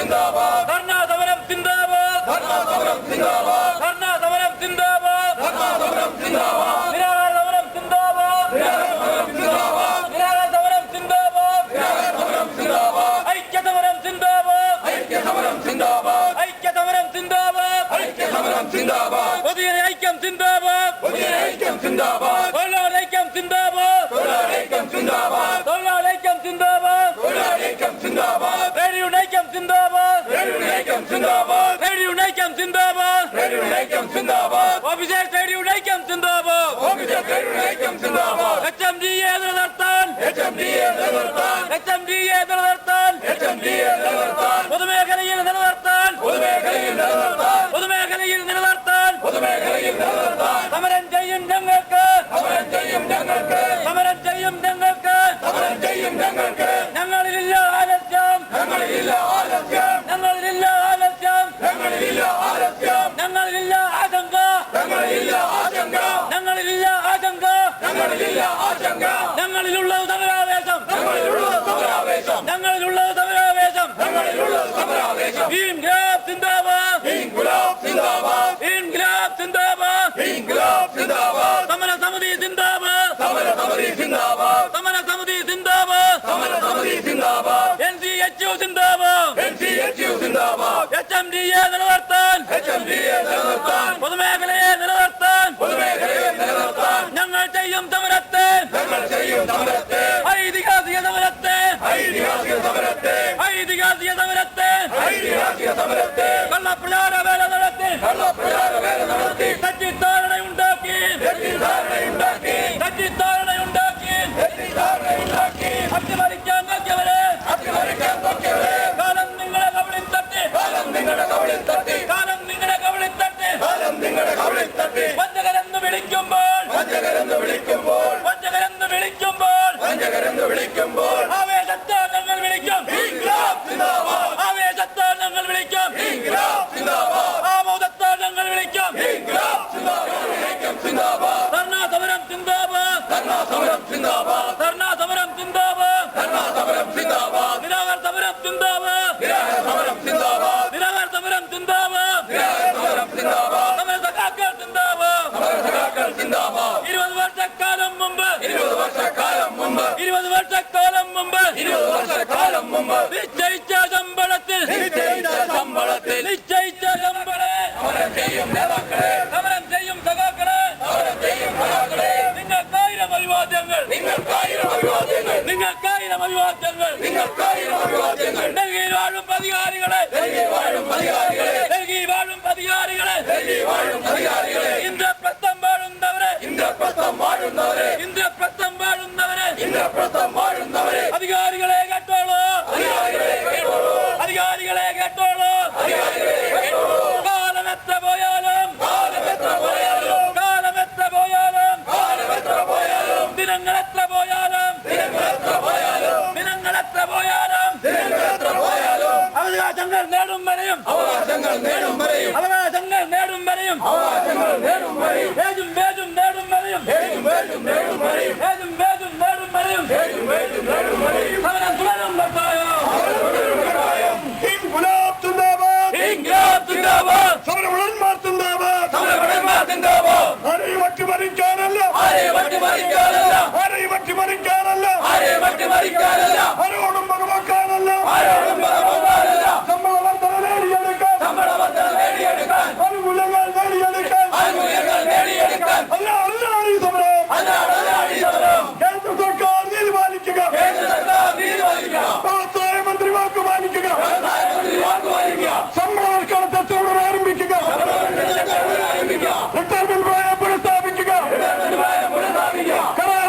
സിന്ദാബാദ് ധർണാ സമരം സിന്ദാബാദ് ധർണാ സമരം സിന്ദാബാദ് ധർണാ സമരം സിന്ദാബാദ് ധർണാ സമരം സിന്ദാബാദ് നിരാഹാര സമരം സിന്ദാബാദ് നിരാഹാര സമരം സിന്ദാബാദ് നിരാഹാര സമരം സിന്ദാബാദ് നിരാഹാര സമരം സിന്ദാബാദ് ഐക്യ സമരം സിന്ദാബാദ് ഐക്യ സമരം സിന്ദാബാദ് ഐക്യ സമരം സിന്ദാബാദ് ഐക്യ സമരം സിന്ദാബാദ് പൊതുജന ഐക്യം സിന്ദാബാദ് പൊതുജന ഐക്യം സിന്ദാബാദ് തൊഴിലാളി ഐക്യം സിന്ദാബാദ് തൊഴിലാളി ഐക്യം സിന്ദാബാദ് തൊഴിലാളി ഐക്യം സിന്ദാബാദ് തൊഴിലാളി ഐക്യം സിന്ദാബാദ് റേഡിയോ ഐക്യം സിന്ദാബാദ് റേഡിയോ ഐക്യം സിന്ദാബാദ് റേഡിയോ ഐക്യം സിന്ദാബാദ് റേഡിയോ ഐക്യം സിന്ദാബാദ് ഓഫീസർ റേഡിയോ ഐക്യം സിന്ദാബാദ് ഓഫീസർ റേഡിയോ ഐക്യം സിന്ദാബാദ് HMDA നിലനിർത്താൻ HMDA നിലനിർത്താൻ HMDA നിലനിർത്താൻ HMDA നിലനിർത്താൻ പൊതുമേഖലയിൽ നിലനിർത്താൻ പൊതുമേഖലയിൽ നിലനിർത്താൻ പൊതുമേഖലയിൽ നിലനിർത്താൻ പൊതുമേഖലയിൽ നിലനിർത്താൻ സമരം ചെയ്യും ഞങ്ങൾക്ക് സമരം ചെയ്യും ഞങ്ങൾക്ക് സമരം ചെയ്യും ഞങ്ങൾക്ക് സമരം ചെയ്യും ഞങ്ങൾക്ക് ഞങ്ങളിലില്ല ആലസ്യം ഞങ്ങളിലില്ല ആലസ്യം ഞങ്ങളിലില്ല ആലസ്യം ഞങ്ങളിലില്ല ആലസ്യം ഞങ്ങളിലില്ല ആശങ്ക ഞങ്ങളിലില്ല ആശങ്ക ഞങ്ങളിലില്ല ആശങ്ക ഞങ്ങളിലില്ല ആശങ്ക ഞങ്ങളിലുള്ള സമരാവേശം ഞങ്ങളിലുള്ള സമരാവേശം ഞങ്ങളിലുള്ള സമരാവേശം ഞങ്ങളിലുള്ള സമരാവേശം ഇൻക്ലാബ് സിന്ദാബാദ് ഇൻക്ലാബ് സിന്ദാബാദ് ഇൻക്ലാബ് സിന്ദാബാദ് ഇൻക്ലാബ് സിന്ദാബാദ് സമരസമിതി സിന്ദാബാദ് സമരസമിതി സിന്ദാബാദ് സമരസമിതി സിന്ദാബാദ് സമരസമിതി സിന്ദാബാദ് NCHU സിന്ദാബാദ് NCHU സിന്ദാബാദ് HMDA നിലനിർത്താൻ HMDA നിലനിർത്താൻ പൊതുമേഖലയെ നിലനിർത്താൻ പൊതുമേഖലയെ നിലനിർത്താൻ ഞങ്ങൾ ചെയ്യും സമരത്തെ ഞങ്ങൾ ചെയ്യും സമരത്തെ ഐതിഹാസിക സമരത്തെ ഐതിഹാസിക സമരത്തെ ഐതിഹാസിക സമരത്തെ ഐതിഹാസിക സമരത്തെ കള്ളപ്രചാര വേല നടത്തി കള്ളപ്രചാര വേല നടത്തി തെറ്റിദ്ധാരണയുണ്ടാക്കി തെറ്റിദ്ധാരണയുണ്ടാക്കി തെറ്റിദ്ധാരണയുണ്ടാക്കി തെറ്റിദ്ധാരണയുണ്ടാക്കി അട്ടിമറിക്കാൻ നോക്കിയവരെ അട്ടിമറിക്കാൻ നോക്കിയവരെ കാലം നിങ്ങളെ കവിളിൽ തട്ടി കാലം നിങ്ങളുടെ കവിളിൽ തട്ടി കാലം നിങ്ങളുടെ കവിളിൽ തട്ടി കാലം നിങ്ങളുടെ കവിളിൽ തട്ടി വഞ്ചകരെന്ന് വിളിക്കുമ്പോൾ വഞ്ചകരെന്ന് വിളിക്കുമ്പോൾ വഞ്ചകരെന്ന് വിളിക്കുമ്പോൾ വഞ്ചകരെന്ന് വിളിക്കുമ്പോൾ ആവേശത്താൽ ഞങ്ങൾ വിളിക്കും ഇൻക്ലാബ് സിന്ദാബാദ് ആവേശത്താൽ ഞങ്ങൾ വിളിക്കും ഇൻക്ലാബ് സിന്ദാബാദ് ആമോദത്താൽ ഞങ്ങൾ വിളിക്കും ഇൻക്ലാബ് സിന്ദാബാദ് ധർണാ സമരം സിന്ദാബാദ് ധർണാ സമരം സിന്ദാബാദ് ധർണാ സമരം സിന്ദാബാദ് ധർണാ സമരം സിന്ദാബാദ് നിരാഹാര സമരം സിന്ദാബാദ് നിരാഹാര സമരം സിന്ദാബാദ് നിരാഹാര സമരം സിന്ദാബാദ് നിരാഹാര സമരം സിന്ദാബാദ് സമര സഖാക്കൾ സിന്ദാബാദ് സമര സഖാക്കൾ സിന്ദാബാദ് 20 വർഷക്കാലം മുമ്പ് 20 വർഷക്കാലം മുമ്പ് 20 വർഷക്കാലം മുമ്പ് 20 വർഷക്കാലം മുമ്പ് നിശ്ചയിച്ച ശമ്പളത്തിൽ നിശ്ചയിച്ച ശമ്പളത്തിൽ നിശ്ചയിച്ച ശമ്പളെ സമരം ചെയ്യും നേതാക്കളെ സമരം ചെയ്യും സഖാക്കളെ സമരം ചെയ്യും സഖാക്കളെ നിങ്ങൾക്കായിരം അഭിവാദ്യങ്ങൾ നിങ്ങൾക്കായിരം അഭിവാദ്യങ്ങൾ നിങ്ങൾക്കായിരം അഭിവാദ്യങ്ങൾ നിങ്ങൾക്കായിരം അഭിവാദ്യങ്ങൾ ഡൽഹിയിൽ വാഴും അധികാരികളെ ഡൽഹിയിൽ വാഴും അധികാരികളെ ഡൽഹിയിൽ വാഴും അധികാരികളെ ഡൽഹിയിൽ വാഴും അധികാരികളെ ഇന്ദ്രപ്രസ്ഥം വാഴുന്നവരെ ഇന്ദ്രപ്രസ്ഥം വാഴുന്നവരെ ഇന്ദ്രപ്രസ്ഥം വാഴുന്നവരെ ഇന്ദ്രപ്രസ്ഥം വാഴുന്നവരെ അധികാരികളെ കേട്ടോളൂ അധികാരികളെ കേട്ടോളൂ അധികാരികളെ കേട്ടോളൂ അധികാരികളെ കേട്ടോളൂ കാലം എത്ര പോയാലും കാലം എത്ര പോയാലും കാലം എത്ര പോയാലും കാലം എത്ര പോയാലും ദിനങ്ങൾ എത്ര പോയാലും ദിനങ്ങൾ എത്ര പോയാലും ദിനങ്ങൾ എത്ര പോയാലും ദിനങ്ങൾ എത്ര പോയാലും അവകാശങ്ങൾ നേടും വരെയും അവകാശങ്ങൾ നേടും വരെയും അവകാശങ്ങൾ നേടും വരെയും അവകാശങ്ങൾ നേടും വരെയും വേജും വേജും നേടും വരെയും വേജും വേജും നേടും വരെയും വേജും വേജും നേടും വരെയും വേജും വേജും നേടും വരെയും സമരം തുടരും കട്ടായം ഇൻക്ലാബ് സിന്ദാബാദ് ഇൻക്ലാബ് സിന്ദാബാദ് സമരമുടന്മാർ സിന്ദാബാദ് സമരമുടന്മാർ സിന്ദാബാദ് ആരെയും അട്ടിമറിക്കാനല്ല ആരെയും അട്ടിമറിക്കാനല്ല ആരെയും അട്ടിമറിക്കാനല്ല ആരെയും അട്ടിമറിക്കാനല്ല ആരോടും പകവെക്കാനല്ല ആരോടും പകവെക്കാനല്ല ശമ്പള വർധന നേടിയെടുക്കാൻ ശമ്പള വർധന നേടിയെടുക്കാൻ ആനുകൂല്യങ്ങൾ നേടിയെടുക്കാൻ ആനുകൂല്യങ്ങൾ നേടിയെടുക്കാൻ അല്ലാണ് ഈ സമരം അല്ലാണ് ഈ സമരം കേന്ദ്ര സർക്കാർ നീതി പാലിക്കുക കേന്ദ്ര സർക്കാർ നീതി പാലിക്കുക വ്യവസായ മന്ത്രി വാക്ക് പാലിക്കുക വ്യവസായ മന്ത്രി വാക്ക് പാലിക്കുക ശമ്പള വർധന ആരംഭിക്കുക റിട്ടയർമെന്റ് പ്രായം പുനഃസ്ഥാപിക്കുക കരാർ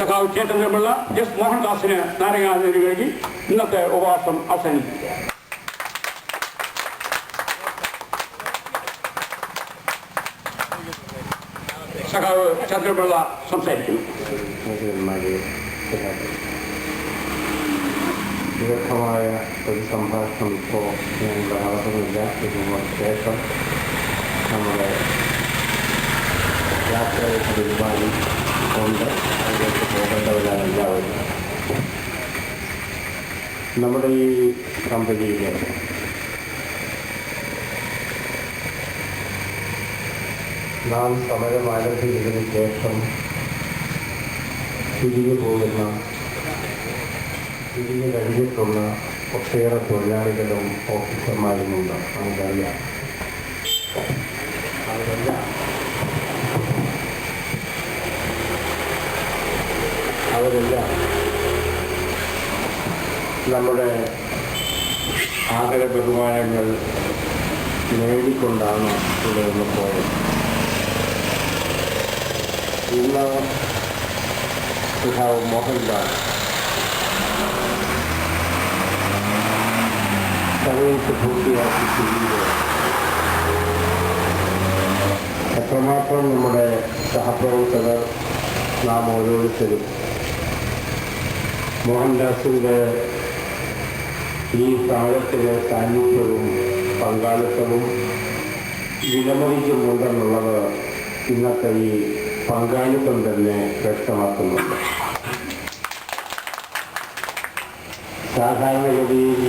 സഖാവ് ചേതൻപിള്ള എസ് മോഹൻദാസിന് നാരങ്ങാനീര് കഴുകി ഇന്നത്തെ ഉപവാസം അവസാനിപ്പിക്കുക. സഖാവ് ചന്ദ്രപിള്ള സംസാരിക്കുന്നു. ദീർഘമായ ഒരു സംഭാഷണം ഇപ്പോൾ ഞങ്ങളുടെ ആവശ്യമില്ല. ഇതിന് ശേഷം നമ്മുടെ യാത്രയുടെ പരിപാടി കൊണ്ട് അതിലേക്ക് പോകേണ്ടവരാണ് എല്ലാവരും. നമ്മുടെ ഈ കമ്പനിയിലെ നാം സമരം ആരംഭിച്ചതിന് ശേഷം തിരിഞ്ഞു കഴിഞ്ഞിട്ടുള്ള ഒട്ടേറെ തൊഴിലാളികളും ഓഫീസർമാരുമുണ്ട്. നമുക്കറിയാം. അവരെല്ലാം നമ്മുടെ ആദര ബഹുമാനങ്ങൾ നേടിക്കൊണ്ടാണ് തുടർന്ന് പോയത്. ഇന്ന് സഖാവ് മോഹൻദാസ് സർവീസ് പൂർത്തിയാക്കി തിരികെ എത്രമാത്രം നമ്മുടെ സഹപ്രവർത്തകർ നാം ഓരോരുത്തരും മോഹൻദാസിൻ്റെ ഈ സമരത്തിലെ സാന്നിധ്യവും പങ്കാളിത്തവും വിലമതിക്കുന്നുണ്ടെന്നുള്ളത് ഇന്നത്തെ ഈ പങ്കാളിത്തം തന്നെ വ്യക്തമാക്കുന്നുണ്ട്. സാധാരണഗതിയിൽ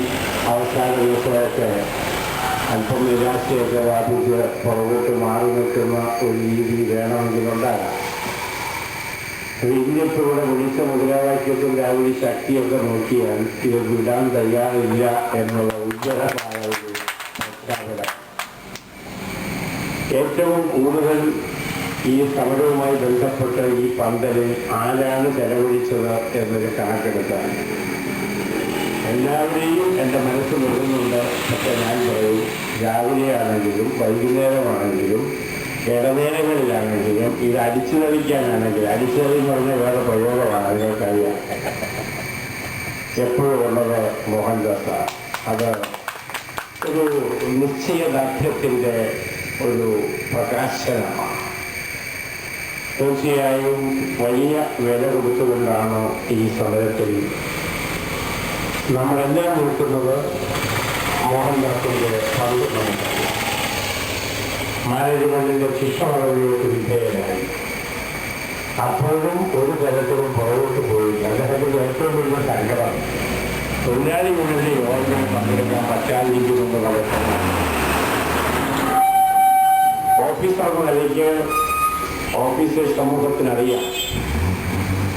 അവസാന ദിവസമൊക്കെ അല്പം നിരാശയൊക്കെ ബാധിച്ച് പുറകോട്ട് മാറി നിൽക്കുന്ന ഒരു രീതി വേണമെങ്കിലുണ്ടാകാം. ഇന്നിപ്പോഴുടെ വിളിച്ച മുദ്രാവാക്യത്തിൻ്റെ ആ ഒരു ശക്തിയൊക്കെ നോക്കിയാൽ ഇത് വിടാൻ തയ്യാറില്ല എന്നുള്ള ഉജ്ജ്വലമായ ഒരു പ്രഖ്യാപനം. ഏറ്റവും കൂടുതൽ ഈ സമരവുമായി ബന്ധപ്പെട്ട് ഈ പന്തലിൽ ആരാണ് ചെലവഴിച്ചത് എന്നൊരു കണക്കെടുത്താൽ എല്ലാവരെയും എൻ്റെ മനസ്സ് നിൽക്കുന്നുണ്ട്. പക്ഷെ ഞാൻ പറയും, രാവിലെ ആണെങ്കിലും വൈകുന്നേരമാണെങ്കിലും ഇടനേരങ്ങളിലാണെങ്കിലും ഇത് അടിച്ചു തെളിക്കാനാണെങ്കിൽ, അടിച്ചു തെളിന്ന് പറഞ്ഞാൽ വേറെ പ്രയോഗമാണ്, നിങ്ങൾക്കറിയാം, എപ്പോഴും ഉള്ളത് മോഹൻദാസാണ്. അത് ഒരു നിശ്ചയദാർഢ്യത്തിൻ്റെ ഒരു പ്രകാശനമാണ്. തീർച്ചയായും വലിയ വില കൊടുത്തുകൊണ്ടാണ് ഈ സമരത്തിൽ നമ്മളെല്ലാം നിൽക്കുന്നത്. മോഹൻദാസിൻ്റെ പങ്ക് നമുക്കറിയാം. മാനേജ്മെൻറ്റിൻ്റെ ശിക്ഷണങ്ങൾക്ക് വിധേയനായി അപ്പോഴും ഒരു തരത്തിലും പുറകോട്ട് പോയില്ല. അദ്ദേഹത്തിൻ്റെ ഏറ്റവും വലിയ സങ്കടം തൊഴിലാളി യൂണിയന്റെ യോഗത്തിൽ പങ്കെടുക്കാൻ പറ്റാതിരിക്കുമെന്ന് നടത്തുന്നത്. ഓഫീസർ എന്ന നിലയ്ക്ക് ഓഫീസർ സമൂഹത്തിനറിയാം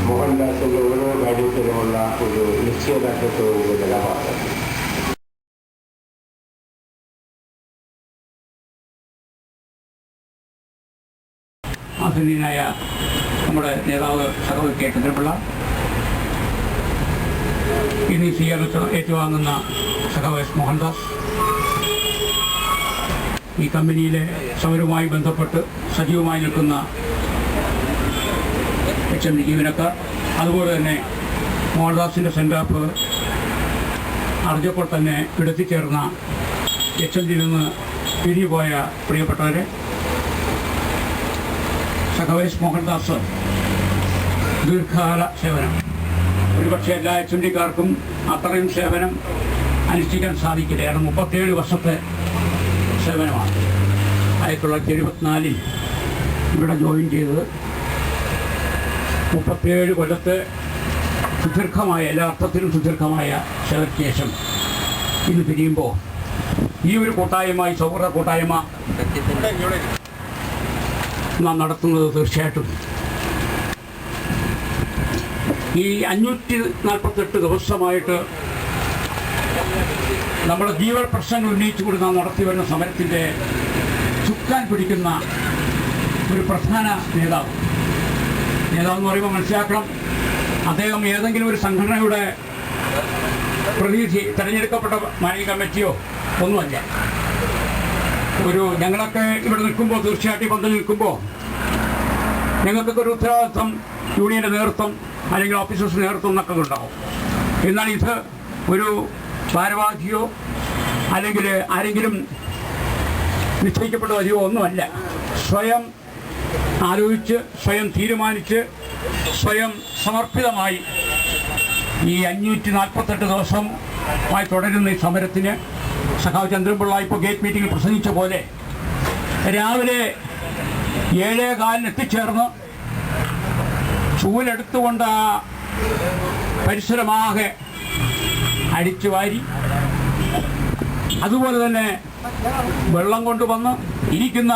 മോഹൻദാസിൻ്റെ ഓരോ കാര്യത്തിലുമുള്ള ഒരു നിശ്ചയദാർഢ്യത്തോടുള്ള നിലപാട്. ആദരണീയനായ നമ്മുടെ നേതാവ് സഖാവ് കെ ചന്ദ്രപിള്ള, ഇനി സ്വീകരണം ഏറ്റുവാങ്ങുന്ന സഖാവ് എസ് മോഹൻദാസ്, ഈ കമ്പനിയിലെ സമരവുമായി ബന്ധപ്പെട്ട് സജീവമായി നിൽക്കുന്ന HMD ജീവനക്കാർ, അതുപോലെ തന്നെ മോഹൻദാസിൻ്റെ സെൻഡാപ്പ് അറിഞ്ഞപ്പോൾ തന്നെ ഇടത്തിച്ചേർന്ന HMDയിൽ നിന്ന് പിരിഞ്ഞുപോയ പ്രിയപ്പെട്ടവരെ, സഖാവ് എസ് മോഹൻദാസ് ദീർഘകാല സേവനം, ഒരുപക്ഷെ എല്ലാ HMDക്കാർക്കും അത്രയും സേവനം അനുഷ്ഠിക്കാൻ സാധിക്കില്ല. കാരണം 37 വർഷത്തെ സേവനമാണ്. 1974 ഇവിടെ ജോയിൻ ചെയ്തത്. 37 കൊല്ലത്തെ സുദീർഘമായ, എല്ലാ അർത്ഥത്തിലും സുദീർഘമായ സേവനത്തിന് ശേഷം ഇന്ന് പിരിയുമ്പോൾ ഈ ഒരു കൂട്ടായ്മ, ഈ സൗഹൃദ കൂട്ടായ്മ നാം നടത്തുന്നത് തീർച്ചയായിട്ടും ഈ 548 ദിവസമായിട്ട് നമ്മുടെ ജീവൻ പ്രശ്നങ്ങൾ ഉന്നയിച്ചുകൊണ്ട് നാം നടത്തി വരുന്ന സമരത്തിൻ്റെ ചുക്കാൻ പിടിക്കുന്ന ഒരു പ്രധാന നേതാവെന്ന് പറയുമ്പോൾ മനസ്സിലാക്കണം, അദ്ദേഹം ഏതെങ്കിലും ഒരു സംഘടനയുടെ പ്രതിനിധി, തിരഞ്ഞെടുക്കപ്പെട്ട മാനേജിംഗ് കമ്മിറ്റിയോ ഒന്നുമല്ല. ഞങ്ങളൊക്കെ ഇവിടെ നിൽക്കുമ്പോൾ, തീർച്ചയായിട്ടും പന്തൽ നിൽക്കുമ്പോൾ ഞങ്ങൾക്കൊക്കെ ഒരു ഉത്തരവാദിത്വം യൂണിയൻ്റെ നേതൃത്വം അല്ലെങ്കിൽ ഓഫീസേഴ്സ് നേതൃത്വം എന്നൊക്കെ ഉണ്ടാവും. എന്നാൽ ഇത് ഒരു ഭാരവാഹിയോ അല്ലെങ്കിൽ ആരെങ്കിലും നിശ്ചയിക്കപ്പെട്ട വരിയോ ഒന്നുമല്ല. സ്വയം ആലോചിച്ച്, സ്വയം തീരുമാനിച്ച്, സ്വയം സമർപ്പിതമായി ഈ 548 ദിവസമായി തുടരുന്ന ഈ സമരത്തിന് സഖാവ് ചന്ദ്രൻപിള്ള ഇപ്പോൾ ഗേറ്റ് മീറ്റിംഗിൽ പ്രസംഗിച്ച പോലെ രാവിലെ 7:15 എത്തിച്ചേർന്ന് ചൂലെടുത്തുകൊണ്ട് ആ പരിസരമാകെ അടിച്ചു വാരി, അതുപോലെ തന്നെ വെള്ളം കൊണ്ടുവന്ന് ഇരിക്കുന്ന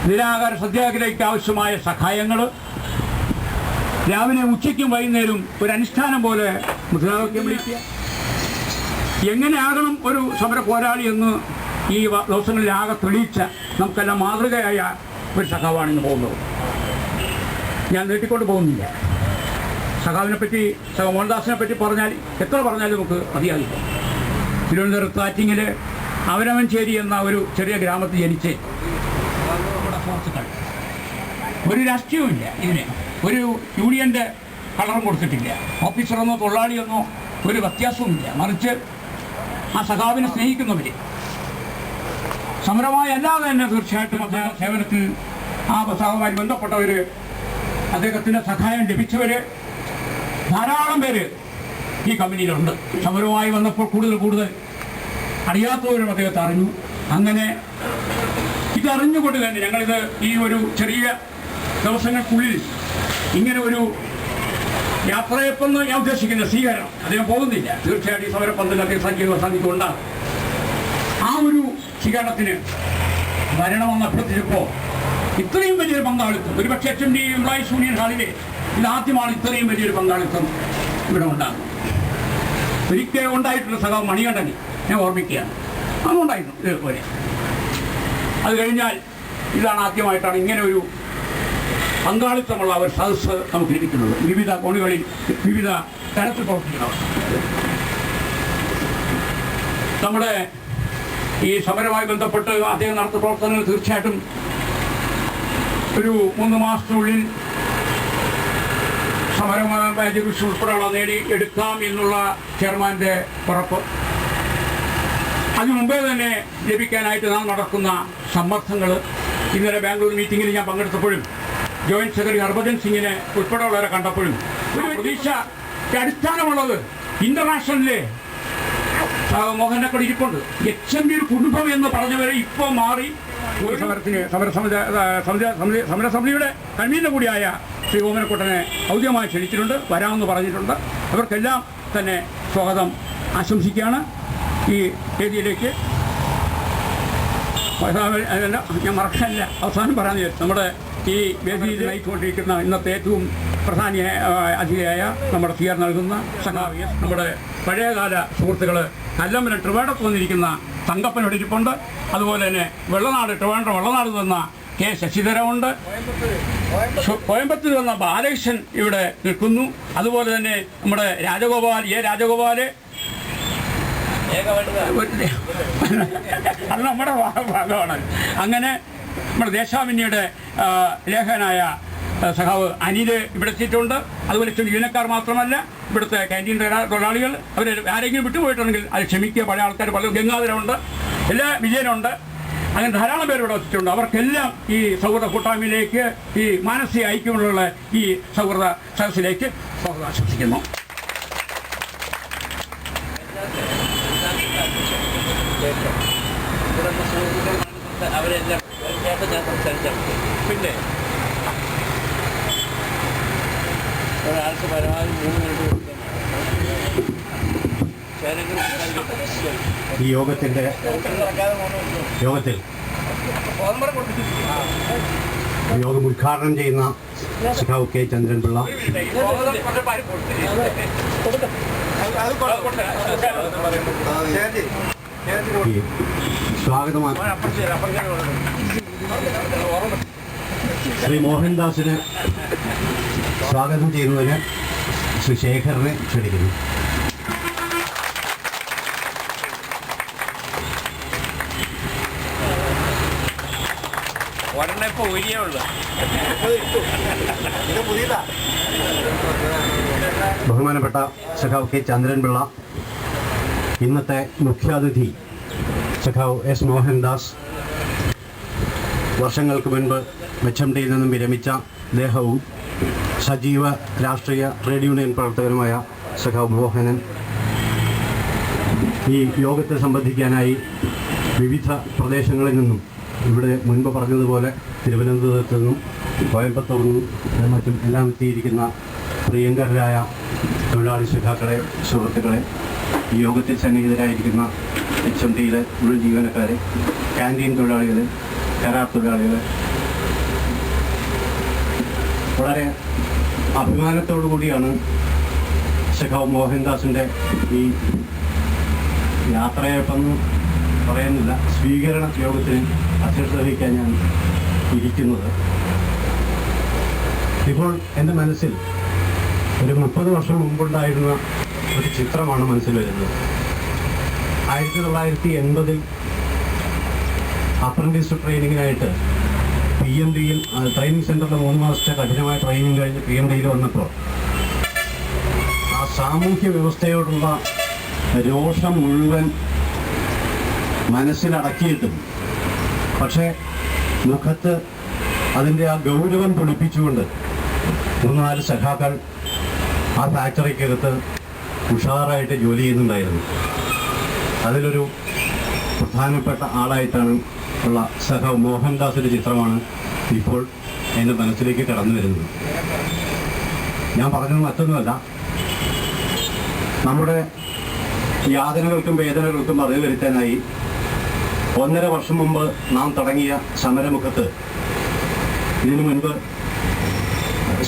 നിരാഹാര സത്യാഗ്രഹയ്ക്ക് ആവശ്യമായ സഹായങ്ങൾ രാവിലെ ഉച്ചയ്ക്കും വൈകുന്നേരം ഒരു അനുഷ്ഠാനം പോലെ മുദ്രാവാക്യം വിളിക്കുക. എങ്ങനെയാകണം ഒരു സമര പോരാളി എന്ന് ഈ ദിവസങ്ങളിലാകെ തെളിയിച്ച നമുക്കെല്ലാം മാതൃകയായ ഒരു സഖാവാണ് ഇന്ന് പോകുന്നത്. ഞാൻ നീട്ടിക്കൊണ്ട് പോകുന്നില്ല. സഖാവിനെ പറ്റി, സഖാവ് മോഹൻദാസിനെ പറ്റി പറഞ്ഞാൽ എത്ര പറഞ്ഞാലും നമുക്ക് മതിയാകില്ല. തിരുവനന്തപുരത്ത് ആറ്റിങ്ങിൽ അവനവൻചേരി എന്ന ഒരു ചെറിയ ഗ്രാമത്തിൽ ജനിച്ച് സുഹൃത്തുക്കൾ, ഒരു രാഷ്ട്രീയവുമില്ല, ഇതിന് ഒരു യൂണിയൻ്റെ കളറും കൊടുത്തിട്ടില്ല, ഓഫീസറെന്നോ തൊഴിലാളിയെന്നോ ഒരു വ്യത്യാസവുമില്ല. മറിച്ച് ആ സഖാവിനെ സ്നേഹിക്കുന്നവർ സമരമായി അല്ലാതെ തന്നെ തീർച്ചയായിട്ടും അദ്ദേഹം സേവനത്തിൽ ആ സഖാവുമായി ബന്ധപ്പെട്ടവർ, അദ്ദേഹത്തിൻ്റെ സഹായം ലഭിച്ചവർ ധാരാളം പേര് ഈ കമ്പനിയിലുണ്ട്. സമരവുമായി വന്നപ്പോൾ കൂടുതൽ അറിയാത്തവരും അദ്ദേഹത്തെ അറിഞ്ഞു. അങ്ങനെ ഇതറിഞ്ഞുകൊണ്ട് തന്നെ ഞങ്ങളിത് ഈ ഒരു ചെറിയ ദിവസങ്ങൾക്കുള്ളിൽ ഇങ്ങനെ ഒരു യാത്രയപ്പെന്ന് ഞാൻ ഉദ്ദേശിക്കുന്ന സ്വീകരണം അദ്ദേഹം പോകുന്നില്ല. തീർച്ചയായിട്ടും ഈ സമരപ്പന്തൽ അദ്ദേഹം സന്നിധിക്കൊണ്ടാണ്. ആ ഒരു സ്വീകരണത്തിന് വരണമെന്ന് അഭ്യർത്ഥിച്ചപ്പോൾ ഇത്രയും വലിയൊരു പങ്കാളിത്തം, ഒരുപക്ഷെ HMD എംപ്ലോയീസ് യൂണിയൻ ഹാളിലെ ഇതാദ്യമാണ് ഇത്രയും വലിയൊരു പങ്കാളിത്തം ഇവിടെ ഉണ്ടാകുന്നത്. ഒരിക്കൽ ഉണ്ടായിട്ടുള്ള സഖാവ് മണികണ്ഠന് ഞാൻ ഓർമ്മിക്കുകയാണ്, അതുണ്ടായിരുന്നു ഇതുപോലെ. അത് കഴിഞ്ഞാൽ ഇതാണ് ആദ്യമായിട്ടാണ് ഇങ്ങനെ ഒരു പങ്കാളിത്തമുള്ള ഒരു സദസ്സ് നമുക്ക് ലഭിക്കുന്നത്. വിവിധ കോണുകളിൽ വിവിധ തരത്തിൽ പ്രവർത്തിക്കുന്നവർ. നമ്മുടെ ഈ സമരവുമായി ബന്ധപ്പെട്ട് അദ്ദേഹം നടത്തുന്ന പ്രവർത്തനങ്ങൾ തീർച്ചയായിട്ടും ഒരു 3 മാസത്തിനുള്ളിൽ സമരമായ ഡിവിഷൻ ഉൾപ്പെടെയുള്ള നേടിയെടുക്കാം എന്നുള്ള ചെയർമാൻ്റെ ഉറപ്പ്. അതിനു മുമ്പേ തന്നെ ലഭിക്കാനായിട്ട് നാം നടക്കുന്ന സമ്മർദ്ദങ്ങൾ. ഇന്നലെ ബാംഗ്ലൂർ മീറ്റിങ്ങിൽ ഞാൻ പങ്കെടുത്തപ്പോഴും ജോയിന്റ് സെക്രട്ടറി ഹർഭജൻ സിംഗിനെ ഉൾപ്പെടെയുള്ളവരെ കണ്ടപ്പോഴും ഒരു പ്രതീക്ഷയ്ക്ക് അടിസ്ഥാനമുള്ളത് ഇന്റർനാഷണലിലെ മോഹനക്കട ഇരിപ്പുണ്ട്. HMD ഒരു കുടുംബം എന്ന് പറഞ്ഞവരെ ഇപ്പോൾ മാറി ഒരു സമരസമിതിയുടെ കൺവീനർ കൂടിയായ ശ്രീ ഓമനക്കുട്ടനെ ഔദ്യമായി ക്ഷണിച്ചിട്ടുണ്ട്, വരാമെന്ന് പറഞ്ഞിട്ടുണ്ട്. അവർക്കെല്ലാം തന്നെ സ്വാഗതം ആശംസിക്കുകയാണ് ഈ വേദിയിലേക്ക്. ഞാൻ മറക്കാനില്ല, അവസാനം പറയാൻ വിചാരിച്ചു. നമ്മുടെ ഈ വേദിയിൽ നയിച്ചുകൊണ്ടിരിക്കുന്ന ഇന്നത്തെ ഏറ്റവും പ്രധാന അതിഥിയായ നമ്മുടെ സ്വീകരണം നൽകുന്ന സഖാവ്, നമ്മുടെ പഴയകാല സുഹൃത്തുക്കൾ കല്ലമ്പലം ട്രിവാൻഡ്രത്ത് വന്നിരിക്കുന്ന തങ്കപ്പനോട് ഇരിപ്പുണ്ട്. അതുപോലെ തന്നെ ട്രിവാൻഡ്രം വെള്ളനാട് വന്ന K. ശശിധരമുണ്ട്. കോയമ്പത്തൂർ വന്ന ബാലകൃഷ്ണൻ ഇവിടെ നിൽക്കുന്നു. അതുപോലെ തന്നെ നമ്മുടെ രാജഗോപാല് അത് നമ്മുടെ ഭാഗമാണ്. അങ്ങനെ നമ്മുടെ ദേശാഭിന്നിയുടെ ലേഖകനായ സഖാവ് അനിൽ ഇവിടെ എത്തിയിട്ടുണ്ട്. അതുപോലെ ജീവനക്കാർ മാത്രമല്ല, ഇവിടുത്തെ ക്യാൻറ്റീൻ തൊഴിലാളികൾ, അവർ ആരെങ്കിലും വിട്ടുപോയിട്ടുണ്ടെങ്കിൽ അത് ക്ഷമിക്കുക. പഴയ ആൾക്കാർ പലരും, ഗംഗാധരമുണ്ട്, എല്ലാ വിജയനുണ്ട്, അങ്ങനെ ധാരാളം പേര് ഇവിടെ എത്തിയിട്ടുണ്ട്. അവർക്കെല്ലാം ഈ സൗഹൃദ കൂട്ടായ്മയിലേക്ക്, ഈ മാനസിക ഐക്യമുള്ള ഈ സൗഹൃദ സദസ്സിലേക്ക് സ്വാഗതം ആശംസിക്കുന്നു. അവരെല്ലാം ഞാൻ സംസാരിച്ചാൽ പിന്നെ ഒരാൾക്ക് പരമാവധി 3 മിനിറ്റ് ഈ യോഗത്തിൽ യോഗം ഉദ്ഘാടനം ചെയ്യുന്ന സഖാവ് K. ചന്ദ്രൻപിള്ള, സ്വാഗതമാണ്. ശ്രീ മോഹൻദാസിന് സ്വാഗതം ചെയ്യുന്നതിന് ശ്രീ ശേഖറിനെ ക്ഷണിക്കുന്നു. ഒരെണ്ണം ഇപ്പോൾ ഉരിയേ ഉള്ളൂ. ഇത് പുതിയതാ. ബഹുമാനപ്പെട്ട സഖാവ് കെ ചന്ദ്രൻപിള്ള, ഇന്നത്തെ മുഖ്യാതിഥി സഖാവ് എസ് മോഹൻദാസ്, വർഷങ്ങൾക്ക് മുൻപ് മെച്ചംഡിയിൽ നിന്നും വിരമിച്ച ദേഹവും സജീവ രാഷ്ട്രീയ ട്രേഡ് യൂണിയൻ പ്രവർത്തകരുമായ സഖാവ് മോഹനൻ, ഈ യോഗത്തെ സംബന്ധിക്കാനായി വിവിധ പ്രദേശങ്ങളിൽ നിന്നും, ഇവിടെ മുൻപ് പറഞ്ഞതുപോലെ തിരുവനന്തപുരത്തു നിന്നും കോയമ്പത്തൂർ നിന്നും മറ്റും എല്ലാം എത്തിയിരിക്കുന്ന പ്രിയങ്കരായ തൊഴിലാളി സഖാക്കളെ, സുഹൃത്തുക്കളെ, ഈ യോഗത്തിൽ സന്നിഹിതരായിരിക്കുന്ന HMTയിലെ മുഴുവൻ ജീവനക്കാരെ, ക്യാൻറ്റീൻ തൊഴിലാളികളെ, കരാർ തൊഴിലാളികളെ, വളരെ അഭിമാനത്തോടു കൂടിയാണ് സഖാവ് മോഹൻദാസിൻ്റെ ഈ യാത്രയായിട്ടൊന്നും പറയുന്നില്ല, സ്വീകരണ യോഗത്തിന് അധ്യക്ഷത വഹിക്കാൻ ഞാൻ ഇരിക്കുന്നത്. ഇപ്പോൾ എൻ്റെ മനസ്സിൽ ഒരു 30 വർഷം മുമ്പുണ്ടായിരുന്ന ഒരു ചിത്രമാണ് മനസ്സിൽ വരുന്നത്. 1980 അപ്രന്റീസ് ട്രെയിനിങ്ങിനായിട്ട് PMDയിൽ ട്രെയിനിങ് സെൻ്ററിൽ 3 മാസത്തെ കഠിനമായ ട്രെയിനിങ് കഴിഞ്ഞ് PMDയിൽ വന്നപ്പോൾ ആ സാമൂഹ്യ വ്യവസ്ഥയോടുള്ള രോഷം മുഴുവൻ മനസ്സിലടക്കിയിട്ടും പക്ഷേ മുഖത്ത് അതിൻ്റെ ആ ഗൗരവം പൊടിപ്പിച്ചുകൊണ്ട് 3-4 സഖാക്കൾ ആ ഫാക്ടറിക്കകത്ത് ഉഷാറായിട്ട് ജോലി ചെയ്യുന്നുണ്ടായിരുന്നു. അതിലൊരു പ്രധാനപ്പെട്ട ആളായിട്ടാണ് ഉള്ള സഖാവ് മോഹൻദാസിൻ്റെ ചിത്രമാണ് ഇപ്പോൾ എൻ്റെ മനസ്സിലേക്ക് കടന്നു വരുന്നത്. ഞാൻ പറഞ്ഞത് മറ്റൊന്നുമല്ല, നമ്മുടെ യാതനകൾക്കും വേദനകൾക്കും അറിവ് വരുത്താനായി 1.5 വർഷം മുമ്പ് നാം തുടങ്ങിയ സമരമുഖത്ത് ഇതിനു മുൻപ്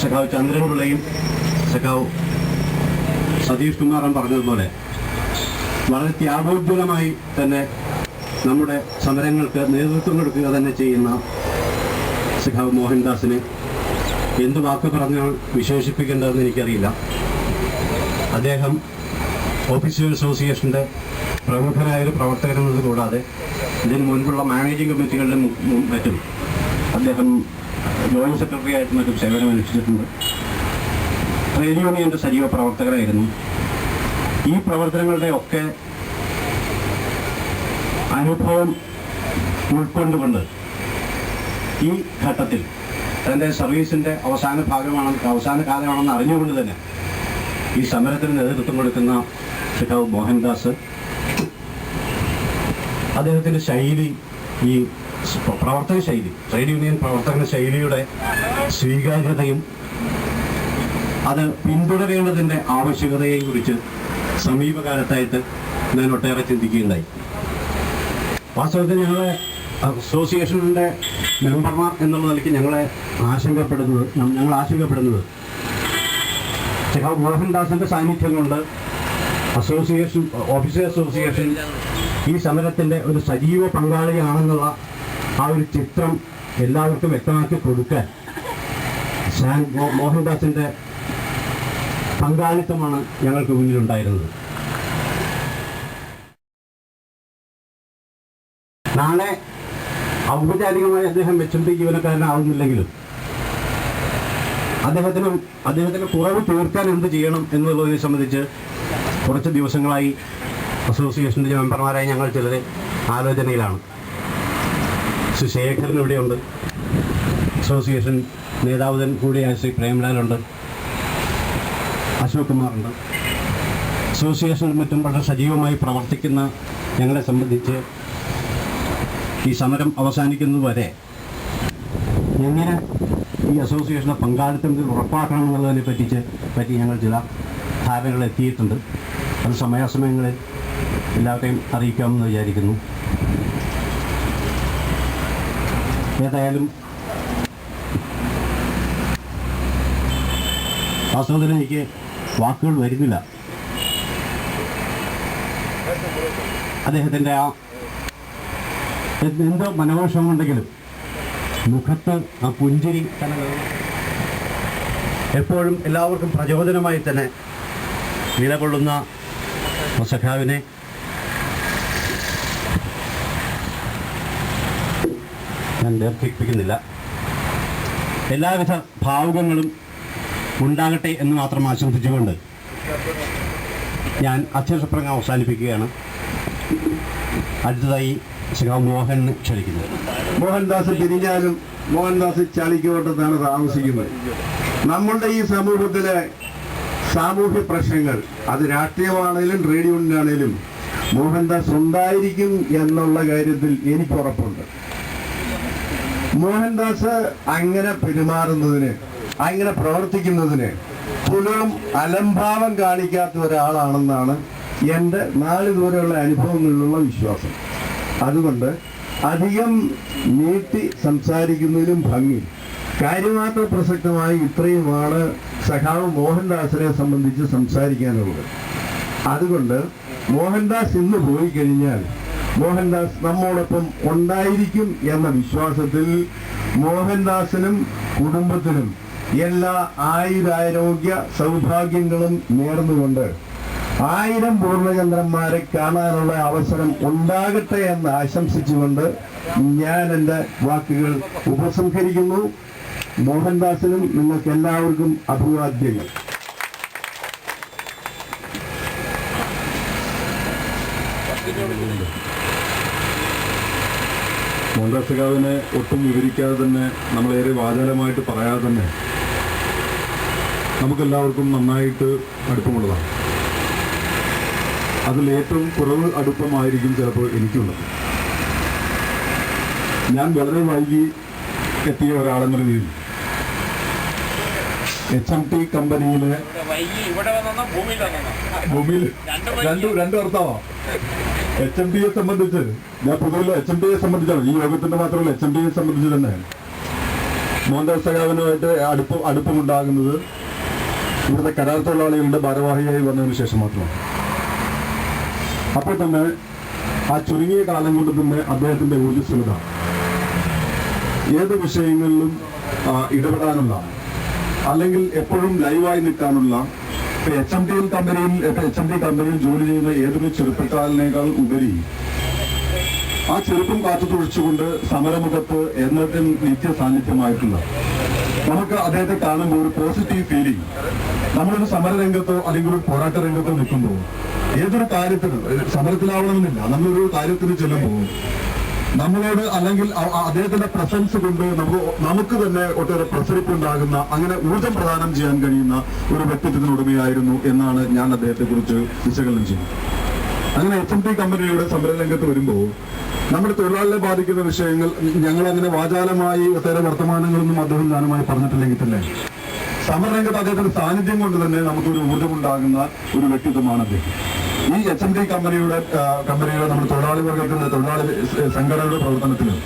സഖാവ് ചന്ദ്രൻപിള്ളയും സഖാവ് സതീഷ് കുമാറും പറഞ്ഞതുപോലെ വളരെ ത്യാഗോജ്വലമായി തന്നെ നമ്മുടെ സമരങ്ങൾക്ക് നേതൃത്വം കൊടുക്കുക തന്നെ ചെയ്യുന്ന സഖാവ് മോഹൻദാസിനെ എന്ത് വാക്ക് പറഞ്ഞാൽ വിശേഷിപ്പിക്കേണ്ടതെന്ന് എനിക്കറിയില്ല. അദ്ദേഹം ഓഫീസേഴ്സ് അസോസിയേഷൻ്റെ പ്രമുഖനായൊരു പ്രവർത്തകനെന്നത് കൂടാതെ ഇതിന് മുൻപുള്ള മാനേജിംഗ് കമ്മിറ്റികളുടെ മറ്റും അദ്ദേഹം ജോയിൻറ്റ് സെക്രട്ടറി ആയിട്ട് മറ്റും സേവനമനുഷ്ഠിച്ചിട്ടുണ്ട്. ട്രേഡ് യൂണിയൻ്റെ സജീവ പ്രവർത്തകരായിരുന്നു. ഈ പ്രവർത്തനങ്ങളുടെ ഒക്കെ അനുഭവം ഉൾക്കൊണ്ടുകൊണ്ട് ഈ ഘട്ടത്തിൽ തൻ്റെ സർവീസിൻ്റെ അവസാന കാലമാണെന്ന് അറിഞ്ഞുകൊണ്ട് തന്നെ ഈ സമരത്തിന് നേതൃത്വം കൊടുക്കുന്ന സഖാവ് മോഹൻദാസ്, അദ്ദേഹത്തിൻ്റെ ശൈലി, ഈ പ്രവർത്തന ശൈലി, ട്രേഡ് യൂണിയൻ പ്രവർത്തന ശൈലിയുടെ സ്വീകാര്യതയും അത് പിന്തുടരേണ്ടതിൻ്റെ ആവശ്യകതയെയും കുറിച്ച് സമീപകാലത്തായിട്ട് ഞാൻ ഒട്ടേറെ ചിന്തിക്കുകയുണ്ടായി. വാസ്തവത്തിൽ ഞങ്ങളെ അസോസിയേഷൻ്റെ മെമ്പർമാർ എന്നുള്ള നിലയ്ക്ക് ഞങ്ങൾ ആശങ്കപ്പെടുന്നത് സഖാവ് മോഹൻദാസിൻ്റെ സാന്നിധ്യം കൊണ്ട് ഓഫീസേഴ്സ് അസോസിയേഷൻ ഈ സമരത്തിൻ്റെ ഒരു സജീവ പങ്കാളിയാണെന്നുള്ള ആ ഒരു ചിത്രം എല്ലാവർക്കും വ്യക്തമാക്കി കൊടുക്കാൻ മോഹൻദാസിൻ്റെ പങ്കാളിത്തമാണ് ഞങ്ങൾക്ക് മുന്നിലുണ്ടായിരുന്നത്. നാളെ ഔപചാരികമായി അദ്ദേഹം HMT ജീവനക്കാരനാവുന്നില്ലെങ്കിലും അദ്ദേഹത്തിന് കുറവ് തീർക്കാൻ എന്ത് ചെയ്യണം എന്നുള്ളതിനെ സംബന്ധിച്ച് കുറച്ച് ദിവസങ്ങളായി അസോസിയേഷൻ്റെ മെമ്പർമാരായി ഞങ്ങൾ ചിലർ ആലോചനയിലാണ്. ശ്രീ ശേഖരൻ ഇവിടെയുണ്ട്, അസോസിയേഷൻ നേതാവ് കൂടിയായ ശ്രീ പ്രേംലാലുണ്ട്, അശോക് കുമാറുണ്ട്. അസോസിയേഷനും മറ്റും വളരെ സജീവമായി പ്രവർത്തിക്കുന്ന ഞങ്ങളെ സംബന്ധിച്ച് ഈ സമരം അവസാനിക്കുന്നതുവരെ എങ്ങനെ ഈ അസോസിയേഷൻ്റെ പങ്കാളിത്തത്തിൽ ഉറപ്പാക്കണമെന്നുള്ളതിനെ പറ്റി ഞങ്ങൾ ചില ധാരണകൾ എത്തിയിട്ടുണ്ട്. അത് സമയാസമയങ്ങളിൽ എല്ലാവരെയും അറിയിക്കാമെന്ന് വിചാരിക്കുന്നു. ഏതായാലും വാസ്തവത്തിൽ എനിക്ക് വാക്കുകൾ വരുന്നില്ല. അദ്ദേഹത്തിൻ്റെ ആ എന്തോ മനോവിഷമുണ്ടെങ്കിലും മുഖത്ത് ആ പുഞ്ചിരി എപ്പോഴും എല്ലാവർക്കും പ്രചോദനമായി തന്നെ നിലകൊള്ളുന്ന സഖാവിനെ ഞാൻ ദീർഘിപ്പിക്കുന്നില്ല. എല്ലാവിധ ഭാവുകങ്ങളും ഉണ്ടാകട്ടെ എന്ന് മാത്രം ആശംസിച്ചുകൊണ്ട് ഞാൻ അധ്യക്ഷപ്രസംഗം അവസാനിപ്പിക്കുകയാണ്. അടുത്തതായി ശ്രീ മോഹൻ ക്ഷണിക്കുന്നത്. മോഹൻദാസ് പിരിഞ്ഞാലും മോഹൻദാസ് ചളിക്കോട്ടത്താണ് താമസിക്കുന്നത്. നമ്മളുടെ ഈ സമൂഹത്തിലെ സാമൂഹ്യ പ്രശ്നങ്ങൾ അത് രാഷ്ട്രീയമാണേലും ട്രേഡ് യൂണിയനാണേലും മോഹൻദാസ് ഉണ്ടായിരിക്കും എന്നുള്ള കാര്യത്തിൽ എനിക്ക് ഉറപ്പുണ്ട്. മോഹൻദാസ് അങ്ങനെ പെരുമാറുന്നതിന്, അങ്ങനെ പ്രവർത്തിക്കുന്നതിന് പുലരും അലംഭാവം കാണിക്കാത്ത ഒരാളാണെന്നാണ് എൻ്റെ നാളിതുവരെയുള്ള അനുഭവങ്ങളിലുള്ള വിശ്വാസം. അതുകൊണ്ട് അധികം നീട്ടി സംസാരിക്കുന്നതിലും ഭംഗി കാര്യമാത്ര പ്രസക്തമായി ഇത്രയുമാണ് സഖാവ് മോഹൻദാസിനെ സംബന്ധിച്ച് സംസാരിക്കാനുള്ളത്. അതുകൊണ്ട് മോഹൻദാസ് ഇന്ന് പോയി കഴിഞ്ഞാൽ മോഹൻദാസ് നമ്മോടൊപ്പം ഉണ്ടായിരിക്കും എന്ന വിശ്വാസത്തിൽ മോഹൻദാസിനും കുടുംബത്തിനും എല്ലാ ആയുരാരോഗ്യ സൗഭാഗ്യങ്ങളും നേർന്നുകൊണ്ട് 1000 പൂർണ്ണചന്ദ്രന്മാരെ കാണാനുള്ള അവസരം ഉണ്ടാകട്ടെ എന്ന് ആശംസിച്ചുകൊണ്ട് ഞാൻ എൻ്റെ വാക്കുകൾ ഉപസംഹരിക്കുന്നു. മോഹൻദാസിനും നിങ്ങൾക്ക് എല്ലാവർക്കും അഭിവാദ്യങ്ങൾ. മോഹൻദാസ് സഖാവിനെ ഒട്ടും വിവരിക്കാതെ തന്നെ, നമ്മളേറെ വാചാലമായിട്ട് പറയാതെ തന്നെ നമുക്കെല്ലാവർക്കും നന്നായിട്ട് അടുപ്പമുള്ളതാണ്. അതിലേറ്റവും കുറവ് അടുപ്പമായിരിക്കും ചിലപ്പോൾ എനിക്കുള്ളത്. ഞാൻ വളരെ വൈകി എത്തിയ ഒരാളെന്ന രീതിയിൽ HMT കമ്പനിയിലെ ഭൂമിയിൽ രണ്ട് അർത്ഥമാ. HMTയെ സംബന്ധിച്ച് ഞാൻ പൊതുവെ HMTയെ സംബന്ധിച്ചാണ്, ഈ യോഗത്തിന്റെ മാത്രമല്ല HMTയെ സംബന്ധിച്ച് തന്നെ മോഹൻദാസ് സഖാവിനുമായിട്ട് അടുപ്പമുണ്ടാകുന്നത് ഇവിടുത്തെ കരാർ തൊഴിലാളികളുടെ ഭാരവാഹിയായി വന്നതിന് ശേഷം മാത്രമാണ്. അപ്പോൾ തന്നെ ആ ചുരുങ്ങിയ കാലം കൊണ്ട് തന്നെ അദ്ദേഹത്തിന്റെ ഊർജ്ജസ്വലത, ഏത് വിഷയങ്ങളിലും ഇടപെടാനുള്ള, അല്ലെങ്കിൽ എപ്പോഴും ലൈവായി നിൽക്കാനുള്ള, HMT കമ്പനിയിൽ ജോലി ചെയ്യുന്ന ഏതൊരു ചെറുപ്പക്കാരനേക്കാൾ ഉപരി ആ ചെറുപ്പം കാത്തു തുഴിച്ചുകൊണ്ട് സമരമുഖത്ത് എന്നതും നിത്യ സാന്നിധ്യമായിട്ടുള്ള നമുക്ക് അദ്ദേഹത്തെ കാണുമ്പോൾ ഒരു പോസിറ്റീവ് ഫീലിംഗ്. നമ്മളൊരു സമരരംഗത്തോ അല്ലെങ്കിൽ ഒരു പോരാട്ട രംഗത്തോ നിൽക്കുമ്പോൾ, ഏതൊരു കാര്യത്തിന് സമരത്തിലാവണമെന്നില്ല, നമ്മളൊരു കാര്യത്തിന് ചെല്ലുമ്പോൾ നമ്മളോട് അല്ലെങ്കിൽ അദ്ദേഹത്തിന്റെ പ്രസൻസ് കൊണ്ട് നമുക്ക് തന്നെ ഒട്ടേറെ പ്രസരിപ്പുണ്ടാകുന്ന, അങ്ങനെ ഊർജം പ്രദാനം ചെയ്യാൻ കഴിയുന്ന ഒരു വ്യക്തിത്വത്തിനുടമയായിരുന്നു എന്നാണ് ഞാൻ അദ്ദേഹത്തെ കുറിച്ച് വിശകലനം ചെയ്യുന്നത്. അങ്ങനെ HMT കമ്പനിയുടെ സമരരംഗത്ത് വരുമ്പോൾ നമ്മുടെ തൊഴിലാളികളെ ബാധിക്കുന്ന വിഷയങ്ങൾ ഞങ്ങൾ അങ്ങനെ വാചാലമായി ഒട്ടേറെ വർത്തമാനങ്ങളൊന്നും അദ്ദേഹം ഞാനുമായി പറഞ്ഞിട്ടില്ലെങ്കിൽ തന്നെ സമരരംഗത്ത് അദ്ദേഹത്തിന്റെ സാന്നിധ്യം കൊണ്ട് തന്നെ നമുക്കൊരു ഊർജ്ജമുണ്ടാകുന്ന ഒരു വ്യക്തിത്വമാണ് അദ്ദേഹം. ഈ HMT കമ്പനിയുടെ നമ്മുടെ തൊഴിലാളി വർഗത്തിന്റെ, തൊഴിലാളി സംഘടനയുടെ പ്രവർത്തനത്തിലും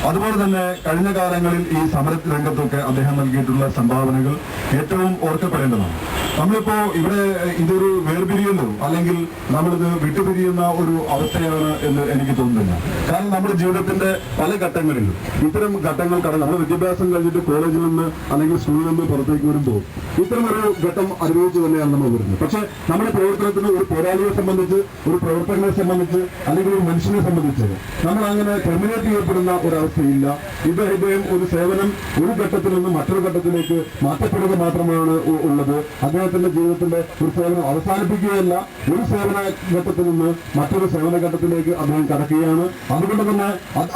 അതുപോലെ തന്നെ കഴിഞ്ഞ കാലങ്ങളിൽ ഈ സമര രംഗത്തൊക്കെ അദ്ദേഹം നൽകിയിട്ടുള്ള സംഭാവനകൾ ഏറ്റവും ഓർക്കപ്പെടേണ്ടതാണ്. നമ്മളിപ്പോ ഇവിടെ ഇതൊരു വേർപിരിയുന്നു അല്ലെങ്കിൽ നമ്മളിത് വിട്ടുപിരിയുന്ന ഒരു അവസ്ഥയാണ് എന്ന് എനിക്ക് തോന്നുന്നില്ല. കാരണം നമ്മുടെ ജീവിതത്തിന്റെ പല ഘട്ടങ്ങളിലും ഇത്തരം ഘട്ടങ്ങൾ കടന്ന് നമ്മൾ വിദ്യാഭ്യാസം കഴിഞ്ഞിട്ട് കോളേജിൽ നിന്ന് അല്ലെങ്കിൽ സ്കൂളിൽ നിന്ന് പുറത്തേക്ക് വരുമ്പോൾ ഇത്തരം ഒരു ഘട്ടം അനുഭവിച്ചു തന്നെയാണ് നമ്മൾ വരുന്നത്. പക്ഷെ നമ്മുടെ പ്രവർത്തനത്തിന് ഒരു പോരാളിയെ സംബന്ധിച്ച്, ഒരു പ്രവർത്തകനെ സംബന്ധിച്ച്, അല്ലെങ്കിൽ ഒരു മനുഷ്യനെ സംബന്ധിച്ച് നമ്മൾ അങ്ങനെ ടെർമിനേറ്റ് ചെയ്യപ്പെടുന്ന ഒരവസ്ഥയില്ല. ഇദ്ദേഹം ഒരു സേവനം ഒരു ഘട്ടത്തിൽ നിന്ന് മറ്റൊരു ഘട്ടത്തിലേക്ക് മാറ്റപ്പെടുക മാത്രമാണ് ഉള്ളത്. അദ്ദേഹത്തിന്റെ ജീവിതത്തിന്റെ ഒരു സേവനം അവസാനിപ്പിക്കുകയല്ല, ഒരു സേവന ഘട്ടത്തിൽ നിന്ന് മറ്റൊരു സേവന ഘട്ടത്തിലേക്ക് അദ്ദേഹം കടക്കുകയാണ്. അതുകൊണ്ട് തന്നെ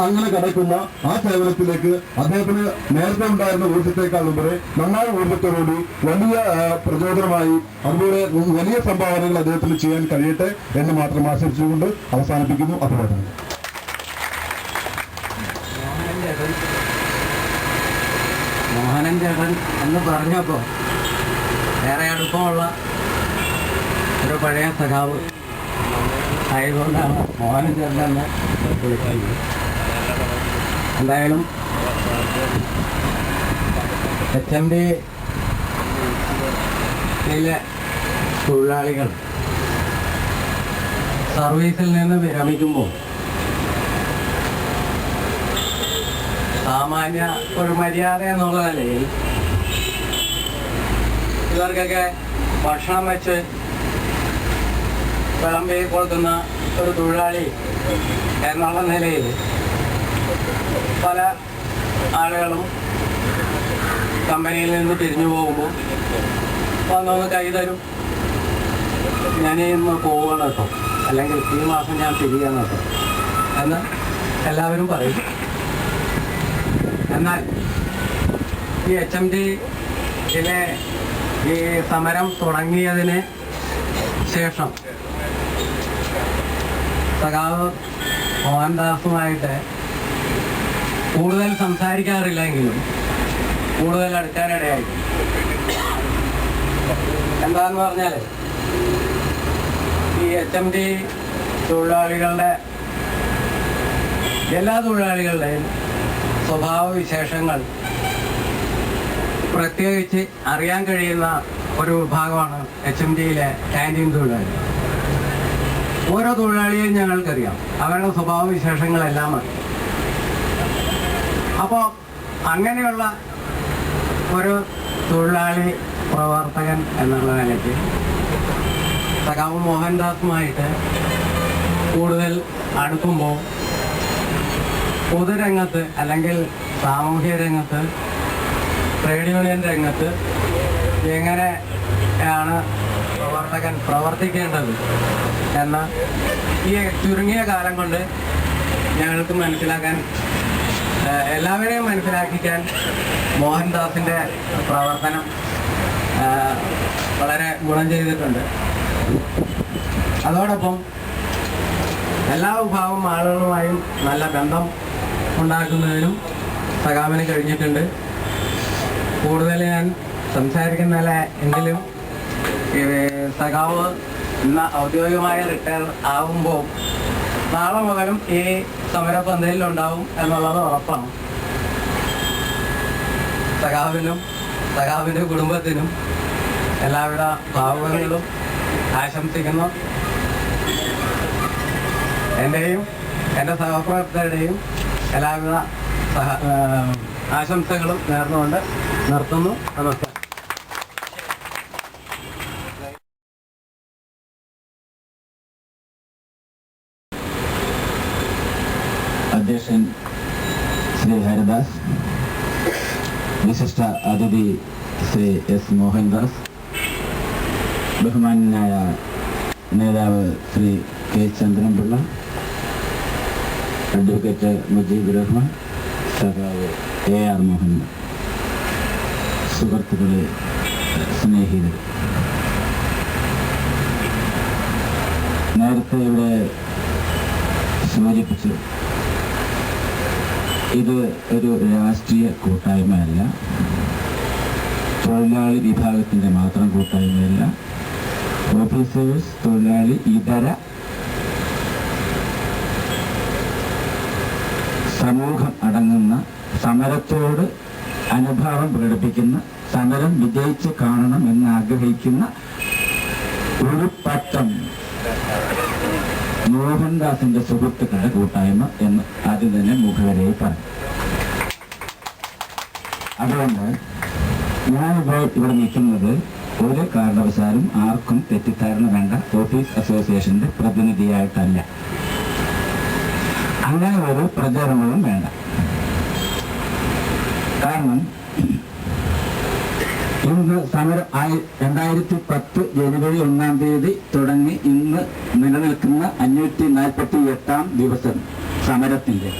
അങ്ങനെ കടക്കുന്ന ആ സേവനത്തിലേക്ക് അദ്ദേഹത്തിന് നേരത്തെ ഉണ്ടായിരുന്ന ഊർജ്ജത്തെക്കാൾ ഉപരി നന്നായ ഊർജ്ജത്തോടുകൂടി വലിയ പ്രചോദനമായി അതുപോലെ വലിയ സംഭാവനകൾ അദ്ദേഹത്തിന് ചെയ്യാൻ കഴിയട്ടെ എന്ന് മാത്രം ആശംസിച്ചുകൊണ്ട് അവസാനിപ്പിക്കുന്നു. അഭിവാദനം. മോഹനൻ ചേട്ടൻ എന്ന് പറഞ്ഞപ്പോൾ ഏറെ അടുപ്പമുള്ള ഒരു പഴയ സഖാവ് ആയതുകൊണ്ടാണ് മോഹനൻ ചേട്ടൻ എന്ന് വിളിക്കുന്നത്. എന്തായാലും HMTയിലെ തൊഴിലാളികൾ സർവീസിൽ നിന്ന് വിരമിക്കുമ്പോൾ സാമാന്യ ഒരു മര്യാദ എന്നുള്ള നിലയിൽ ഇവർക്കൊക്കെ ഭക്ഷണം വെച്ച് വിളമ്പി കൊടുക്കുന്ന ഒരു തൊഴിലാളി എന്നുള്ള നിലയിൽ പല ആളുകളും കമ്പനിയിൽ നിന്ന് പിരിഞ്ഞു പോകുമ്പോൾ വന്നൊന്ന് കൈ തരും, ഞാൻ ഇന്ന് പോവുകയാണ് കേട്ടോ, അല്ലെങ്കിൽ ഈ മാസം ഞാൻ പിരിയാണ് കേട്ടോ എന്ന് എല്ലാവരും പറയും. എന്നാൽ ഈ HMD-യിലെ ഈ സമരം തുടങ്ങിയതിന് ശേഷം സഖാവ് മോഹൻദാസുമായിട്ട് കൂടുതൽ സംസാരിക്കാറില്ലെങ്കിലും കൂടുതൽ അടുക്കാനിടയായി. എന്താന്ന് പറഞ്ഞാൽ ഈ HMD തൊഴിലാളികളുടെ എല്ലാ തൊഴിലാളികളുടെയും സ്വഭാവ വിശേഷങ്ങൾ പ്രത്യേകിച്ച് അറിയാൻ കഴിയുന്ന ഒരു വിഭാഗമാണ് HMD-യിലെ ക്യാൻറ്റീൻ തൊഴിലാളികൾ. ഓരോ തൊഴിലാളിയെയും ഞങ്ങൾക്കറിയാം, അവരുടെ സ്വഭാവ വിശേഷങ്ങളെല്ലാം അറിയാം. അപ്പോൾ അങ്ങനെയുള്ള ഒരു തൊഴിലാളി പ്രവർത്തകൻ എന്നുള്ള നിലയ്ക്ക് സഖാവ് മോഹൻദാസുമായിട്ട് കൂടുതൽ അടുക്കുമ്പോൾ പൊതുരംഗത്ത് അല്ലെങ്കിൽ സാമൂഹ്യ രംഗത്ത്, ട്രേഡ് യൂണിയൻ രംഗത്ത് എങ്ങനെയാണ് പ്രവർത്തകൻ പ്രവർത്തിക്കേണ്ടത് എന്ന ഈ ചുരുങ്ങിയ കാലം കൊണ്ട് ഞങ്ങൾക്ക് മനസ്സിലാക്കാൻ, എല്ലാവരെയും മനസ്സിലാക്കിക്കാൻ മോഹൻദാസിൻ്റെ പ്രവർത്തനം വളരെ ഗുണം ചെയ്തിട്ടുണ്ട്. അതോടൊപ്പം എല്ലാ വിഭാഗം ആളുകളുമായും നല്ല ബന്ധം ഉണ്ടാക്കുന്നതിനും സഖാവിന് കഴിഞ്ഞിട്ടുണ്ട്. കൂടുതൽ ഞാൻ സംസാരിക്കുന്നില്ല എങ്കിലും സഖാവ് ഇന്ന് ഔദ്യോഗികമായ റിട്ടയർ ആകുമ്പോൾ നാളെ മുതലും ഈ സമരപന്തലിലുണ്ടാവും എന്നുള്ളത് ഉറപ്പാണ്. സഖാവിനും സഖാവിൻ്റെ കുടുംബത്തിനും എല്ലാവിധ ഭാവുകങ്ങളും ആശംസിക്കുന്നു. എൻ്റെയും എൻ്റെ സഹപ്രവർത്തകരുടെയും എല്ലാവിധ ആശംസകളും നേർന്നുകൊണ്ട് നിർത്തുന്നു. നമസ്കാരം. അധ്യക്ഷൻ ശ്രീ ഹരിദാസ്, വിശിഷ്ട അതിഥി ശ്രീ എസ് മോഹൻദാസ്, ബഹുമാന്യനായ നേതാവ് ശ്രീ കെ ചന്ദ്രൻപിള്ള, അഡ്വക്കേറ്റ് മുജീബ് റഹ്മാൻ, സഖാവ് AR മോഹൻദാസ്, സുഹൃത്തുക്കളെ, സ്നേഹിതർ, നേരത്തെ ഇവിടെ സൂചിപ്പിച്ചു, ഇത് ഒരു രാഷ്ട്രീയ കൂട്ടായ്മയല്ല, തൊഴിലാളി വിഭാഗത്തിൻ്റെ മാത്രം കൂട്ടായ്മയല്ല, ഓഫീസേഴ്സ്, തൊഴിലാളി ഇതര സമൂഹം അടങ്ങുന്ന, സമരത്തോട് അനുഭാവം പ്രകടിപ്പിക്കുന്ന, സമരം വിജയിച്ച് കാണണം എന്ന് ആഗ്രഹിക്കുന്ന ഒരു പറ്റം മോഹൻദാസിന്റെ സുഹൃത്തുക്കളുടെ കൂട്ടായ്മ എന്ന് ആദ്യം തന്നെ മുഖവരയിൽ പറഞ്ഞു. അതുകൊണ്ട് ഞാനിപ്പോൾ ഇവിടെ നിൽക്കുന്നത് ഒരു കാരണവശാലും ആർക്കും തെറ്റിദ്ധാരണ വേണ്ട, ഓഫീസ് അസോസിയേഷന്റെ പ്രതിനിധിയായിട്ടല്ല. അങ്ങനെ ഒരു പ്രചരണവും വേണ്ട. കാരണം ഇന്ന് സമരം 2010 ജനുവരി 1-ാം തീയതി തുടങ്ങി ഇന്ന് നിലനിൽക്കുന്ന 548-ാം ദിവസം സമരത്തിന്റെ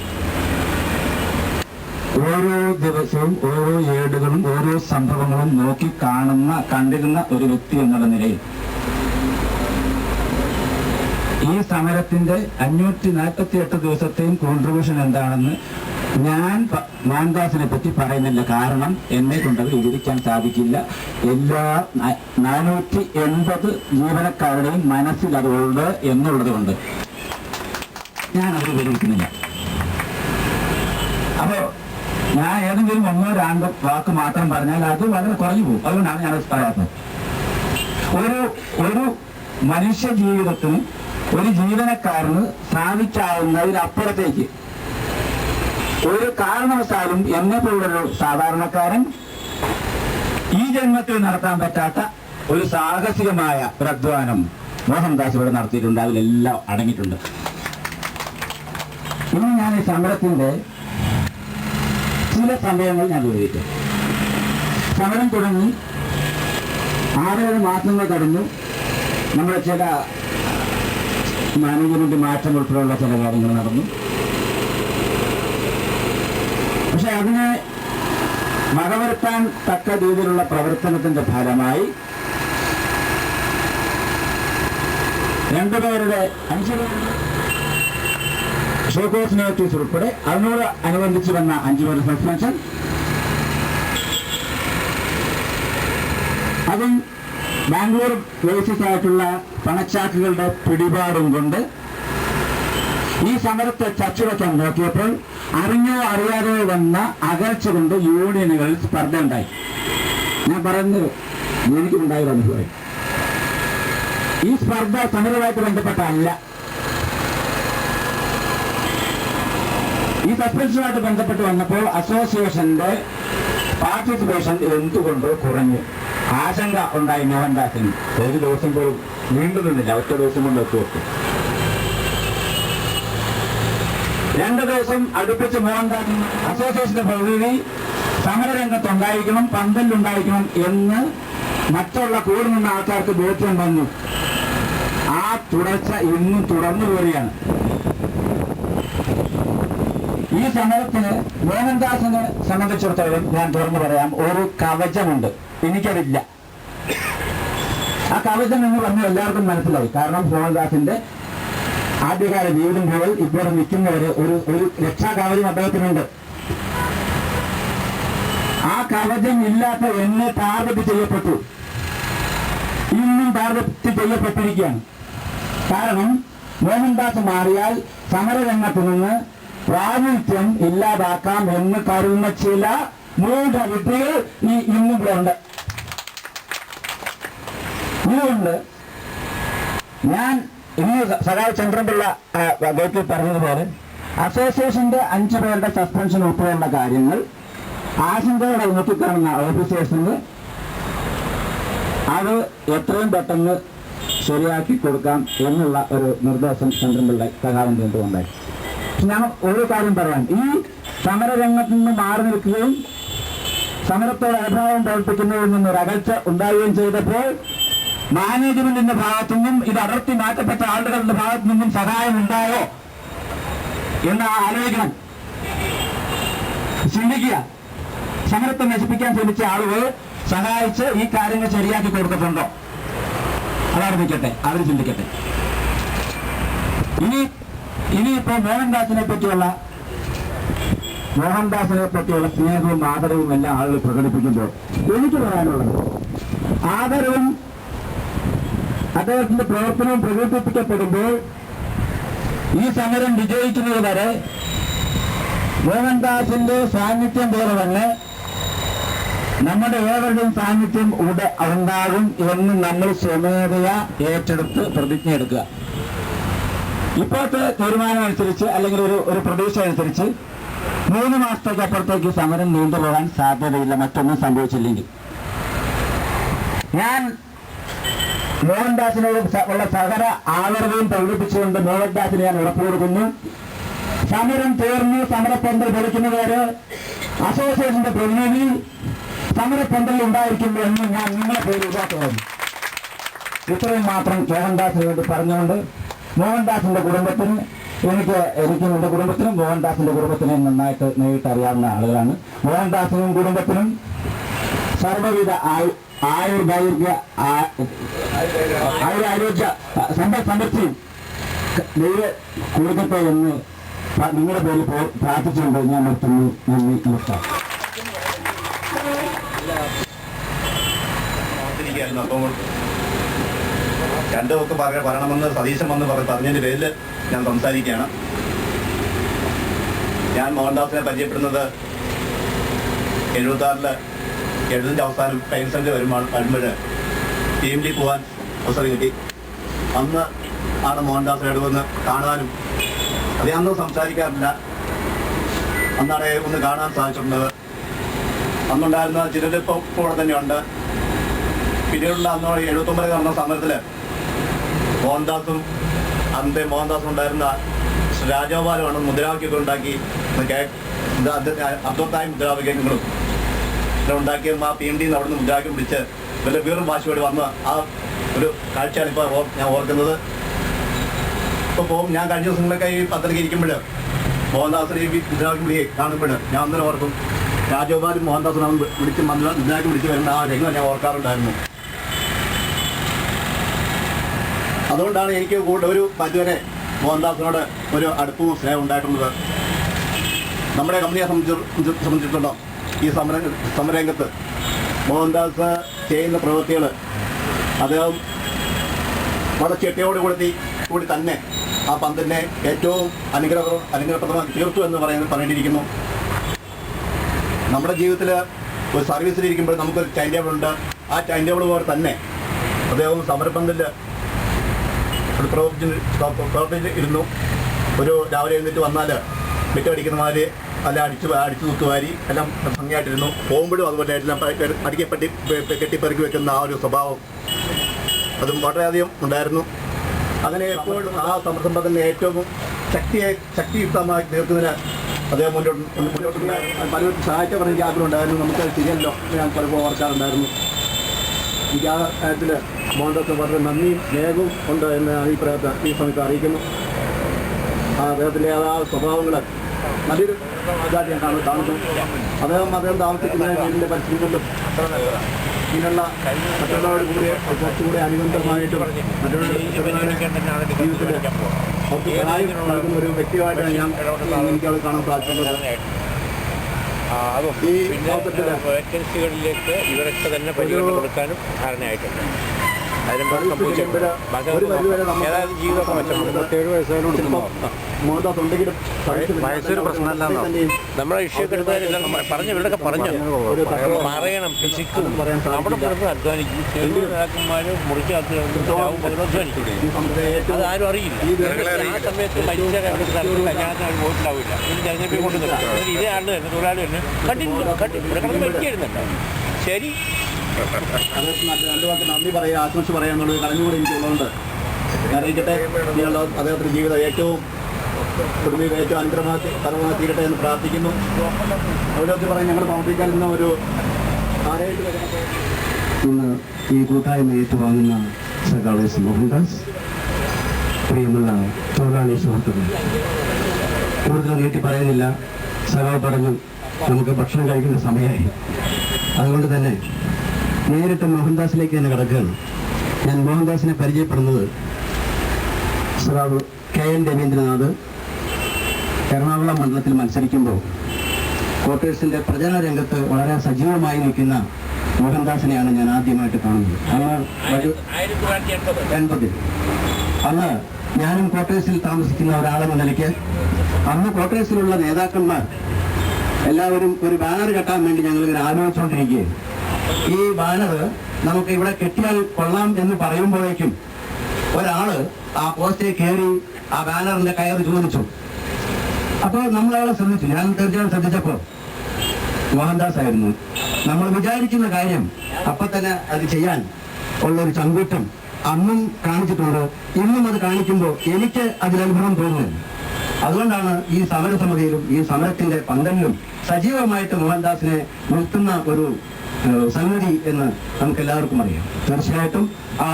ഓരോ ദിവസവും ഓരോ ഏടുകളും ഓരോ സംഭവങ്ങളും നോക്കി കണ്ടിരുന്ന ഒരു വ്യക്തി എന്നുള്ള നിലയിൽ ഈ സമരത്തിന്റെ 548 ദിവസത്തെയും കോൺട്രിബ്യൂഷൻ എന്താണെന്ന് ഞാൻ മോഹൻദാസിനെ പറ്റി പറയുന്നില്ല. കാരണം എന്നെ കൊണ്ടത് വിവരിക്കാൻ സാധിക്കില്ല. എല്ലാ 480 ജീവനക്കാരുടെയും മനസ്സിൽ അതുണ്ട് എന്നുള്ളത് കൊണ്ട് ഞാനത് വിവരിക്കുന്നില്ല. അപ്പോ ഞാൻ ഏതെങ്കിലും 1-2 വാക്ക് മാത്രം പറഞ്ഞാൽ അത് വളരെ കുറഞ്ഞു പോകും. അതുകൊണ്ടാണ് ഞാനത് പറയാത്തത്. ഒരു മനുഷ്യ ജീവിതത്തിന്, ഒരു ജീവനക്കാരന് സാധിക്കാവുന്നതിനപ്പുറത്തേക്ക് ഒരു കാരണവശാലും എന്നെ പോലൊരു സാധാരണക്കാരൻ ഈ ജന്മത്തിൽ നടത്താൻ പറ്റാത്ത ഒരു സാഹസികമായ പ്രധ്വാനം മോഹൻദാസ് ഇവിടെ നടത്തിയിട്ടുണ്ട്. അതിലെല്ലാം അടങ്ങിയിട്ടുണ്ട്. ഇന്ന് ഞാൻ ഈ സമരത്തിന്റെ ചില സമയങ്ങൾ ഞാൻ വിവരിക്കും. സമരം തുടങ്ങി 6-7 മാസങ്ങൾ കടന്നു. നമ്മുടെ ചില മാനേജ്മെന്റ് മാറ്റം ഉൾപ്പെടെയുള്ള ചില കാര്യങ്ങൾ നടന്നു. പക്ഷെ അതിനെ വകവരുത്താൻ തക്ക രീതിയിലുള്ള പ്രവർത്തനത്തിന്റെ ഫലമായി 5 പേരുടെ ഷോക്കോസ് നോട്ടീസ് ഉൾപ്പെടെ അതിനോട് അനുബന്ധിച്ച് വന്ന 5 പേരുടെ സസ്പെൻഷൻ, അതും ബാംഗ്ലൂർ ബേസിസ് ആയിട്ടുള്ള പണച്ചാക്കുകളുടെ പിടിപാടും കൊണ്ട് ഈ സമരത്തെ ചർച്ചവെക്കാൻ നോക്കിയപ്പോൾ അറിഞ്ഞോ അറിയാതെയോ വന്ന അകൽച്ച കൊണ്ട് യൂണിയനുകളിൽ സ്പർദ്ധ ഉണ്ടായി. ഞാൻ പറയുന്നത് എനിക്കുണ്ടായ അനുഭവം. ഈ സ്പർദ്ധ സമരവുമായിട്ട് ബന്ധപ്പെട്ടല്ല. ഈ സസ്പെൻഷനുമായിട്ട് ബന്ധപ്പെട്ട് വന്നപ്പോൾ അസോസിയേഷന്റെ പാർട്ടിസിപ്പേഷൻ എന്തുകൊണ്ട് കുറഞ്ഞു? ആശങ്ക ഉണ്ടായി മോഹൻദാസിന്. 1 ദിവസം പോലും നീണ്ടു നിന്നില്ല, ഒറ്റ ദിവസം കൊണ്ട് ഒത്തുവെക്കും. 2 ദിവസം അടുപ്പിച്ച് മോഹൻദാസ് അസോസിയേഷന്റെ പ്രതിനിധി സമരരംഗത്തുണ്ടായിരിക്കണം, പന്തലിലുണ്ടായിരിക്കണം എന്ന് മറ്റുള്ള കൂടി നിന്ന ആൾക്കാർക്ക് ബോധ്യം വന്നു. ആ തുടർച്ച ഇന്നും തുടർന്നു പോവുകയാണ്. ഈ സമരത്തിന് മോഹൻദാസിനെ സംബന്ധിച്ചിടത്തോളം ഞാൻ തുറന്നു പറയാം, ഒരു കവചമുണ്ട്. എനിക്കതില്ല. ആ കവചം എന്ന് പറഞ്ഞാൽ എല്ലാവർക്കും മനസ്സിലായി. കാരണം മോഹൻദാസിന്റെ ആദ്യകാല ജീവിതം മുതൽ ഇപ്പോൾ നിൽക്കുന്നവരെ ഒരു രക്ഷാകവചം അദ്ദേഹത്തിനുണ്ട്. ആ കവചം ഇല്ലാത്ത എന്നെ ടാർഗറ്റ് ചെയ്യപ്പെട്ടു, ഇന്നും ടാർഗറ്റ് ചെയ്യപ്പെട്ടിരിക്കുകയാണ്. കാരണം മോഹൻദാസ് മാറിയാൽ സമരരംഗത്ത് നിന്ന് പ്രാതിനിധ്യം ഇല്ലാതാക്കാം എന്ന് കരുതുന്ന ചില മൂഢവിദ്യകൾ ഇന്നും ഇവിടെ ഉണ്ട്. ഇതുകൊണ്ട് ഞാൻ ഇന്ന് സഖാവ് ചന്ദ്രൻപിള്ള ഗേറ്റിൽ പറഞ്ഞതുപോലെ അസോസിയേഷന്റെ 5 പേരുടെ സസ്പെൻഷൻ ഉൾപ്പെടെയുള്ള കാര്യങ്ങൾ ആശങ്കയോടെ നോക്കിക്കാണുന്ന ഓഫീസേഴ്സിന് അത് എത്രയും പെട്ടെന്ന് ശരിയാക്കി കൊടുക്കാം എന്നുള്ള ഒരു നിർദ്ദേശം ചന്ദ്രൻപിള്ള സഖാവിന്റെ എന്തുകൊണ്ടായി. ഞാൻ ഒരു കാര്യം പറയാം, ഈ സമരരംഗത്ത് നിന്ന് മാറി നിൽക്കുകയും സമരത്തോട് അഭാവം പ്രവർത്തിക്കുന്നതിൽ നിന്നൊരു അകൽച്ച ഉണ്ടാവുകയും ചെയ്തപ്പോൾ മാനേജ്മെന്റിന്റെ ഭാഗത്തുനിന്നും ഇത് അടർത്തി മാറ്റപ്പെട്ട ആളുകളുടെ ഭാഗത്തു നിന്നും സഹായം ഉണ്ടായോ എന്ന് ആലോചിക്കണം, ചിന്തിക്കുക. സമരത്തെ നശിപ്പിക്കാൻ ശ്രമിച്ച ആളുകൾ സഹായിച്ച് ഈ കാര്യങ്ങൾ ശരിയാക്കി കൊടുത്തിട്ടുണ്ടോ? അതവിടെ നിൽക്കട്ടെ, അവർ ചിന്തിക്കട്ടെ. ഇനിയിപ്പോ മോഹൻദാസിനെ പറ്റിയുള്ള സ്നേഹവും ആദരവും എല്ലാ ആളുകൾ പ്രകടിപ്പിക്കുമ്പോൾ എനിക്ക് പറയാനുള്ളത്, ആദരവും അദ്ദേഹത്തിന്റെ പ്രവർത്തനവും പ്രകടിപ്പിക്കപ്പെടുമ്പോൾ ഈ സമരം വിജയിക്കുന്നത് വരെ മോഹൻദാസിന്റെ സാന്നിധ്യം പോലെ തന്നെ നമ്മുടെ ഏവരുടെയും സാന്നിധ്യം ഉണ്ടാകും എന്ന് നമ്മൾ സ്വമേധയാ ഏറ്റെടുത്ത് പ്രതിജ്ഞ എടുക്കുക. ഇപ്പോഴത്തെ തീരുമാനം അനുസരിച്ച് അല്ലെങ്കിൽ ഒരു പ്രതീക്ഷ അനുസരിച്ച് 3 മാസത്തേക്ക് അപ്പുറത്തേക്ക് സമരം നീണ്ടുപോകാൻ സാധ്യതയില്ല, മറ്റൊന്നും സംഭവിച്ചില്ലെങ്കിൽ. ഞാൻ മോഹൻദാസിനോട് ഉള്ള സകല ആദരവും പ്രകടിപ്പിച്ചുകൊണ്ട് മോഹൻദാസിന് ഞാൻ ഉറപ്പു കൊടുക്കുന്നു, സമരം തീർന്ന് സമരപ്പന്തൽ ഭരിക്കുന്നവരെ അസോസിയേഷന്റെ പ്രതിനിധി സമരപ്പന്തലിൽ ഉണ്ടായിരിക്കുന്നു എന്ന് ഞാൻ നിങ്ങളെ പേര് ഉറപ്പാക്കുന്നു. ഇത്രയും മാത്രം മോഹൻദാസിന് വേണ്ടി പറഞ്ഞുകൊണ്ട് മോഹൻദാസിന്റെ കുടുംബത്തിന് എനിക്കും എന്റെ കുടുംബത്തിനും മോഹൻദാസിന്റെ കുടുംബത്തിനെ നന്നായിട്ട് നേരിട്ട് അറിയാവുന്ന ആളുകളാണ്. മോഹൻദാസിനും കുടുംബത്തിനും സർവ്വവിധ ആയുർദൈർഘ്യ ആരോഗ്യ സമൃദ്ധിയും ദൈവം കൊടുക്കട്ടെ എന്ന് നിങ്ങളുടെ പേരിൽ പ്രാർത്ഥിച്ചുകൊണ്ട് ഞാൻ നിർത്തുന്നു. നന്ദി, നമസ്കാരം. അപ്പോൾ 2 വാക്ക് പറയണമെന്ന് സതീശൻ വന്ന് പറഞ്ഞതിന്റെ പേരിൽ ഞാൻ സംസാരിക്കുകയാണ്. ഞാൻ മോഹൻദാസിനെ പരിചയപ്പെടുന്നത് 76 എഴുതിൻ്റെ അവസാനം ടൈംസിന്റെ വരുമ്പോൾ ടീമിൽ പോകാൻ അവസരം കിട്ടി. അന്ന് ആണ് മോഹൻദാസിനോട് വന്ന് കാണാനും, അത് അന്ന് സംസാരിക്കാറില്ല, അന്നാണ് ഒന്ന് കാണാൻ സാധിച്ചിട്ടുള്ളത്. അന്നുണ്ടായിരുന്ന ചിലരിപ്പോൾ കൂടെ തന്നെയുണ്ട്. പിന്നീടുള്ള അന്ന് 79 നടന്ന സമരത്തിൽ മോഹൻദാസും അന്നത്തെ മോഹൻദാസും ഉണ്ടായിരുന്ന രാജഗോപാലുമാണ് മുദ്രാവാക്യമൊക്കെ ഉണ്ടാക്കി അബ്ദുത്തായി മുദ്രാവാക്യങ്ങളും ഉണ്ടാക്കിയ ആ PMD അവിടെ നിന്ന് മുദ്രാവാക്യം പിടിച്ച് വലിയ വീറും വാശിയോടെ വന്ന ആ ഒരു കാഴ്ചയാണ് ഇപ്പോൾ ഞാൻ ഓർക്കുന്നത്. ഇപ്പോൾ ഞാൻ കഴിഞ്ഞ ദിവസങ്ങളൊക്കെ ഈ പത്രത്തിൽ ഇരിക്കുമ്പോൾ മോഹൻദാസിനെ ഈ മുദ്രാവാക്യം വിളിയെ കാണുമ്പോൾ ഞാൻ അന്നേരം ഓർക്കും രാജഗോപാലും മോഹൻദാസിനും വിളിച്ച് മുദ്രാവാക്യം വിളിച്ച് വരുന്ന ആ രംഗം ഞാൻ ഓർക്കാറുണ്ടായിരുന്നു. അതുകൊണ്ടാണ് എനിക്ക് ഒരു പരിധിവരെ മോഹൻദാസിനോട് ഒരു അടുപ്പവും സ്നേഹം ഉണ്ടായിട്ടുള്ളത്. നമ്മുടെ കമ്പനിയെ സംബന്ധിച്ചിടത്തോളം ഈ സമരരംഗത്ത് മോഹൻദാസ് ചെയ്യുന്ന പ്രവൃത്തികൾ അദ്ദേഹം വളരെ ചിട്ടയോട് കൂടി തന്നെ ആ പന്തിനെ ഏറ്റവും അനുഗ്രഹപ്രദമായി തീർത്തു എന്ന് പറയേണ്ടിയിരിക്കുന്നു. നമ്മുടെ ജീവിതത്തിൽ ഒരു സർവീസിലിരിക്കുമ്പോൾ നമുക്കൊരു ടൈം ടേബിൾ ഉണ്ട്. ആ ടൈം ടേബിൾ പോലെ തന്നെ അദ്ദേഹം സമരപന്തിൽ പ്രവർത്തിച്ചിരുന്നു. ഒരു രാവിലെ എഴുന്നേറ്റ് വന്നാൽ മിറ്റടിക്കുന്ന മാതിരി അല്ല അടിച്ചു തൂത്തുവാരി എല്ലാം ഭംഗിയായിട്ടിരുന്നു. പോകുമ്പോഴും അതുപോലെ എല്ലാം കെട്ടിപ്പെറുക്കി വെക്കുന്ന ആ ഒരു സ്വഭാവം അതും വളരെയധികം ഉണ്ടായിരുന്നു. അങ്ങനെ എപ്പോഴും ആ സമരസമ്പത്തിനെ ഏറ്റവും ശക്തിയുക്തമായി തീർക്കുന്നതിന് അദ്ദേഹം മുന്നോട്ടുണ്ടായിരുന്നു. പലരും സഹായിച്ച പറഞ്ഞ ആഗ്രഹം ഉണ്ടായിരുന്നു. നമുക്കത് ശരിയല്ലോ ഞാൻ പലപ്പോൾ ഓർക്കാറുണ്ടായിരുന്നു. എനിക്ക് ആ കാര്യത്തിൽ മോഹൻദാസ് വളരെ നന്ദിയും സ്നേഹവും ഉണ്ട് എന്ന അഭിപ്രായത്തെ ഈ സമയത്ത് അറിയിക്കുന്നു. ആ അദ്ദേഹത്തിൻ്റെ ആ സ്വഭാവങ്ങൾ നല്ലൊരു ഇതായിട്ട് ഞാൻ കാണുന്നു. അദ്ദേഹം താമസിക്കുന്ന വീടിൻ്റെ പരിസ്ഥിതികളിലും ഇതിനുള്ള മറ്റുള്ളവരോട് കൂടി കുറച്ചുകൂടി അനുബന്ധമായിട്ടും മറ്റുള്ളവരുടെ ജീവിതത്തിൽ അവർക്ക് സഹായം നൽകുന്ന ഒരു വ്യക്തിയായിട്ടാണ് എനിക്കത് കാണാൻ സാധിക്കുന്നത്. ഈ വേക്കൻസികളിലേക്ക് ഇവരൊക്കെ തന്നെ പരിഗണന കൊടുക്കാനും ധാരണയായിട്ടുണ്ട്. അതിലും സംഭവിച്ചിട്ടുണ്ട്. ഏതായാലും ജീവിതമൊക്കെ മെച്ചപ്പെടും. 7 വയസ്സായാലും വയസ്സൊരു പ്രശ്നമല്ല. നമ്മുടെ ഇഷ്യൊക്കെ എടുത്താൽ പറഞ്ഞു ഇവരൊക്കെ പറഞ്ഞു പറയണം ഫിസിക്കും അവിടെ പുറത്ത് അധ്വാനിക്കും. ചെറിയ നേതാക്കന്മാർ മുറിച്ച് അധ്വാനിക്കും. അതാരും അറിയില്ല. ആ സമയത്ത് മരിച്ച കല്യാണത്തിന് അവർ പോയിട്ടുണ്ടാവില്ല. ഇവർ തെരഞ്ഞെടുപ്പിൽ കൊണ്ട് നിർത്തും. ഇതേ ആൾ തന്നെ തൊഴിലാളി തന്നെ കണ്ടിട്ട് മരിക്കായിരുന്നല്ലോ. ശരി, രണ്ടു വാക്ക് നന്ദി പറയുക, ആശംസ പറയുക എന്നുള്ളത് കടന്നുകൂടി എനിക്കുള്ളതുകൊണ്ട് അറിയിക്കട്ടെ. ഇനിയുള്ള അദ്ദേഹത്തിൻ്റെ ജീവിതം ഏറ്റവും കുടുംബം ഏറ്റവും അനുഗ്രഹമായി തീരട്ടെ എന്ന് പ്രാർത്ഥിക്കുന്നു. അവരൊക്കെ പറയും ഞങ്ങൾ പ്രവർത്തിക്കാൻ ഇന്ന് ഒരു ഇന്ന് ഈ കൂട്ടായ്മ ഏറ്റുവാങ്ങുന്ന സഖാവ് മോഹൻദാസ്, പ്രിയമുള്ള തൊഴിലാളി സുഹൃത്തുക്കൾ, കൂടുതൽ നീട്ടി പറയുന്നില്ല. സഖാവ് പറഞ്ഞു നമുക്ക് ഭക്ഷണം കഴിക്കേണ്ട സമയമായി. അതുകൊണ്ട് തന്നെ നേരിട്ട് മോഹൻദാസിലേക്ക് തന്നെ കിടക്കുകയാണ്. ഞാൻ മോഹൻദാസിനെ പരിചയപ്പെടുന്നത് സഖാവ് KN രവീന്ദ്രനാഥ് എറണാകുളം മണ്ഡലത്തിൽ മത്സരിക്കുമ്പോൾ ക്വാർട്ടേഴ്സിൻ്റെ പ്രചരണ രംഗത്ത് വളരെ സജീവമായി നിൽക്കുന്ന മോഹൻദാസിനെയാണ് ഞാൻ ആദ്യമായിട്ട് കാണുന്നത്. അന്ന് ഞാനും ക്വാർട്ടേഴ്സിൽ താമസിക്കുന്ന ഒരാളെന്ന നിലയ്ക്ക് അന്ന് ക്വാർട്ടേഴ്സിലുള്ള നേതാക്കന്മാർ എല്ലാവരും ഒരു ബാനർ കെട്ടാൻ വേണ്ടി ഞങ്ങളിങ്ങനെ ആലോചിച്ചുകൊണ്ടിരിക്കുകയും ഈ ബാനർ നമുക്ക് ഇവിടെ കെട്ടിയാൽ കൊള്ളാം എന്ന് പറയുമ്പോഴേക്കും ഒരാള് ആ പോസ്റ്റേ കയറി ആ ബാനറിന്റെ കയറ് ചോദിച്ചു. അപ്പോൾ നമ്മളയാളെ ശ്രദ്ധിച്ചു. ഞാൻ തീർച്ചയായും ശ്രദ്ധിച്ചപ്പോൾ മോഹൻദാസ് ആയിരുന്നു. നമ്മൾ വിചാരിക്കുന്ന കാര്യം അപ്പം തന്നെ അത് ചെയ്യാൻ ഉള്ളൊരു ചങ്കൂറ്റം അന്നും കാണിച്ചിട്ടുണ്ട്. ഇന്നും അത് കാണിക്കുമ്പോൾ എനിക്ക് അതിലനുഭവം തോന്നുന്നു. അതുകൊണ്ടാണ് ഈ സമരസമിതിയിലും ഈ സമരത്തിന്റെ പന്തലിലും സജീവമായിട്ട് മോഹൻദാസിനെ നിർത്തുന്ന ഒരു സംഗതി എന്ന് നമുക്ക് എല്ലാവർക്കും അറിയാം. തീർച്ചയായിട്ടും ആ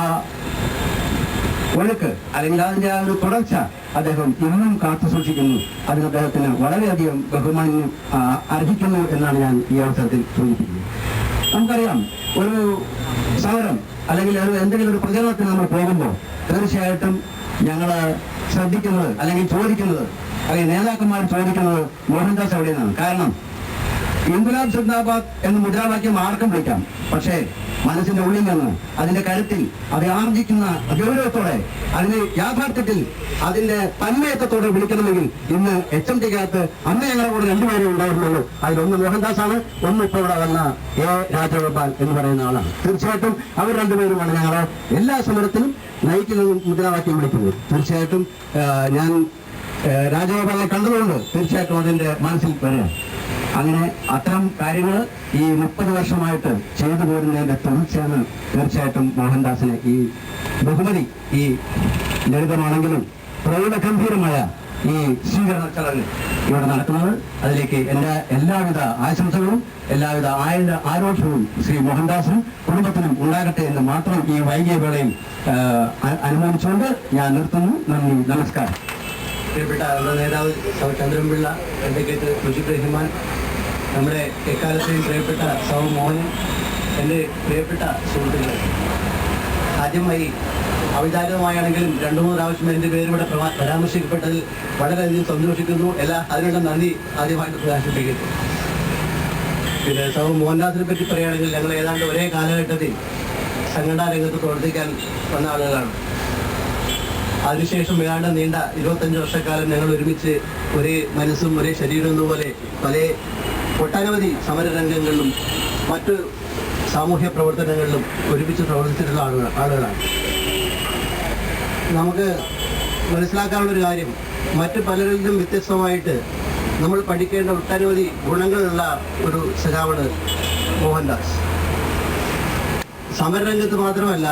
ഒഴുക്ക് അല്ലെങ്കിൽ അതിന്റെ ആ ഒരു തുടർച്ച അദ്ദേഹം ഇന്നും കാത്തു സൂക്ഷിക്കുന്നു. അതിന് അദ്ദേഹത്തിന് വളരെയധികം ബഹുമാന്യം അർഹിക്കുന്നു എന്നാണ് ഞാൻ ഈ അവസരത്തിൽ സൂചിപ്പിക്കുന്നത്. നമുക്കറിയാം, ഒരു സമരം അല്ലെങ്കിൽ എന്തെങ്കിലും ഒരു പ്രചരണത്തിന് നമ്മൾ പോകുമ്പോൾ തീർച്ചയായിട്ടും ഞങ്ങൾ ശ്രദ്ധിക്കുന്നത് അല്ലെങ്കിൽ ചോദിക്കുന്നത് അല്ലെങ്കിൽ നേതാക്കന്മാർ ചോദിക്കുന്നത് മോഹൻദാസ് എവിടെയെന്നാണ്. കാരണം ഇൻകുലാബ് സിന്ദാബാദ് എന്ന് മുദ്രാവാക്യം ആർക്കും വിളിക്കാം. പക്ഷേ മനസ്സിന്റെ ഉള്ളിൽ നിന്ന് അതിന്റെ കരുത്തിൽ അത് ആർജിക്കുന്ന ഗൗരവത്തോടെ അതിന് യാഥാർത്ഥ്യത്തിൽ അതിന്റെ തന്മയത്വത്തോടെ വിളിക്കണമെങ്കിൽ ഇന്ന് HMTക്കകത്ത് അന്ന് ഞങ്ങളുടെ കൂടെ രണ്ടുപേരും ഉണ്ടായിരുന്നുള്ളൂ. അതിലൊന്ന് മോഹൻദാസാണ്, ഒന്ന് ഇപ്പോൾ ഇവിടെ വന്ന രാജഗോപാൽ എന്ന് പറയുന്ന ആളാണ്. തീർച്ചയായിട്ടും അവർ രണ്ടുപേരുമാണ് ഞങ്ങളെ എല്ലാ സമരത്തിലും നയിക്കുന്നതും മുദ്രാവാക്യം വിളിക്കുന്നത്. തീർച്ചയായിട്ടും ഞാൻ രാജഗോപാലിനെ കണ്ടതുകൊണ്ട് തീർച്ചയായിട്ടും അതിന്റെ മനസ്സിൽ വരിക. അങ്ങനെ അത്തരം കാര്യങ്ങൾ ഈ 30 വർഷമായിട്ട് ചെയ്തു പോരുന്നതിന്റെ തുടർച്ചയാണ് തീർച്ചയായിട്ടും മോഹൻദാസിന് ഈ ബഹുമതി ഈ ലളിതമാണെങ്കിലും പ്രൗഢഗംഭീരമായ ഈ സ്വീകരണ ചടങ്ങ് ഇവിടെ നടക്കുന്നത്. അതിലേക്ക് എൻ്റെ എല്ലാവിധ ആശംസകളും എല്ലാവിധ ആരോഗ്യവും ശ്രീ മോഹൻദാസിനും കുടുംബത്തിനും ഉണ്ടാകട്ടെ എന്ന് മാത്രം ഈ വൈകിയ വേളയിൽ അനുമാനിച്ചുകൊണ്ട് ഞാൻ നിർത്തുന്നു. നന്ദി, നമസ്കാരം. പ്രിയപ്പെട്ട നമ്മുടെ നേതാവ് ചന്ദ്രൻപിള്ള, അഡ്വക്കേറ്റ് മുജീബ് റഹ്മാൻ, നമ്മുടെ എക്കാലത്തെയും പ്രിയപ്പെട്ട സൗ മോഹൻ, എൻ്റെ പ്രിയപ്പെട്ട സുഹൃത്തുക്കൾ, ആദ്യമായി അവിചാരിതമായാണെങ്കിലും 2-3 പ്രാവശ്യം എൻ്റെ പേരിവിടെ പരാമർശിക്കപ്പെട്ടതിൽ വളരെയധികം സന്തോഷിക്കുന്നു. അതിനുള്ള നന്ദി ആദ്യമായിട്ട് പ്രകാശിപ്പിക്കുന്നു. പിന്നെ സൗ മോഹൻദാസിനെ പറ്റി പറയുകയാണെങ്കിൽ ഞങ്ങൾ ഏതാണ്ട് ഒരേ കാലഘട്ടത്തിൽ സംഘടനാ രംഗത്ത് പ്രവർത്തിക്കാൻ വന്ന ആളുകളാണ്. അതിനുശേഷം ഏതാണ്ട് നീണ്ട 25 വർഷക്കാലം ഞങ്ങൾ ഒരുമിച്ച് ഒരേ മനസ്സും ഒരേ ശരീരവും പോലെ ഒട്ടനവധി സമരരംഗങ്ങളിലും മറ്റ് സാമൂഹ്യ പ്രവർത്തനങ്ങളിലും ഒരുമിച്ച് പ്രവർത്തിച്ചിട്ടുള്ള ആളുകളാണ്. നമുക്ക് മനസ്സിലാക്കാനുള്ളൊരു കാര്യം, മറ്റ് പലരിൽ നിന്നും വ്യത്യസ്തമായിട്ട് നമ്മൾ പഠിക്കേണ്ട ഒട്ടനവധി ഗുണങ്ങളുള്ള ഒരു സഖാവാണ് മോഹൻദാസ്. സമരരംഗത്ത് മാത്രമല്ല,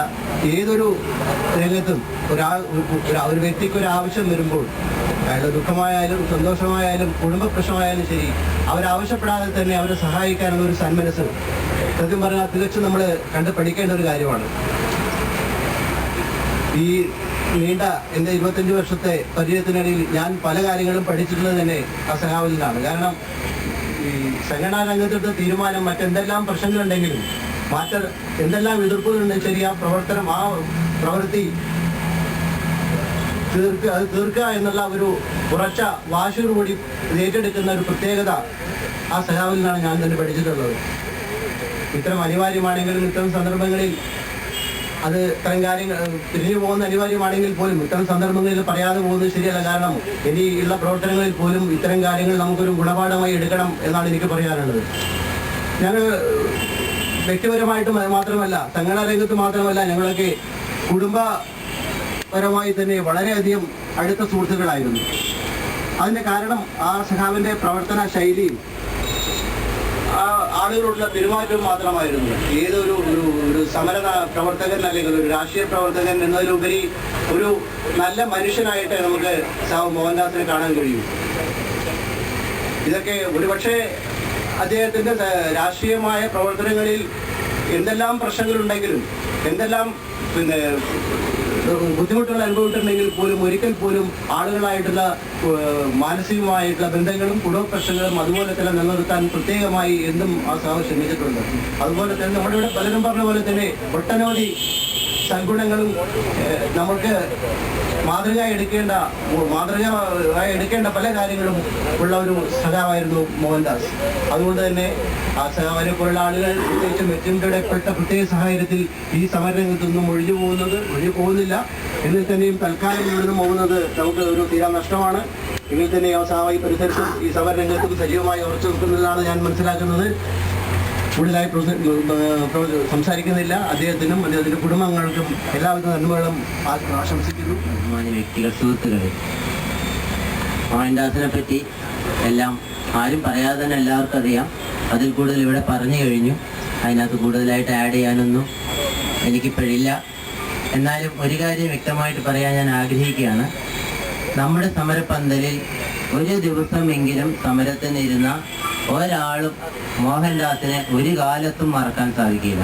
ഏതൊരു രംഗത്തും ഒരു വ്യക്തിക്ക് ഒരു ആവശ്യം വരുമ്പോൾ, അയാളുടെ ദുഃഖമായാലും സന്തോഷമായാലും കുടുംബ പ്രശ്നമായാലും ശരി, അവരാവശ്യപ്പെടാതെ തന്നെ അവരെ സഹായിക്കാനുള്ള ഒരു സന്മനസ് സത്യം പറഞ്ഞാൽ തികച്ചും നമ്മൾ കണ്ട് പഠിക്കേണ്ട ഒരു കാര്യമാണ്. ഈ നീണ്ട എൻ്റെ 25 വർഷത്തെ പരിചയത്തിനിടയിൽ ഞാൻ പല കാര്യങ്ങളും പഠിച്ചിട്ടുള്ളത് തന്നെ ആ സഖാവിൽ നിന്നാണ്. കാരണം ഈ സംഘടനാ രംഗത്തെടുത്ത തീരുമാനം മറ്റെന്തെല്ലാം പ്രശ്നങ്ങളുണ്ടെങ്കിലും എന്തെല്ലാം എതിർപ്പുകളുണ്ടെങ്കിൽ ശരി, ആ പ്രവൃത്തി തീർക്കുക എന്നുള്ള ഒരു ഉറച്ച വാശിയോടുകൂടി ഏറ്റെടുക്കുന്ന ഒരു പ്രത്യേകത ആ സഖാവിൽ നിന്നാണ് ഞാൻ തന്നെ പഠിച്ചിട്ടുള്ളത്. ഇത്തരം അനിവാര്യമാണെങ്കിലും ഇത്തരം സന്ദർഭങ്ങളിൽ ഇത്തരം കാര്യങ്ങൾ പിരിഞ്ഞു പോകുന്ന അനിവാര്യമാണെങ്കിൽ പോലും ഇത്തരം സന്ദർഭങ്ങളിൽ പറയാതെ പോകുന്നത് ശരിയല്ല. കാരണം ഇനിയുള്ള പ്രവർത്തനങ്ങളിൽ പോലും ഇത്തരം കാര്യങ്ങൾ നമുക്കൊരു ഗുണപാഠമായി എടുക്കണം എന്നാണ് എനിക്ക് പറയാനുള്ളത്. ഞങ്ങൾ വ്യക്തിപരമായിട്ട് മാത്രമല്ല, സംഘടനാ രംഗത്ത് മാത്രമല്ല, ഞങ്ങളൊക്കെ കുടുംബപരമായി തന്നെ വളരെയധികം അടുത്ത സുഹൃത്തുക്കളായിരുന്നു. അതിൻ്റെ കാരണം ആ സഖാവിൻ്റെ പ്രവർത്തന ശൈലിയും ആളുകളുള്ള പെരുമാറ്റവും മാത്രമായിരുന്നു. ഏതൊരു ഒരു സമര പ്രവർത്തകൻ അല്ലെങ്കിൽ ഒരു രാഷ്ട്രീയ പ്രവർത്തകൻ എന്നതിലുപരി ഒരു നല്ല മനുഷ്യനായിട്ട് നമുക്ക് മോഹൻദാസിനെ കാണാൻ കഴിയും. ഇതൊക്കെ ഒരുപക്ഷെ അദ്ദേഹത്തിൻ്റെ രാഷ്ട്രീയമായ പ്രവർത്തനങ്ങളിൽ എന്തെല്ലാം പ്രശ്നങ്ങളുണ്ടെങ്കിലും എന്തെല്ലാം ബുദ്ധിമുട്ടുകൾ അനുഭവിച്ചിട്ടുണ്ടെങ്കിൽ പോലും ഒരിക്കൽ പോലും ആളുകളായിട്ടുള്ള മാനസികമായിട്ടുള്ള ബന്ധങ്ങളും കുടുംബ പ്രശ്നങ്ങളും അതുപോലെ തന്നെ നിലനിർത്താൻ പ്രത്യേകമായി എന്തും ആ സഭ ശ്രമിച്ചിട്ടുണ്ട്. അതുപോലെ തന്നെ നമ്മുടെ ഇവിടെ പലരും പറഞ്ഞ പോലെ തന്നെ ഒട്ടനവധി സൽഗുണങ്ങളും നമുക്ക് മാതൃകയായി എടുക്കേണ്ട പല കാര്യങ്ങളും ഉള്ള ഒരു സഖാവായിരുന്നു മോഹൻദാസ്. അതുകൊണ്ട് തന്നെ ആ സഖാവിനെ പോലുള്ള ആളുകൾ പ്രത്യേകിച്ചും വെറ്റിൻഡപ്പെട്ട പ്രത്യേക സാഹചര്യത്തിൽ ഈ സമരരംഗത്തൊന്നും ഒഴിഞ്ഞു പോകുന്നില്ല. എന്നിൽ തന്നെയും തൽക്കാലം ഇവിടുന്ന് പോകുന്നത് നമുക്ക് ഒരു തീരാ നഷ്ടമാണ്. എങ്കിൽ തന്നെ സഖാവായി പരിസരത്തും ഈ സമരരംഗത്തും സജീവമായി ഉറച്ചു നിൽക്കുന്നതാണ് ഞാൻ മനസ്സിലാക്കുന്നത്. കൂടുതലായി സംസാരിക്കുന്നില്ല. അദ്ദേഹത്തിനും അദ്ദേഹത്തിൻ്റെ കുടുംബങ്ങൾക്കും എല്ലാവിധ നന്മകളും ആശംസിക്കുന്നു. വ്യക്തികൾ, സുഹൃത്തുക്കളെ, മോഹൻദാസിനെ പറ്റി എല്ലാം ആരും പറയാതെ തന്നെ എല്ലാവർക്കും അറിയാം. അതിൽ കൂടുതൽ ഇവിടെ പറഞ്ഞു കഴിഞ്ഞു. അതിനകത്ത് കൂടുതലായിട്ട് ആഡ് ചെയ്യാനൊന്നും എനിക്കിപ്പോഴില്ല. എന്നാലും ഒരു കാര്യം വ്യക്തമായിട്ട് പറയാൻ ഞാൻ ആഗ്രഹിക്കുകയാണ്. നമ്മുടെ സമരപ്പന്തലിൽ ഒരു ദിവസമെങ്കിലും സമരത്തിനിരുന്ന ഒരാളും മോഹൻദാസിനെ ഒരു കാലത്തും മറക്കാൻ സാധിക്കില്ല.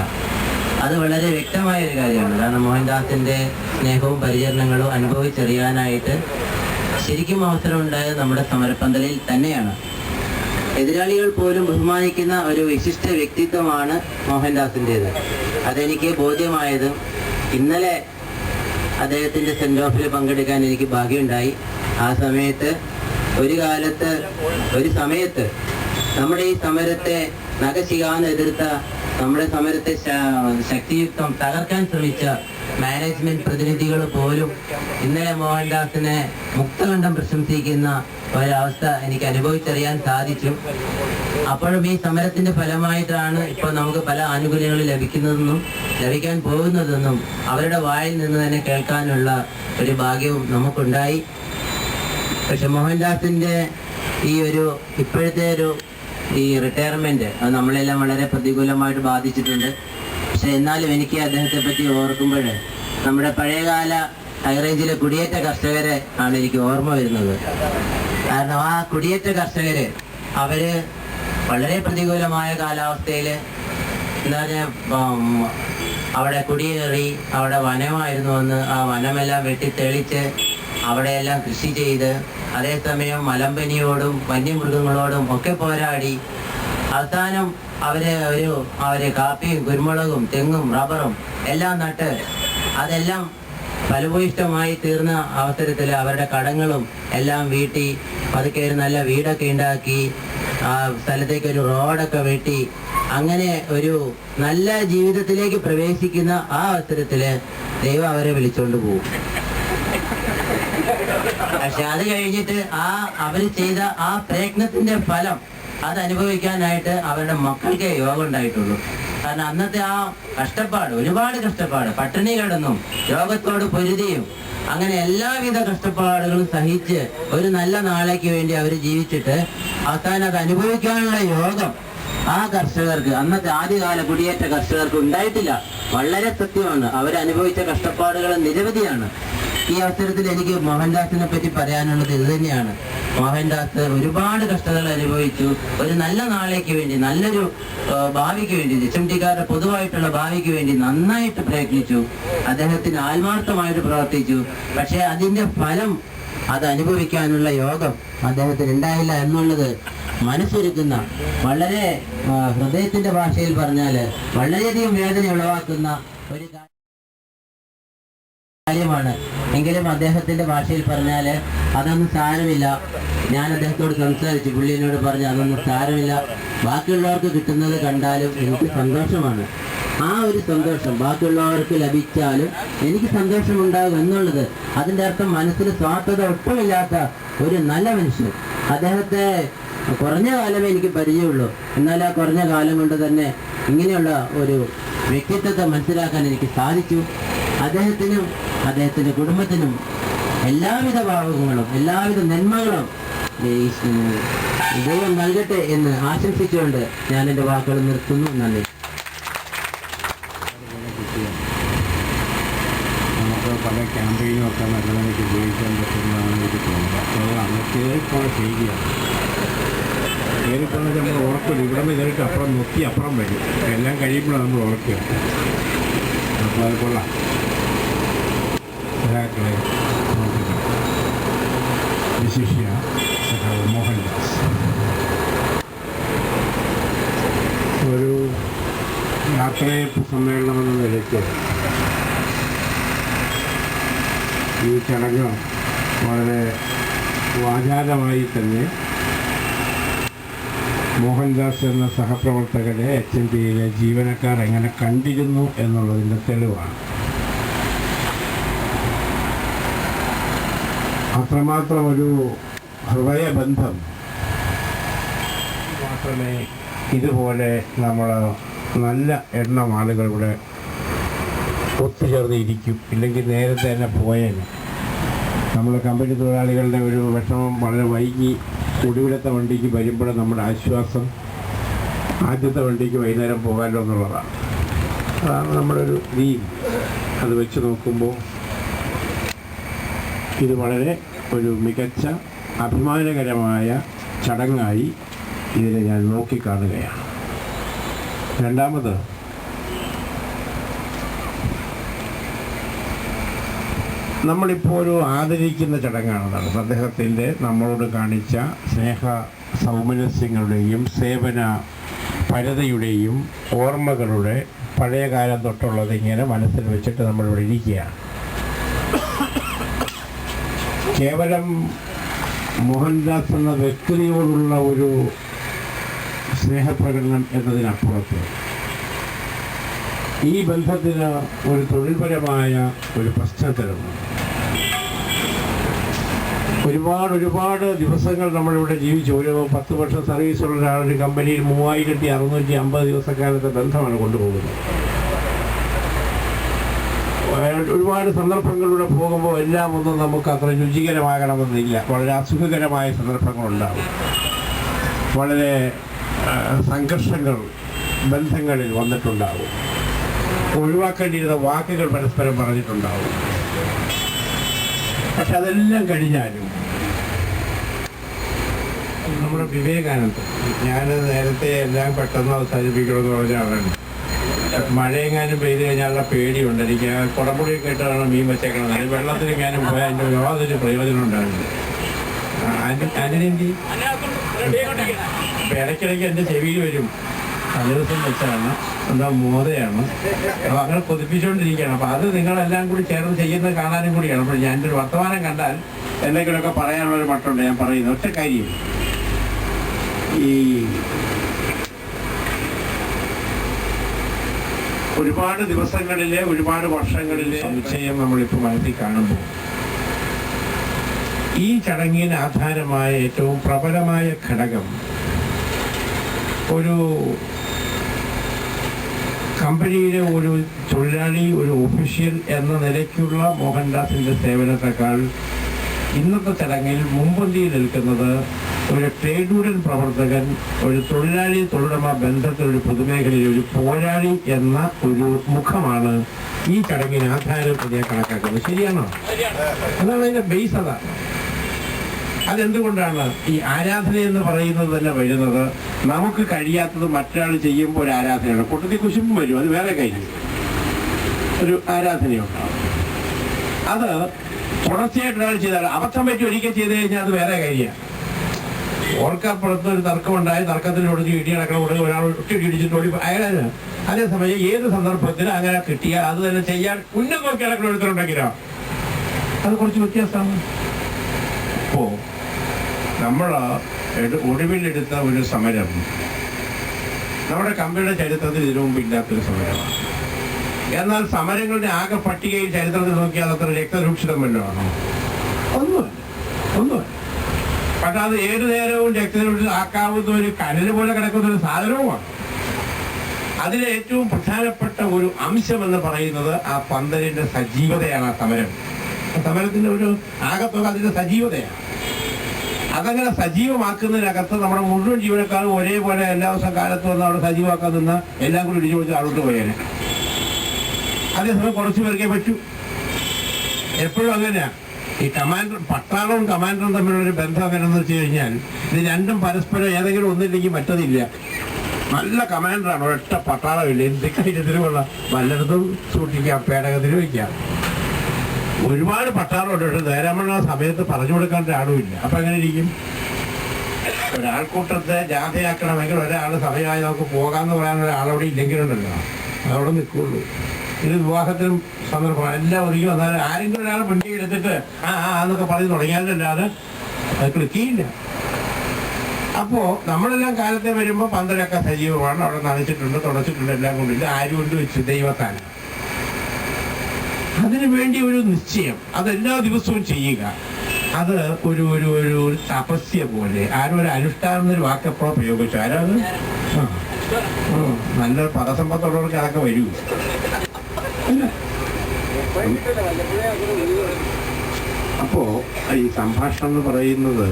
അത് വളരെ വ്യക്തമായ ഒരു കാര്യമാണ്. കാരണം മോഹൻദാസിൻ്റെ സ്നേഹവും പരിചരണങ്ങളും അനുഭവിച്ചറിയാനായിട്ട് ശരിക്കും അവസരമുണ്ടായത് നമ്മുടെ സമരപ്പന്തലിൽ തന്നെയാണ്. എതിരാളികൾ പോലും ബഹുമാനിക്കുന്ന ഒരു വിശിഷ്ട വ്യക്തിത്വമാണ് മോഹൻദാസിൻ്റേത്. അതെനിക്ക് ബോധ്യമായതും ഇന്നലെ അദ്ദേഹത്തിൻ്റെ സെൻഡ് ഓഫിൽ പങ്കെടുക്കാൻ എനിക്ക് ഭാഗ്യമുണ്ടായി. ആ സമയത്ത് ഒരു സമയത്ത് നമ്മുടെ ഈ സമരത്തെ നഖശിഖാന്ന് എതിർത്ത, നമ്മുടെ സമരത്തെ ശക്തിയുക്തം തകർക്കാൻ ശ്രമിച്ച മാനേജ്മെന്റ് പ്രതിനിധികൾ പോലും ഇന്നലെ മോഹൻദാസിനെ മുക്തകണ്ഠം പ്രശംസിക്കുന്ന ഒരവസ്ഥ എനിക്ക് അനുഭവിച്ചറിയാൻ സാധിച്ചു. അപ്പോഴും ഈ സമരത്തിന്റെ ഫലമായിട്ടാണ് ഇപ്പോൾ നമുക്ക് പല ആനുകൂല്യങ്ങളും ലഭിക്കുന്നതെന്നും ലഭിക്കാൻ പോകുന്നതെന്നും അവരുടെ വായിൽ നിന്ന് തന്നെ കേൾക്കാനുള്ള ഒരു ഭാഗ്യവും നമുക്കുണ്ടായി. പക്ഷെ മോഹൻദാസിന്റെ ഇപ്പോഴത്തെ ഈ റിട്ടയർമെന്റ് അത് നമ്മളെല്ലാം വളരെ പ്രതികൂലമായിട്ട് ബാധിച്ചിട്ടുണ്ട്. പക്ഷെ എന്നാലും എനിക്ക് അദ്ദേഹത്തെ പറ്റി ഓർക്കുമ്പോൾ നമ്മുടെ പഴയകാല ഹൈറേഞ്ചിലെ കുടിയേറ്റ കർഷകരെ ആണ് എനിക്ക് ഓർമ്മ വരുന്നത്. കാരണം ആ കുടിയേറ്റ കർഷകര് അവര് വളരെ പ്രതികൂലമായ കാലാവസ്ഥയിൽ എന്താ പറഞ്ഞാൽ അവിടെ കുടിയേറി, അവിടെ വനമായിരുന്നു അന്ന്. ആ വനമെല്ലാം വെട്ടിത്തെളിച്ച് അവിടെയെല്ലാം കൃഷി ചെയ്ത്, അതേസമയം മലമ്പനിയോടും വന്യമൃഗങ്ങളോടും ഒക്കെ പോരാടി അവസാനം അവര് കാപ്പിയും കുരുമുളകും തെങ്ങും റബ്ബറും എല്ലാം നട്ട് അതെല്ലാം ഫലഭൂയിഷ്ടമായി തീർന്ന അവസരത്തിൽ അവരുടെ കടങ്ങളും എല്ലാം വീട്ടി പതുക്കെ ഒരു നല്ല വീടൊക്കെ ഉണ്ടാക്കി, ആ സ്ഥലത്തേക്ക് ഒരു റോഡൊക്കെ വെട്ടി, അങ്ങനെ ഒരു നല്ല ജീവിതത്തിലേക്ക് പ്രവേശിക്കുന്ന ആ അവസരത്തില് ദൈവം അവരെ വിളിച്ചുകൊണ്ട് പോകും. പക്ഷെ അത് കഴിഞ്ഞിട്ട് അവര് ചെയ്ത ആ പ്രയത്നത്തിന്റെ ഫലം അത് അനുഭവിക്കാനായിട്ട് അവരുടെ മക്കൾക്ക് യോഗം ഉണ്ടായിട്ടുള്ളൂ. കാരണം അന്നത്തെ ആ കഷ്ടപ്പാട്, ഒരുപാട് കഷ്ടപ്പാട്, പട്ടിണി കിടന്നും രോഗത്തോട് പൊരുതിയും അങ്ങനെ എല്ലാവിധ കഷ്ടപ്പാടുകളും സഹിച്ച് ഒരു നല്ല നാളേക്ക് വേണ്ടി അവർ ജീവിച്ചിട്ട് അവസാനം അത് അനുഭവിക്കാനുള്ള യോഗം ആ കർഷകർക്ക്, അന്നത്തെ ആദ്യകാല കുടിയേറ്റ കർഷകർക്ക് ഉണ്ടായിട്ടില്ല. വളരെ സത്യമാണ്. അവരനുഭവിച്ച കഷ്ടപ്പാടുകൾ നിരവധിയാണ്. ഈ അവസരത്തിൽ എനിക്ക് മോഹൻദാസിനെ പറ്റി പറയാനുള്ളത് ഇത് തന്നെയാണ്. മോഹൻദാസ് ഒരുപാട് കഷ്ടതകൾ അനുഭവിച്ചു. ഒരു നല്ല നാളേക്ക് വേണ്ടി, നല്ലൊരു ഭാവിക്ക് വേണ്ടി, HMT-കാരുടെ പൊതുവായിട്ടുള്ള ഭാവിക്ക് വേണ്ടി നന്നായിട്ട് പ്രയത്നിച്ചു. അദ്ദേഹത്തിന് ആത്മാർത്ഥമായിട്ട് പ്രവർത്തിച്ചു. പക്ഷെ അതിന്റെ ഫലം അത് അനുഭവിക്കാനുള്ള യോഗം അദ്ദേഹത്തിന് ഉണ്ടായില്ല എന്നുള്ളത് മനസ്സൊരുക്കുന്ന, വളരെ ഹൃദയത്തിന്റെ ഭാഷയിൽ പറഞ്ഞാല് വളരെയധികം വേദന ഉളവാക്കുന്ന ഒരു കാര്യമാണ്. എങ്കിലും അദ്ദേഹത്തിന്റെ ഭാഷയിൽ പറഞ്ഞാല് അതൊന്നും സാരമില്ല. ഞാൻ അദ്ദേഹത്തോട് സംസാരിച്ചു. പുള്ളി എന്നോട് പറഞ്ഞു അതൊന്നും സാരമില്ല, ബാക്കിയുള്ളവർക്ക് കിട്ടുന്നത് കണ്ടാലും എനിക്ക് സന്തോഷമാണ്. ആ ഒരു സന്തോഷം ബാക്കിയുള്ളവർക്ക് ലഭിച്ചാലും എനിക്ക് സന്തോഷമുണ്ടാകും എന്നുള്ളത്, അതിൻ്റെ അർത്ഥം മനസ്സിൽ സ്വാർത്ഥത ഒട്ടുമില്ലാത്ത ഒരു നല്ല മനുഷ്യൻ. അദ്ദേഹത്തെ കുറഞ്ഞ കാലമേ എനിക്ക് പരിചയമുള്ളൂ. എന്നാൽ ആ കുറഞ്ഞ കാലം കൊണ്ട് തന്നെ ഇങ്ങനെയുള്ള ഒരു വ്യക്തിത്വത്തെ മനസ്സിലാക്കാൻ എനിക്ക് സാധിച്ചു. അദ്ദേഹത്തിനും അദ്ദേഹത്തിൻ്റെ കുടുംബത്തിനും എല്ലാവിധ ഭാവങ്ങളും എല്ലാവിധ നന്മകളും ദൈവം നൽകട്ടെ എന്ന് ആശംസിച്ചുകൊണ്ട് ഞാൻ എൻ്റെ വാക്കുകൾ നിർത്തുന്നു. നന്ദി. നമുക്ക് പല ക്യാമ്പയിനും ഒക്കെ നല്ല നിലയ്ക്ക് ഉപയോഗിക്കാൻ പറ്റുന്നതാണ് എനിക്ക് തോന്നുന്നത്. അതാണ് കയറിപ്പോണ ശൈലിയാണ്. കയറിപ്പോണെന്ന് നമ്മൾ ഉറപ്പില്ല. ഇവിടെ നിന്ന് കയറിയിട്ട് അപ്പുറം നോക്കി അപ്പുറം വരും. എല്ലാം കഴിയുമ്പോഴാണ് നമ്മൾ ഉറക്കുക. അപ്പോൾ അത് കൊള്ളാം. വിശിഷ്യ മോഹൻദാസ് ഒരു യാത്രയപ്പ് സമ്മേളനമെന്ന നിലയ്ക്ക് ഈ ചടങ്ങ് വളരെ വാചാലമായി തന്നെ മോഹൻദാസ് എന്ന സഹപ്രവർത്തകരെ HMT-യിലെ ജീവനക്കാർ എങ്ങനെ കണ്ടിരുന്നു എന്നുള്ളതിൻ്റെ തെളിവാണ്. അത്രമാത്രം ഒരു ഹൃദയബന്ധം മാത്രമേ ഇതുപോലെ നമ്മൾ നല്ല എണ്ണം ആളുകളുടെ ഒത്തുചേർന്നിരിക്കും. ഇല്ലെങ്കിൽ നേരത്തെ തന്നെ പോയേനെ. നമ്മൾ കമ്പനി തൊഴിലാളികളുടെ ഒരു വിഷമം വളരെ വൈകി ഒടുവിലത്തെ വണ്ടിക്ക് വരുമ്പോൾ നമ്മുടെ ആശ്വാസം ആദ്യത്തെ വണ്ടിക്ക് വൈകുന്നേരം പോകാമല്ലോ എന്നുള്ളതാണ്. അതാണ് നമ്മുടെ ഒരു രീതി. അത് വെച്ച് നോക്കുമ്പോൾ ഇത് വളരെ ഒരു മികച്ച അഭിമാനകരമായ ചടങ്ങായി ഇതിനെ ഞാൻ നോക്കിക്കാണുകയാണ്. രണ്ടാമത്, നമ്മളിപ്പോൾ ഒരു ആദരിക്കുന്ന ചടങ്ങാണ് നടന്നത്. അദ്ദേഹത്തിൻ്റെ നമ്മളോട് കാണിച്ച സ്നേഹ സൗമനസ്യങ്ങളുടെയും സേവന പരതയുടെയും ഓർമ്മകളുടെ പഴയകാലം തൊട്ടുള്ളത് ഇങ്ങനെ മനസ്സിൽ വെച്ചിട്ട് നമ്മളിവിടെ ഇരിക്കുകയാണ്. കേവലം മോഹൻദാസ് എന്ന വ്യക്തിയോടുള്ള ഒരു സ്നേഹപ്രകടനം എന്നതിനപ്പുറത്ത് ഈ ബന്ധത്തിന് ഒരു തൊഴിൽപരമായ ഒരു പശ്ചാത്തലമുണ്ട്. ഒരുപാട് ദിവസങ്ങൾ നമ്മളിവിടെ ജീവിച്ചു. ഒരു 10 വർഷം സർവീസുള്ള ഒരാളൊരു കമ്പനിയിൽ 3650 ദിവസക്കാലത്തെ ബന്ധമാണ് കൊണ്ടുപോകുന്നത്. ഒരുപാട് സന്ദർഭങ്ങളിലൂടെ പോകുമ്പോൾ എല്ലാം ഒന്നും നമുക്ക് അത്ര രുചികരമാകണമെന്നില്ല. വളരെ അസുഖകരമായ സന്ദർഭങ്ങളുണ്ടാകും. വളരെ സംഘർഷങ്ങൾ ബന്ധങ്ങളിൽ വന്നിട്ടുണ്ടാകും. ഒഴിവാക്കേണ്ടിയിരുന്ന വാക്കുകൾ പരസ്പരം പറഞ്ഞിട്ടുണ്ടാകും. പക്ഷെ അതെല്ലാം കഴിഞ്ഞാലും നമ്മുടെ വിവേകാനന്ദൻ, ഞാൻ നേരത്തെ എല്ലാം പെട്ടെന്ന് അവസാനിപ്പിക്കണമെന്ന് പറഞ്ഞ ആളാണ്. മഴയെങ്ങാനും പെയ്ത് കഴിഞ്ഞാലുള്ള പേടിയുണ്ട് എനിക്ക്. കുടമ്പുളിയൊക്കെ ഇട്ടാണ് മീൻ വെച്ചേക്കണം. അതിന് വെള്ളത്തിലെങ്ങാനും പോയാൽ അതിൻ്റെ യാതൊരു പ്രയോജനം ഉണ്ടാവില്ല. അതിനെന്തി ഇടയ്ക്കിടയ്ക്ക് എൻ്റെ ചെവിയിൽ വരും, തലേദിവസം വെച്ചാണ്, എന്താ മോതയാണ്, അപ്പോൾ അങ്ങനെ കൊതിപ്പിച്ചുകൊണ്ടിരിക്കുകയാണ്. അപ്പോൾ അത് നിങ്ങളെല്ലാം കൂടി ചേർന്ന് ചെയ്യുന്നത് കാണാനും കൂടിയാണ്. അപ്പോൾ ഞാൻ ഒരു വർത്തമാനം കണ്ടാൽ എന്തെങ്കിലുമൊക്കെ പറയാനുള്ളൊരു മട്ടുണ്ട്. ഞാൻ പറയുന്നത് ഒറ്റ കാര്യം, ഈ ഒരുപാട് ദിവസങ്ങളിലെ ഒരുപാട് വർഷങ്ങളിലെ നിശ്ചയം നമ്മളിപ്പോൾ മനസ്സിൽ കാണുമ്പോൾ ഈ ചടങ്ങിന് ആധാരമായ ഏറ്റവും പ്രബലമായ ഘടകം ഒരു കമ്പനിയിലെ ഒരു തൊഴിലാളി, ഒരു ഒഫീഷ്യൽ എന്ന നിലയ്ക്കുള്ള മോഹൻദാസിൻ്റെ സേവനത്തെക്കാൾ ഇന്നത്തെ ചടങ്ങിൽ മുൻപന്തിയിൽ നിൽക്കുന്നത് ഒരു ട്രേഡ് യൂണിയൻ പ്രവർത്തകൻ, ഒരു തൊഴിലാളി തൊഴിലുടമ ബന്ധത്തിൽ ഒരു പൊതുമേഖലയിൽ ഒരു പോരാളി എന്ന ഒരു മുഖമാണ് ഈ ചടങ്ങിന് ആധാരം ഞാൻ കണക്കാക്കുന്നത്. ശരിയാണോ? അതാണ് അതിൻ്റെ ബേസ്. അതാണ്. അതെന്തുകൊണ്ടാണ് ഈ ആരാധന എന്ന് പറയുന്നത് തന്നെ വരുന്നത്? നമുക്ക് കഴിയാത്തത് മറ്റൊരാൾ ചെയ്യുമ്പോൾ ഒരു ആരാധനയാണ്. കൂട്ടത്തിൽ കുശുമ്പ് വരും, അത് വേറെ കാര്യം. ഒരു ആരാധനയുണ്ടാവും. അത് തുടർച്ചയായിട്ട് ഒരാൾ ചെയ്താൽ അബദ്ധം പറ്റി ഒരിക്കൽ ചെയ്ത് കഴിഞ്ഞാൽ അത് വേറെ കാര്യമാണ്. ഓർക്കപ്പുറത്ത് ഒരു തർക്കമുണ്ടായി, തർക്കത്തിന് ഒടിഞ്ഞ് ഇടിയടക്കണം, ഉടനെ ഒരാൾ ഇടിച്ചിട്ട് ഓടി അയാളാണ്. അതേസമയം ഏത് സന്ദർഭത്തിലും അങ്ങനെ കിട്ടിയാൽ അത് തന്നെ ചെയ്യാൻ ഉന്നം നോക്കി അടക്കണം എടുത്തിട്ടുണ്ടെങ്കിലോ അത് കുറച്ച് വ്യത്യാസമാണ്. അപ്പോൾ നമ്മൾ ഒടുവിലെടുത്ത ഒരു സമരം നമ്മുടെ കമ്പനിയുടെ ചരിത്രത്തിൽ ഇതിനു മുമ്പ് ഇല്ലാത്തൊരു സമരമാണ്. എന്നാൽ സമരങ്ങളുടെ ആകെ പട്ടികയിൽ ചരിത്രത്തിൽ നോക്കിയാൽ അത്ര രക്തരൂക്ഷിതം വല്ലതാണോ? ഒന്നുമല്ല. പക്ഷെ അത് ഏതു നേരവും രക്തരൂക്ഷിതം ആക്കാവുന്ന ഒരു കനല് പോലെ കിടക്കുന്ന ഒരു സാധനവുമാണ്. അതിലെ ഏറ്റവും പ്രധാനപ്പെട്ട ഒരു അംശം എന്ന് പറയുന്നത് ആ പന്തലിന്റെ സജീവതയാണ്. ആ സമരത്തിന്റെ ഒരു ആകത്തുക അതിന്റെ സജീവതയാണ്. അതങ്ങനെ സജീവമാക്കുന്നതിനകത്ത് നമ്മുടെ മുഴുവൻ ജീവനക്കാരും ഒരേപോലെ എല്ലാ ദിവസം കാലത്ത് വന്ന് അവിടെ സജീവമാക്കാൻ നിന്ന് എല്ലാം കൂടി ഇടിച്ചു കൊടുത്ത് അവിടോട്ട് പോയേനെ. അതേസമയം കുറച്ചു പേർക്കേ പറ്റൂ. എപ്പോഴും അങ്ങനെയാണ്. ഈ പട്ടാളവും കമാൻഡറും തമ്മിലുള്ളൊരു ബന്ധം എങ്ങനെയെന്ന് വെച്ച് കഴിഞ്ഞാൽ ഇത് രണ്ടും പരസ്പരം ഏതെങ്കിലും ഒന്നില്ലെങ്കിൽ മറ്റതില്ല. നല്ല കമാൻഡറാണ്, ഒരൊറ്റ പട്ടാളമില്ല. എന്ത് കാര്യത്തിലുമുള്ള വല്ലയിടത്തും സൂക്ഷിക്കാം, പേടകത്തിന് വയ്ക്കാം. ഒരുപാട് പട്ടാളമുണ്ട്, പക്ഷെ നേരമണ സമയത്ത് പറഞ്ഞു കൊടുക്കാൻ ഒരാളുമില്ല. അപ്പം എങ്ങനെ ഇരിക്കും? ഒരാൾക്കൂട്ടത്തെ ജാഥയാക്കണമെങ്കിൽ ഒരാൾ സമയമായി നമുക്ക് പോകാമെന്ന് പറയാൻ ഒരാളവിടെ ഇല്ലെങ്കിലുണ്ടല്ലോ, അതവിടെ നിൽക്കുള്ളൂ. ഇത് വിവാഹത്തിനും സന്ദർഭമാണ്. എല്ലാം ഒരുങ്ങി വന്നാൽ ആരെങ്കിലും ഒരാൾ വണ്ടി എടുത്തിട്ട് എന്നൊക്കെ പറഞ്ഞ് തുടങ്ങിയാലല്ലാതെ അത് ക്ലിക്കിയില്ല. അപ്പോൾ നമ്മളെല്ലാം കാലത്തെ വരുമ്പോൾ പന്തലൊക്കെ സജീവമാണ്. അവിടെ നനച്ചിട്ടുണ്ട്, തുടച്ചിട്ടുണ്ട്, എല്ലാം കൊണ്ടില്ല. ആരും കൊണ്ട് വെച്ച് ദൈവത്താണ്. അതിനു വേണ്ടി ഒരു നിശ്ചയം, അതെല്ലാ ദിവസവും ചെയ്യുക. അത് ഒരു ഒരു ഒരു തപസ്യ പോലെ. ആരും ഒരു അനുഷ്ഠാനം എന്നൊരു വാക്കെപ്പോഴും പ്രയോഗിച്ചു. ആരാത്? നല്ല പദസമ്പത്തുള്ളവർക്ക് അതൊക്കെ വരൂ. അപ്പോ ഈ സംഭാഷണം എന്ന് പറയുന്നത്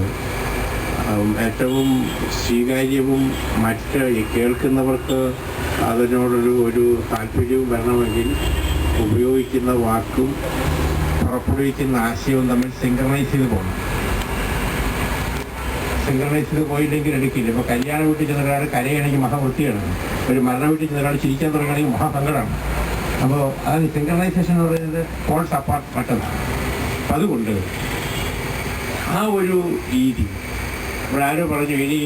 ഏറ്റവും സ്വീകാര്യവും മറ്റ് കേൾക്കുന്നവർക്ക് അതിനോടൊരു താല്പര്യവും വരണമെങ്കിൽ ഉപയോഗിക്കുന്ന വാക്കും പുറപ്പെടുവിക്കുന്ന ആശയവും തമ്മിൽ സിങ്ക്രണൈസ് ചെയ്ത് പോകണം. സിങ്ക്രണൈസ് ചെയ്ത് പോയില്ലെങ്കിൽ എടുക്കില്ല. ഇപ്പോൾ കല്യാണ വീട്ടിൽ ചെന്ന ഒരാൾ കരയാണെങ്കിൽ മഹാവൃത്തിയാണ്, ഒരു മരണ വീട്ടിൽ ചെന്ന ഒരാൾ ചിരിക്കാൻ തുടങ്ങുകയാണെങ്കിൽ മഹാസങ്കടമാണ്. അപ്പോൾ അത് സിങ്ക്രണൈസേഷൻ എന്ന് പറയുന്നത് ഫോൾസ് അപ്പാർട്ട് പെട്ടെന്നാണ്. അപ്പം അതുകൊണ്ട് ആ ഒരു രീതി ഇവിടെ ആരോ പറഞ്ഞു, ഇനി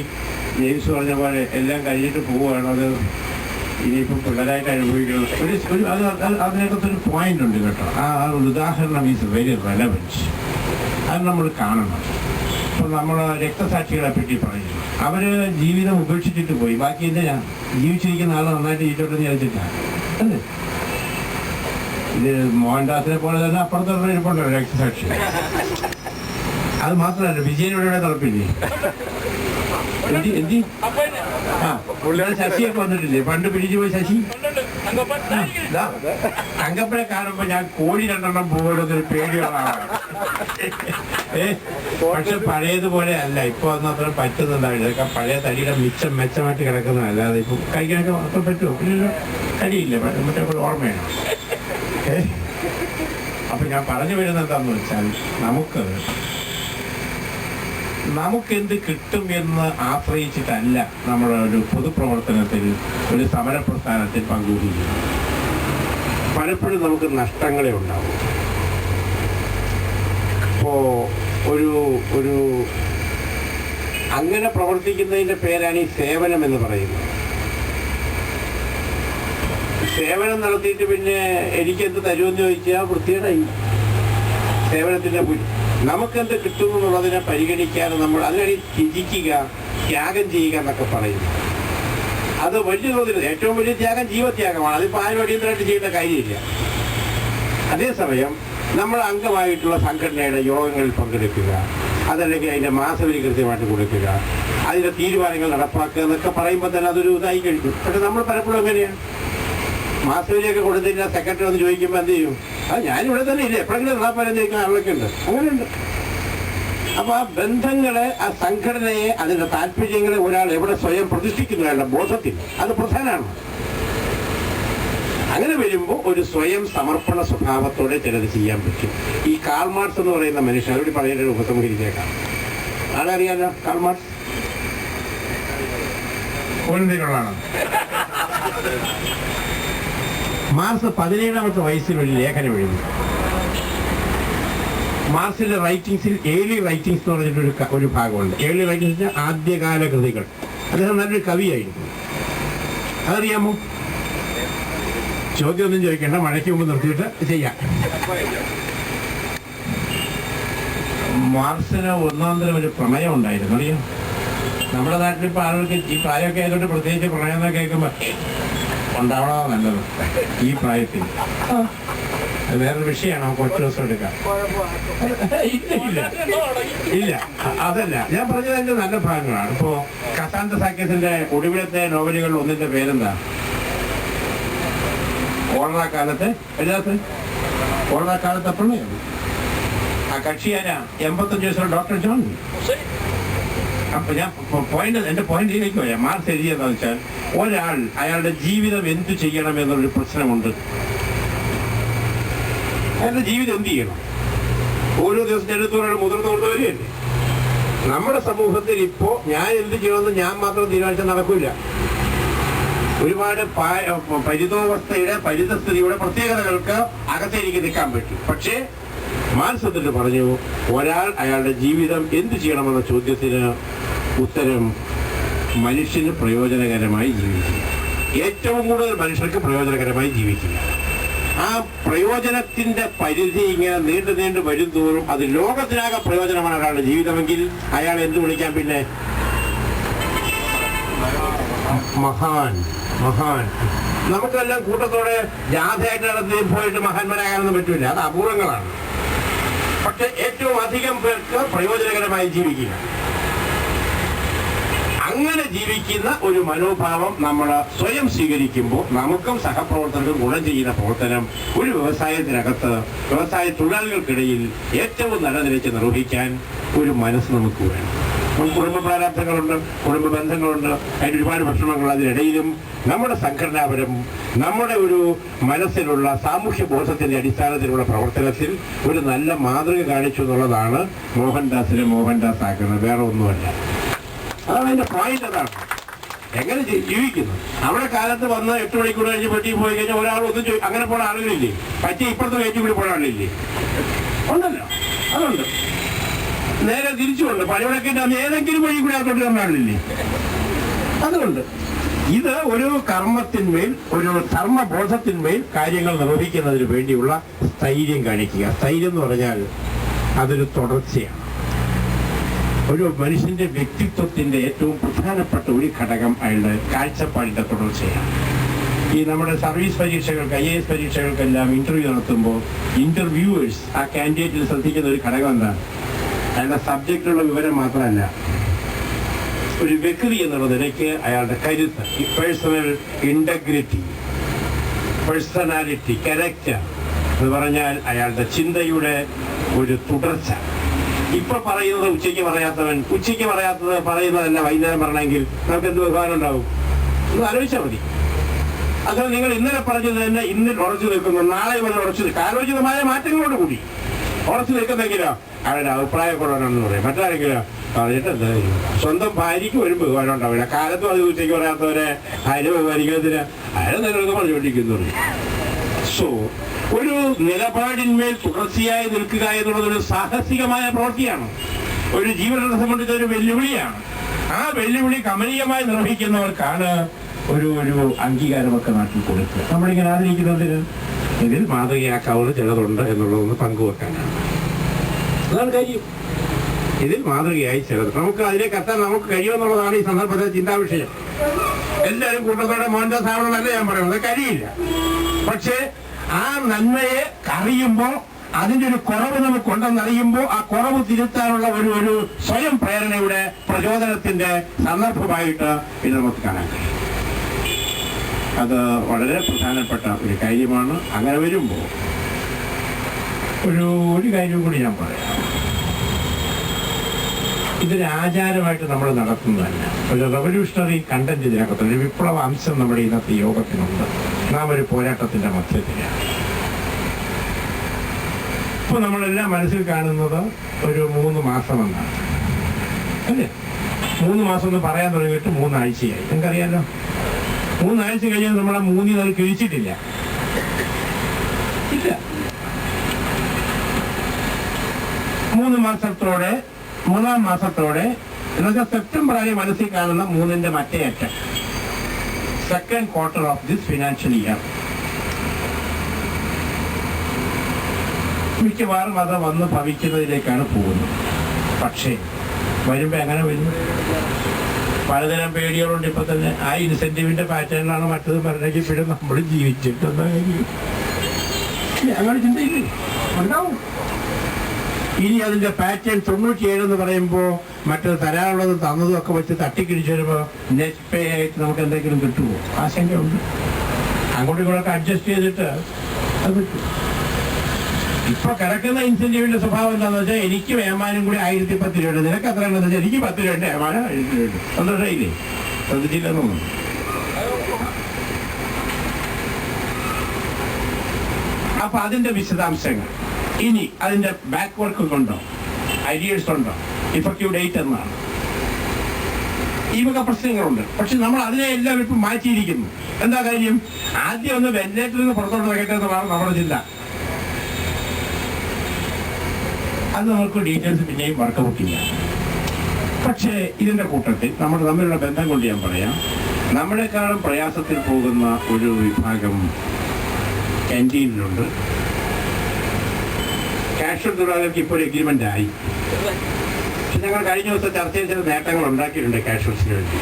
ജെയിംസ് പറഞ്ഞ പോലെ എല്ലാം കഴിഞ്ഞിട്ട് പോവുകയാണ്, അത് ഇനിയിപ്പം പിള്ളേരായിട്ട് അനുഭവിക്കുന്നത് ഒരു അതിനകത്തൊരു പോയിന്റ് ഉണ്ട് കേട്ടോ. ആ ഒരു ഉദാഹരണം ഈസ് വെരി റെലവൻറ്റ്. അത് നമ്മൾ കാണണം. ഇപ്പം നമ്മൾ രക്തസാക്ഷികളെ പറ്റി പറയുന്നു. അവർ ജീവിതം ഉപേക്ഷിച്ചിട്ട് പോയി, ബാക്കി എന്തിനാ ജീവിച്ചിരിക്കുന്ന ആൾ നന്നായിട്ട് ജീവിച്ചോട്ടെന്ന് വിചാരിച്ചിട്ടാണ് അല്ലേ? ഇത് മോഹൻദാസിനെ പോലെ തന്നെ അപ്പുറത്തുള്ള ഇരിപ്പുണ്ടല്ലോ രക്തസാക്ഷി. അത് മാത്രമല്ല, വിജയനോടെ തളപ്പില്ലേ? ശശിയൊക്കെ വന്നിട്ടില്ലേ? പണ്ട് പിടിച്ചു പോയി ശശി. അങ്കപ്പനെ കാണുമ്പോ ഞാൻ കോഴി രണ്ടെണ്ണം പോകണമെന്നൊരു പേടിയുള്ള ആളാണ്. പക്ഷെ പഴയതുപോലെ അല്ല. ഇപ്പൊ ഒന്നും അത്ര പറ്റുന്നുണ്ടാവില്ല. ഇതൊക്കെ പഴയ തടിയുടെ മെച്ചമായിട്ട് കിടക്കുന്നതല്ല. അത് ഇപ്പൊ കഴിക്കാനൊക്കെ അത്ര പറ്റുമോ? തടിയില്ല, മറ്റേ ഓർമ്മയാണ്. അപ്പൊ ഞാൻ പറഞ്ഞു വരുന്നത് എന്താണെന്ന് വെച്ചാൽ നമുക്കെന്ത് കിട്ടും എന്ന് ആശ്രയിച്ചിട്ടല്ല നമ്മുടെ ഒരു പൊതുപ്രവർത്തനത്തിൽ ഒരു സമരപ്രസ്ഥാനത്തിൽ പങ്കുവയ്ക്കുന്നത്. പലപ്പോഴും നമുക്ക് നഷ്ടങ്ങളെ ഉണ്ടാവും. ഇപ്പോൾ ഒരു അങ്ങനെ പ്രവർത്തിക്കുന്നതിൻ്റെ പേരാണ് ഈ സേവനം എന്ന് പറയുന്നത്. സേവനം നടത്തിയിട്ട് പിന്നെ എനിക്കെന്ത് തരുമെന്ന് ചോദിച്ചാൽ വൃത്തികേടായി. സേവനത്തിൻ്റെ നമുക്കെന്ത് കിട്ടുമെന്നുള്ളതിനെ പരിഗണിക്കാതെ നമ്മൾ അതിനാണ് ത്യജിക്കുക, ത്യാഗം ചെയ്യുക എന്നൊക്കെ പറയുന്നത്. അത് വലിയ തോതിൽ ഏറ്റവും വലിയ ത്യാഗം ജീവത്യാഗമാണ്. അതിപ്പോൾ ആരും അടിയന്തരമായിട്ട് ചെയ്യേണ്ട കാര്യമില്ല. അതേസമയം നമ്മൾ അംഗമായിട്ടുള്ള സംഘടനയുടെ യോഗങ്ങളിൽ പങ്കെടുക്കുക, അതല്ലെങ്കിൽ അതിൻ്റെ മാസവരി കൃത്യമായിട്ട് കൊടുക്കുക, അതിൻ്റെ തീരുമാനങ്ങൾ നടപ്പാക്കുക എന്നൊക്കെ പറയുമ്പോൾ തന്നെ അതൊരു ഇതായി കഴിക്കും. പക്ഷെ നമ്മൾ പലപ്പോഴും എങ്ങനെയാണ് മാസവരിയൊക്കെ കൊടുത്തില്ല സെക്രട്ടറി ഒന്ന് ചോദിക്കുമ്പോൾ എന്ത് ചെയ്യും? ഞാനിവിടെ തന്നെ ഇല്ല, എപ്പോഴെങ്കിലും നടപ്പാലും ചോദിക്കുന്ന ആളൊക്കെ ഉണ്ട്. അങ്ങനെയുണ്ട്. അപ്പോൾ ആ ബന്ധങ്ങളെ, ആ സംഘടനയെ, അതിൻ്റെ താല്പര്യങ്ങളെ ഒരാൾ എവിടെ സ്വയം പ്രതിഷ്ഠിക്കുന്നതല്ല ബോധത്തിൽ അത് പ്രധാനമാണ്. അങ്ങനെ വരുമ്പോൾ ഒരു സ്വയം സമർപ്പണ സ്വഭാവത്തോടെ ചിലത് ചെയ്യാൻ പറ്റും. ഈ കാൾ മാർക്സ് എന്ന് പറയുന്ന മനുഷ്യൻ അവരോട് പറയുന്ന ഉപസംഹരിച്ചേക്കാം. ആളറിയാലോ കാൾ മാർക്സ്? ഒന്നിനുള്ളതാണ്. മാർക്സ് 17ാമത്തെ വയസ്സിൽ ഒരു ലേഖനം എഴുതി. മാർക്സിന്റെ റൈറ്റിംഗ്സിൽ ഏർലി റൈറ്റിംഗ്സ് എന്ന് പറഞ്ഞിട്ടൊരു ഒരു ഭാഗമുണ്ട്. ഏർലി റൈറ്റിംഗ്സ് ആദ്യകാല കൃതികൾ. അദ്ദേഹം നല്ലൊരു കവിയായിരുന്നു. അതറിയാമോ? ചോദ്യമൊന്നും ചോദിക്കേണ്ട, മഴയ്ക്ക് മുമ്പ് നിർത്തിയിട്ട് ചെയ്യാം. മാർക്സിന് ഒന്നാന്തരം ഒരു പ്രമേയം ഉണ്ടായിരുന്നു. അറിയാം, നമ്മുടെ നാട്ടിലിപ്പോൾ ആളുകൾക്ക് ഈ പ്രായമൊക്കെ ആയതുകൊണ്ട് പ്രത്യേകിച്ച് പ്രമേയം എന്നൊക്കെ കേൾക്കുമ്പോൾ ഉണ്ടാവണോ നല്ലത് ഈ പ്രായത്തിൽ. അത് വേറൊരു വിഷയമാണ്, കുറച്ച് ദിവസം എടുക്കാം. ഇല്ല അതല്ല ഞാൻ പറഞ്ഞത്. അതിൻ്റെ നല്ല ഭാഗങ്ങളാണ്. ഇപ്പോൾ കസാന്ത സാക്കിയസിന്റെ ഒടുവിലത്തെ നോവലുകളിൽ ഒന്നിന്റെ പേരെന്താ? ഓണക്കാലത്ത് എഴുതാത്ത ഓണക്കാലത്ത് പ്രമേയം. ആ കക്ഷിയാരാ? 85 വയസ്സുള്ള ഡോക്ടർ ജോൺ. അപ്പൊ ഞാൻ എന്റെ പോയിന്റിലേക്ക് പോയാൽ മാർക്സ് എഴുതിയതെന്ന് വെച്ചാൽ ഒരാൾ അയാളുടെ ജീവിതം എന്തു ചെയ്യണം എന്നൊരു പ്രശ്നമുണ്ട്. അയാളുടെ ജീവിതം എന്ത് ചെയ്യണം? ഓരോ ദിവസം എടുത്തോടെ മുതിർന്നുകൊണ്ട് വരികയല്ലേ. നമ്മുടെ സമൂഹത്തിൽ ഇപ്പോ ഞാൻ എന്ത് ചെയ്യണമെന്ന് ഞാൻ മാത്രം തീരുമാനിച്ചാൽ നടക്കില്ല. ഒരുപാട് പരിതോവസ്ഥയുടെ പരിതസ്ഥിതിയുടെ പ്രത്യേകതകൾക്ക് അകത്തേക്ക് നിൽക്കാൻ പറ്റും. പക്ഷേ മാർക്സ് പറഞ്ഞു, ഒരാൾ അയാളുടെ ജീവിതം എന്ത് ചെയ്യണമെന്ന ചോദ്യത്തിന് ഉത്തരം മനുഷ്യന് പ്രയോജനകരമായി ജീവിക്കുക. ഏറ്റവും കൂടുതൽ മനുഷ്യർക്ക് പ്രയോജനകരമായി ജീവിക്കുക. ആ പ്രയോജനത്തിന്റെ പരിധി ഇങ്ങനെ നീണ്ടു വരും തോറും അത് ലോകത്തിനാകെ പ്രയോജനമാണ് ഒരാളുടെ ജീവിതമെങ്കിൽ അയാൾ എന്ത് വിളിക്കാൻ? പിന്നെ മഹാൻ. നമുക്കെല്ലാം കൂട്ടത്തോടെ ജാഥയായിട്ട് നടത്തി പോയിട്ട് മഹാന്മാരാകാനൊന്നും പറ്റില്ല. അത് അപൂർവങ്ങളാണ്. പക്ഷെ ഏറ്റവും അധികം പേർക്ക് പ്രയോജനകരമായി ജീവിക്കുക, അങ്ങനെ ജീവിക്കുന്ന ഒരു മനോഭാവം നമ്മൾ സ്വയം സ്വീകരിക്കുമ്പോൾ നമുക്കും സഹപ്രവർത്തകർക്കും ഗുണം ചെയ്യുന്ന പ്രവർത്തനം ഒരു വ്യവസായത്തിനകത്ത് വ്യവസായ തൊഴിലാളികൾക്കിടയിൽ ഏറ്റവും നല്ല നിലയ്ക്ക് നിർവഹിക്കാൻ ഒരു മനസ്സ് നമുക്ക് വേണം. കുടുംബ പ്രാരാബ്ധങ്ങളുണ്ട്, കുടുംബ ബന്ധങ്ങളുണ്ട്, അതിന് ഒരുപാട് വിഷമങ്ങൾ. അതിനിടയിലും നമ്മുടെ സംഘടനാപരം, നമ്മുടെ ഒരു മനസ്സിലുള്ള സാമൂഹ്യ ബോധത്തിന്റെ അടിസ്ഥാനത്തിലുള്ള പ്രവർത്തനത്തിൽ ഒരു നല്ല മാതൃക കാണിച്ചു എന്നുള്ളതാണ് മോഹൻദാസിനെ മോഹൻദാസ് ആക്കുന്നത്. വേറെ ഒന്നുമല്ല. അതാണ് അതിന്റെ പോയിന്റ്. അതാണ് എങ്ങനെ ജീവിക്കുന്നു. നമ്മുടെ കാലത്ത് വന്ന് 8 മണിക്കൂർ കഴിഞ്ഞ് പെട്ടി പോയി കഴിഞ്ഞാൽ ഒരാളൊന്നും അങ്ങനെ പോണ ആളുകളില്ലേ? പറ്റിയ ഇപ്പുറത്തെ കയറ്റി കൂടി പോണ ആളില്ലേ? ഉണ്ടല്ലോ, അതുണ്ട്. നേരെ തിരിച്ചുകൊണ്ട് പഴയവടക്കിന്റെ അന്ന് ഏതെങ്കിലും വഴി കൂടി ആൾക്കൊണ്ട് തന്നാളില്ലേ? അതുകൊണ്ട് ഇത് ഒരു കർമ്മത്തിന്മേൽ, ഒരു ധർമ്മബോധത്തിന്മേൽ കാര്യങ്ങൾ നിർവഹിക്കുന്നതിന് വേണ്ടിയുള്ള സ്ഥൈര്യം കാണിക്കുക. സ്ഥൈര്യം എന്ന് പറഞ്ഞാൽ അതൊരു തുടർച്ചയാണ്. ഒരു മനുഷ്യന്റെ വ്യക്തിത്വത്തിന്റെ ഏറ്റവും പ്രധാനപ്പെട്ട ഒരു ഘടകം അയാളുടെ കാഴ്ചപ്പാടിന്റെ തുടർച്ചയാണ്. ഈ നമ്മുടെ സർവീസ് പരീക്ഷകൾക്ക്, IAS പരീക്ഷകൾക്കെല്ലാം ഇന്റർവ്യൂ നടത്തുമ്പോൾ ഇന്റർവ്യൂവേഴ്സ് ആ കാൻഡിഡേറ്റിൽ ശ്രദ്ധിക്കുന്ന ഒരു ഘടകം എന്താണ്? അയാളുടെ സബ്ജക്റ്റിലുള്ള വിവരം മാത്രമല്ല, ഒരു വ്യക്തി എന്നുള്ള നിലയ്ക്ക് അയാളുടെ കരുത്ത്, പേഴ്സണൽ ഇന്റഗ്രിറ്റി, പേഴ്സണാലിറ്റി, ക്യാരക്ടർ എന്ന് പറഞ്ഞാൽ അയാളുടെ ചിന്തയുടെ ഒരു തുടർച്ച. ഇപ്പൊ പറയുന്നത് ഉച്ചയ്ക്ക് പറയാത്തവൻ ഉച്ചയ്ക്ക് പറയുന്നതല്ല വൈകുന്നേരം പറയണമെങ്കിൽ നമുക്ക് എന്ത് ബഹുമാനം ഉണ്ടാവും? ഒന്ന് ആലോചിച്ചാൽ മതി. അത് നിങ്ങൾ ഇന്നലെ പറഞ്ഞത് തന്നെ ഇന്നിൽ ഉറച്ചു നിൽക്കുന്നു, നാളെ വരെ ഉറച്ചു നിൽക്കും. കാലോചിതമായ മാറ്റങ്ങളോട് കൂടി ഉറച്ചു നിൽക്കുന്നെങ്കിലോ അവരുടെ അഭിപ്രായക്കുറവാണെന്ന് പറയും. മറ്റാരെങ്കിലും പറഞ്ഞിട്ട് എന്താ സ്വന്തം ഭാര്യയ്ക്ക് ഒരു ബഹുമാനമുണ്ടാവില്ല. കാലത്തും അത് ഉച്ചയ്ക്ക് പറയാത്തവരെ ഭാര്യ ബഹുമാനിക്കുന്നതിന് അയാൾ നല്ലത് പറഞ്ഞുകൊണ്ടിരിക്കുന്നു. സോ ഒരു നിലപാടിന്മേൽ തുടർച്ചയായി നിൽക്കുക എന്നുള്ളതൊരു സാഹസികമായ പ്രവൃത്തിയാണ്, ഒരു ജീവിതത്തെ സംബന്ധിച്ച ഒരു വെല്ലുവിളിയാണ്. ആ വെല്ലുവിളി കമനീയമായി നിർവഹിക്കുന്നവർക്കാണ് ഒരു അംഗീകാരമൊക്കെ നാട്ടിൽ കൊടുക്കുക. നമ്മളിങ്ങനെ ആദരിക്കുന്നതിന് ഇതിൽ മാതൃകയാക്കാവുന്ന ചിലതുണ്ട് എന്നുള്ളതൊന്ന് പങ്കുവെക്കാനാണ്. അതാണ് കാര്യം. ഇതിൽ മാതൃകയായി ചിലത് നമുക്ക് അതിലേക്ക് എത്താൻ നമുക്ക് കഴിയുമെന്നുള്ളതാണ് ഈ സന്ദർഭത്തിലെ ചിന്താ വിഷയം. എല്ലാവരും കൂട്ടത്തോടെ മോഹൻദാസ് ആവണമെന്നല്ല ഞാൻ പറയുന്നത്, കഴിയില്ല. പക്ഷേ ആ നന്മയെ അറിയുമ്പോൾ അതിൻ്റെ ഒരു കുറവ് നമുക്കുണ്ടെന്നറിയുമ്പോൾ ആ കുറവ് തിരുത്താനുള്ള ഒരു സ്വയം പ്രേരണയുടെ പ്രചോദനത്തിന്റെ സന്ദർഭമായിട്ട് ഇത് നമുക്ക് കാണാൻ കഴിയും. അത് വളരെ പ്രധാനപ്പെട്ട ഒരു കാര്യമാണ്. അങ്ങനെ വരുമ്പോൾ ഒരു കാര്യം കൂടി ഞാൻ പറയാം. ഇതൊരു ആചാരമായിട്ട് നമ്മൾ നടത്തുന്നതല്ല, ഒരു റവല്യൂഷണറി കണ്ടന്റ് ഇതിനകത്തുണ്ട്, ഒരു വിപ്ലവ അംശം നമ്മുടെ ഇന്നത്തെ യോഗത്തിനുണ്ട്. നാം ഒരു പോരാട്ടത്തിന്റെ മധ്യത്തിലാണ്. ഇപ്പൊ നമ്മളെല്ലാം മനസ്സിൽ കാണുന്നത് ഒരു 3 മാസമെന്നാണ് അല്ലേ? 3 മാസം എന്ന് പറയാൻ തുടങ്ങിയിട്ട് 3 ആഴ്ചയായി. നിങ്ങൾക്കറിയാലോ, 3 ആഴ്ച കഴിഞ്ഞാൽ നമ്മളെ 3 അത് കിഴിച്ചിട്ടില്ല. ഇല്ല, 3 മാസത്തോടെ 3-ാം മാസത്തോടെ എന്നൊക്കെ സെപ്റ്റംബർ ആയി മനസ്സിൽ കാണുന്ന 3ന്റെ മറ്റേ അറ്റം, second quarter of this financial year. മിക്കവാറും അത് വന്ന് ഭവിക്കുന്നതിലേക്കാണ് പോകുന്നത്. പക്ഷേ വരുമ്പോൾ എങ്ങനെ വരുന്നു? പലതരം പേടികളുണ്ട്. ഇപ്പൊ തന്നെ ആ ഇൻസെന്റീവിന്റെ പാറ്റേണിലാണ് മറ്റത് പറഞ്ഞെങ്കിൽ പിന്നെ നമ്മൾ ജീവിച്ചിട്ടെന്ന കാര്യം അങ്ങനെ ചിന്തയില്ലേ ഉണ്ടാവും. ഇനി അതിന്റെ പാറ്റേൺ 97 എന്ന് പറയുമ്പോൾ മറ്റത് തരാനുള്ളത് തന്നതും ഒക്കെ വെച്ച് തട്ടിക്കിടിച്ചു വരുമ്പോൾ നെറ്റ് പേ ആയിട്ട് നമുക്ക് എന്തെങ്കിലും കിട്ടുമോ? ആശങ്കയുണ്ട്. അങ്ങോട്ടും ഇങ്ങോട്ടൊക്കെ അഡ്ജസ്റ്റ് ചെയ്തിട്ട് അത് കിട്ടും. ഇപ്പൊ കിടക്കുന്ന ഇൻസെന്റീവിന്റെ സ്വഭാവം എന്താണെന്ന് വെച്ചാൽ എനിക്ക് ഏമാനും കൂടി 1010 രൂപ, നിനക്ക് എത്രയാണെന്ന് വെച്ചാൽ എനിക്ക് 10 രൂപ ഏമാനം 1000 രൂപ. സന്തോഷമായില്ലേ? ശ്രദ്ധിച്ചില്ലെന്ന് തോന്നുന്നു. അപ്പൊ അതിന്റെ വിശദാംശങ്ങൾ ഇനി അതിന്റെ ബാക്ക് വർക്ക് ഉണ്ടോ, ഐഡിയേഴ്സ് ഉണ്ടോ, ഇഫക്റ്റീവ് ഡേറ്റ് എന്നാണ്, ഈ വക പ്രശ്നങ്ങളുണ്ട്. പക്ഷെ നമ്മൾ അതിനെ എല്ലാം ഇപ്പം മാറ്റിയിരിക്കുന്നു. എന്താ കാര്യം? ആദ്യം ഒന്ന് വെന്റിലേറ്ററിൽ നിന്ന് പുറത്തോട്ട് വെക്കട്ടെ എന്നതാണ് നമ്മുടെ ചിന്ത. അത് നമുക്ക് ഡീറ്റെയിൽസ് പിന്നെയും വർക്കൗട്ട് ചെയ്യാം. പക്ഷേ ഇതിന്റെ കൂട്ടത്തിൽ നമ്മൾ തമ്മിലുള്ള ബന്ധം കൊണ്ട് ഞാൻ പറയാം, നമ്മളെക്കാളും പ്രയാസത്തിൽ പോകുന്ന ഒരു വിഭാഗം ക്യാൻറ്റീനിലുണ്ട്. കാഷ്വൽ തൊഴിലാളികൾക്ക് ഇപ്പോൾ എഗ്രിമെന്റ് ആയി. പക്ഷെ ഞങ്ങൾ കഴിഞ്ഞ ദിവസം ചർച്ചയിൽ ചില നേട്ടങ്ങൾ ഉണ്ടാക്കിയിട്ടുണ്ട് കാഷ്വൽസിന് വേണ്ടി.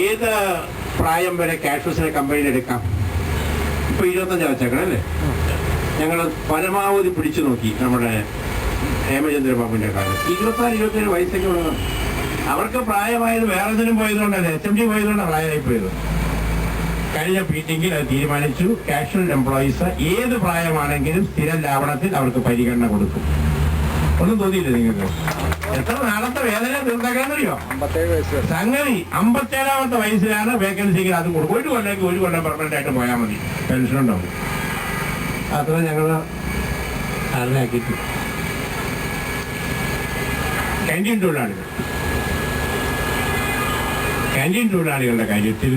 ഏത് പ്രായം വരെ കാഷ്വൽസിനെ കമ്പനിയിൽ എടുക്കാം? ഇപ്പൊ 25 വെച്ചേക്കണല്ലേ? ഞങ്ങൾ പരമാവധി പിടിച്ചു നോക്കി. നമ്മുടെ ഹേമചന്ദ്ര ബാബുവിന്റെ കാലം 24-27 വയസ്സൊക്കെ ഉള്ളതാണ്. അവർക്ക് പ്രായമായത് വേറെ ഇതിനും പോയതുകൊണ്ടല്ലേ, HMD പോയതുകൊണ്ടാണ് പ്രായമായി പോയത്. കഴിഞ്ഞ മീറ്റിംഗിൽ അത് തീരുമാനിച്ചു, കാഷ്വൽ എംപ്ലോയീസ് ഏത് പ്രായമാണെങ്കിലും സ്ഥിര ലാവണത്തിൽ അവർക്ക് പരിഗണന കൊടുക്കും. ഒന്നും തോന്നിയില്ല നിങ്ങൾക്ക്? എത്ര നാളത്തെ വേദന തീർത്താക്കാന്നറിയോ? സംഗതി 57-ാമത്തെ വയസ്സിലാണ് വേക്കൻസിക്ക് അത് കൊടുക്കും. 1 കൊല്ലം പെർമനന്റ് ആയിട്ട് പോയാൽ മതി, പെൻഷൻ ഉണ്ടാവും. അത്ര ഞങ്ങൾ ധാരണയാക്കിയിട്ട് ക്യാൻറ്റീൻ തൊഴിലാളികളുടെ കാര്യത്തിൽ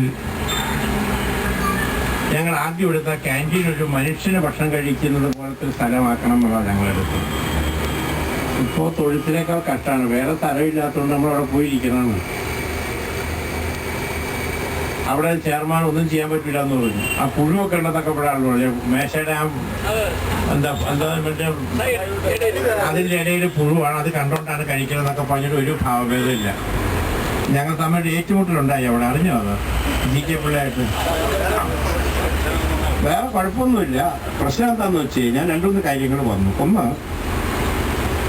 ഞങ്ങൾ ആദ്യം എടുത്ത ക്യാൻറ്റീൻ ഒരു മനുഷ്യന് ഭക്ഷണം കഴിക്കുന്നത് പോലത്തെ ഒരു സ്ഥലമാക്കണം എന്നുള്ളത് ഞങ്ങളെടുത്തു. ഇപ്പോൾ തൊഴുത്തിനേക്കാൾ കഷ്ടമാണ്. വേറെ സ്ഥലമില്ലാത്തതുകൊണ്ട് നമ്മളവിടെ പോയിരിക്കണമെന്ന്. അവിടെ ചെയർമാൻ ഒന്നും ചെയ്യാൻ പറ്റില്ല എന്ന് പറഞ്ഞു. ആ പുഴുവൊക്കെ ഉണ്ടെന്നൊക്കെ പറയാണല്ലോ, മേശയുടെ മറ്റേ അതിൻ്റെ ഇടയിൽ പുഴുവാണ്, അത് കണ്ടോണ്ടാണ് കഴിക്കണമെന്നൊക്കെ പറഞ്ഞിട്ട് ഒരു ഭാവഭേദമില്ല. ഞങ്ങൾ തമ്മിൽ ഏറ്റുമുട്ടലുണ്ടായി അവിടെ, അറിഞ്ഞോ? അത് GK പിള്ളയായിട്ട്. വേറെ കുഴപ്പമൊന്നുമില്ല. പ്രശ്നം എന്താണെന്ന് വെച്ച് കഴിഞ്ഞാൽ 2-3 കാര്യങ്ങൾ വന്നു. ഒന്ന്,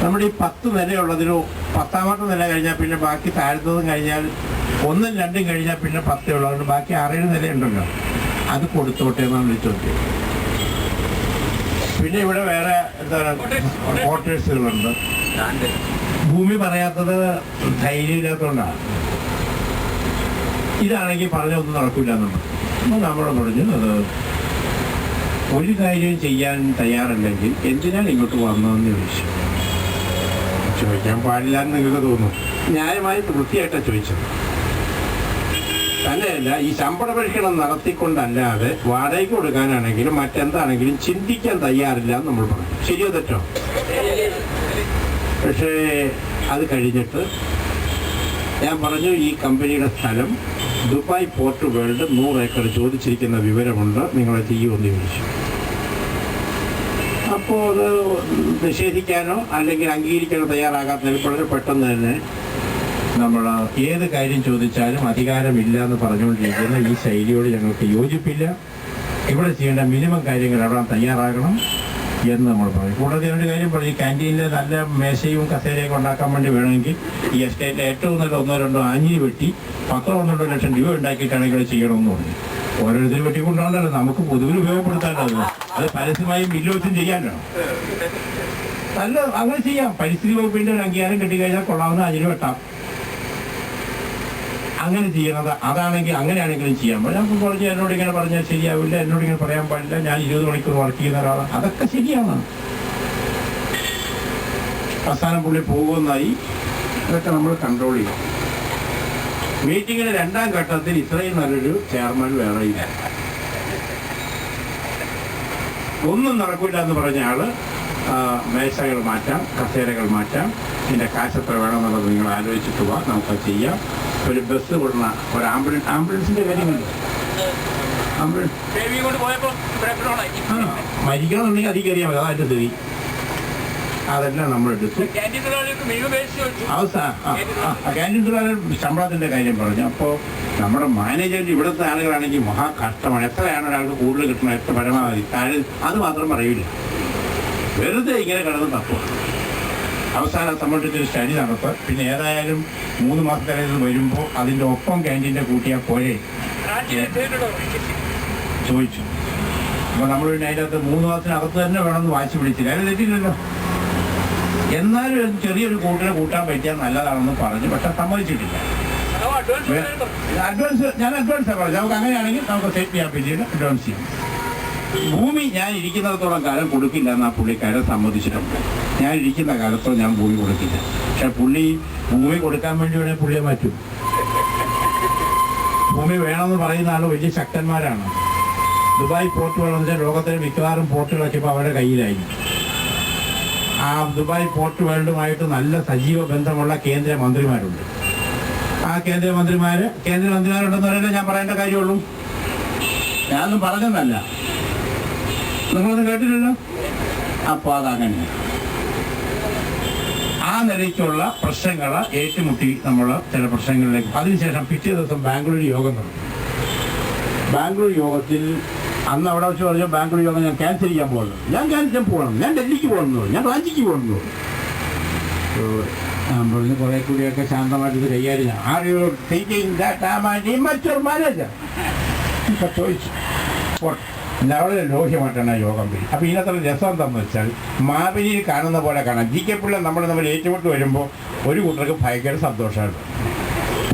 നമ്മുടെ ഈ 10 നിലയുള്ളതിന് 10ാമത്തെ നില കഴിഞ്ഞാൽ പിന്നെ ബാക്കി താഴ്ത്തതും കഴിഞ്ഞാൽ 1ഉം 2ഉം കഴിഞ്ഞാൽ പിന്നെ 10 ഉള്ളതുകൊണ്ട് ബാക്കി 6-7 നിലയുണ്ടല്ലോ, അത് കൊടുത്തോട്ടെ എന്നാണ് വിളിച്ചോട്ടെ. പിന്നെ ഇവിടെ വേറെ എന്താണ് ക്വാർട്ടേഴ്സുകളുണ്ട്. ഭൂമി പറയാത്തത് ധൈര്യമില്ലാത്തതുകൊണ്ടാണ്. ഇതാണെങ്കിൽ പറഞ്ഞൊന്നും നടക്കില്ല എന്നുണ്ട്. അപ്പോൾ നമ്മൾ പറഞ്ഞു അത് ഒരു കാര്യം ചെയ്യാൻ തയ്യാറല്ലെങ്കിൽ എന്തിനാണ് ഇങ്ങോട്ട് വന്നതെന്ന് ചോദിക്കാൻ പാടില്ല എന്ന് നിങ്ങൾക്ക് തോന്നും. ന്യായമായി വൃത്തിയായിട്ടാണ് ചോദിച്ചത്. തന്നെയല്ല, ഈ ശമ്പള പരിഷ്കരണം നടത്തിക്കൊണ്ടല്ലാതെ വാടകയ്ക്ക് കൊടുക്കാനാണെങ്കിലും മറ്റെന്താണെങ്കിലും ചിന്തിക്കാൻ തയ്യാറില്ല എന്ന് നമ്മൾ പറഞ്ഞു. ശരിയോ തെറ്റോ? പക്ഷേ അത് കഴിഞ്ഞിട്ട് ഞാൻ പറഞ്ഞു ഈ കമ്പനിയുടെ സ്ഥലം ദുബായ് പോർട്ട് വേൾഡ് 100 ഏക്കർ ചോദിച്ചിരിക്കുന്ന വിവരമുണ്ട്, നിങ്ങളെ ചെയ്യുമെന്ന് ചോദിച്ചു. അപ്പോൾ അത് നിഷേധിക്കാനോ അല്ലെങ്കിൽ അംഗീകരിക്കാനോ തയ്യാറാകാത്തതിൽ വളരെ പെട്ടെന്ന് തന്നെ നമ്മൾ ഏത് കാര്യം ചോദിച്ചാലും അധികാരമില്ല എന്ന് പറഞ്ഞുകൊണ്ടിരിക്കുന്ന ഈ ശൈലിയോട് ഞങ്ങൾക്ക് യോജിപ്പില്ല, ഇവിടെ ചെയ്യേണ്ട മിനിമം കാര്യങ്ങൾ അവിടെ തയ്യാറാകണം എന്ന് നമ്മൾ പറയും. കൂടാതെ ഒരു കാര്യം പറയും, ക്യാൻറ്റീനിൽ നല്ല മേശയും കസേരയൊക്കെ ഉണ്ടാക്കാൻ വേണ്ടി വേണമെങ്കിൽ ഈ എസ്റ്റേറ്റിലെ ഏറ്റവും നല്ല 1-2 ആഞ്ഞിലി വെട്ടി 10-12 ലക്ഷം രൂപ ഉണ്ടാക്കിയിട്ടാണെങ്കിൽ ചെയ്യണമെന്ന് പറഞ്ഞു. ഓരോരുത്തരും വെട്ടിക്കൊണ്ടാണല്ലോ നമുക്ക് പൊതുവിൽ ഉപയോഗപ്പെടുത്താനുള്ളത്. അത് പരസ്യമായും ബില്ല് വെച്ചും ചെയ്യാനോ നല്ല അങ്ങനെ ചെയ്യാം. പരിസ്ഥിതി വകുപ്പിന്റെ ഒരു അംഗീകാരം കിട്ടിക്കഴിഞ്ഞാൽ കൊള്ളാവുന്ന ആഞ്ഞിലി വെട്ടാം. അങ്ങനെ ചെയ്യണത് അതാണെങ്കിൽ അങ്ങനെയാണെങ്കിലും ചെയ്യാൻ പറ്റും. നമുക്ക് കുറച്ച് എന്നോട് ഇങ്ങനെ പറഞ്ഞാൽ ശരിയാവില്ല, എന്നോട് ഇങ്ങനെ പറയാൻ പാടില്ല, ഞാൻ 20 മണിക്കൂർ വർക്ക് ചെയ്യുന്ന ഒരാളാണ്, അതൊക്കെ ശരിയാണ്. അവസാനം പുള്ളി പോകുന്നതായി. അതൊക്കെ നമ്മൾ കൺട്രോൾ ചെയ്യും. മീറ്റിങ്ങിന് 2ാം ഘട്ടത്തിൽ ഇത്രയും നല്ലൊരു ചെയർമാൻ വേറെ ഇല്ല. ഒന്നും നടക്കില്ല എന്ന് പറഞ്ഞ ആള് മേശകൾ മാറ്റാം, കസേരകൾ മാറ്റാം, ഇതിൻ്റെ കാശ് എത്ര വേണമെന്നുള്ളത് നിങ്ങൾ ആലോചിച്ചിട്ട് പോവാം, നമുക്കത് ചെയ്യാം. ഒരു ബസ് വിടുന്ന ഒരു ആംബുലൻസിന്റെ കാര്യമുണ്ട്. മരിക്കണമെന്നുണ്ടെങ്കിൽ അധികം അറിയാൻ മതി, അതായിട്ട് സ്ഥിതി. അതെല്ലാം നമ്മളെടുത്തു. ക്യാൻറ്റീൻ തൊഴിലാളികൾ ശമ്പളത്തിന്റെ കാര്യം പറഞ്ഞു. അപ്പോൾ നമ്മുടെ മാനേജറിന്റെ ഇവിടുത്തെ ആളുകളാണെങ്കിൽ മഹാ കഷ്ടമാണ്. എത്രയാണ് ഒരാൾക്ക് കൂടുതൽ കിട്ടണം, എത്ര പരമാവധി അത് മാത്രം പറയില്ല, വെറുതെ ഇങ്ങനെ കിടന്ന് തപ്പുക. അവസാനം സംബന്ധിച്ചൊരു സ്റ്റഡി നടത്തുക. പിന്നെ ഏതായാലും 3 മാസത്തിനകത്ത് വരുമ്പോൾ അതിൻ്റെ ഒപ്പം ക്യാൻറ്റീൻ്റെ കൂട്ടിയാൽ പോലെ ചോദിച്ചു. അപ്പോൾ നമ്മൾ പിന്നെ അതിനകത്ത് 3 മാസത്തിനകത്ത് തന്നെ വേണമെന്ന് വാശി പിടിച്ചില്ല. അതിന് തെറ്റില്ലല്ലോ. എന്നാലും ചെറിയൊരു കൂട്ടിനെ കൂട്ടാൻ പറ്റിയാൽ നല്ലതാണെന്ന് പറഞ്ഞു. പക്ഷെ സമ്മതിച്ചിട്ടില്ല. അഡ്വാൻസാണ് പറഞ്ഞു. നമുക്ക് അങ്ങനെയാണെങ്കിൽ നമുക്ക് സെറ്റ് ചെയ്യാൻ പറ്റിയിട്ട് അഡ്വാൻസ് ചെയ്യാം. ഭൂമി ഞാൻ ഇരിക്കുന്നിടത്തോളം കാലം കൊടുക്കില്ല എന്ന് ആ പുള്ളിക്കാരൻ സമ്മതിച്ചിട്ടുണ്ട്. ഞാൻ ഇരിക്കുന്ന കാലത്തോ ഞാൻ ഭൂമി കൊടുക്കില്ല. പക്ഷെ പുള്ളി ഭൂമി കൊടുക്കാൻ വേണ്ടി വേണേൽ പുള്ളിയെ മാറ്റും. ഭൂമി വേണമെന്ന് പറയുന്ന ആൾ വലിയ ശക്തന്മാരാണ്. ദുബായ് പോർട്ട് വേണമെന്ന് വെച്ചാൽ ലോകത്തിലെ മിക്കവാറും പോർട്ടുകളൊക്കെ ഇപ്പോൾ അവരുടെ കയ്യിലായി. ആ ദുബായ് പോർട്ട് വേൾഡുമായിട്ട് നല്ല സജീവ ബന്ധമുള്ള കേന്ദ്രമന്ത്രിമാരുണ്ട്. ആ കേന്ദ്രമന്ത്രിമാരുണ്ടെന്ന് പറയുന്നത് ഞാൻ പറയേണ്ട കാര്യമുള്ളൂ. ഞാനൊന്നും പറഞ്ഞതല്ല, നിങ്ങളൊന്നും കേട്ടില്ലല്ലോ. അപ്പോൾ അതങ്ങനെ ആ നിലയ്ക്കുള്ള പ്രശ്നങ്ങൾ ഏറ്റുമുട്ടി നമ്മൾ ചില പ്രശ്നങ്ങളിലേക്ക്. അതിനുശേഷം പിറ്റേ ദിവസം ബാംഗ്ലൂർ യോഗം നടന്നു. ബാംഗ്ലൂർ യോഗത്തിൽ അന്ന് അവിടെ വെച്ച് പറഞ്ഞു, ബാംഗ്ലൂർ യോഗം ഞാൻ ക്യാൻസൽ ചെയ്യാൻ പോകുന്നു, ഞാൻ പോകണം, ഞാൻ ഡൽഹിക്ക് പോകുന്നു, ഞാൻ റാഞ്ചിക്ക് പോകുന്നു. ഞാൻ പറഞ്ഞു കുറെ കൂടിയൊക്കെ ശാന്തമായിട്ട് ഇത് കൈകാര്യം. Are you thinking that I am an immature manager? ചോദിച്ചു. വളരെ ലോഹ്യമായിട്ടാണ് യോഗം പിരി. അപ്പോൾ ഇതിനകത്തുള്ള രസം എന്താണെന്ന് വെച്ചാൽ മാപിനിയിൽ കാണുന്ന പോലെ കാണാം. ജി കെ പിള്ള നമ്മൾ ഏറ്റുമുട്ട് വരുമ്പോൾ ഒരു കൂട്ടർക്ക് ഭയങ്കര സന്തോഷമാണ്,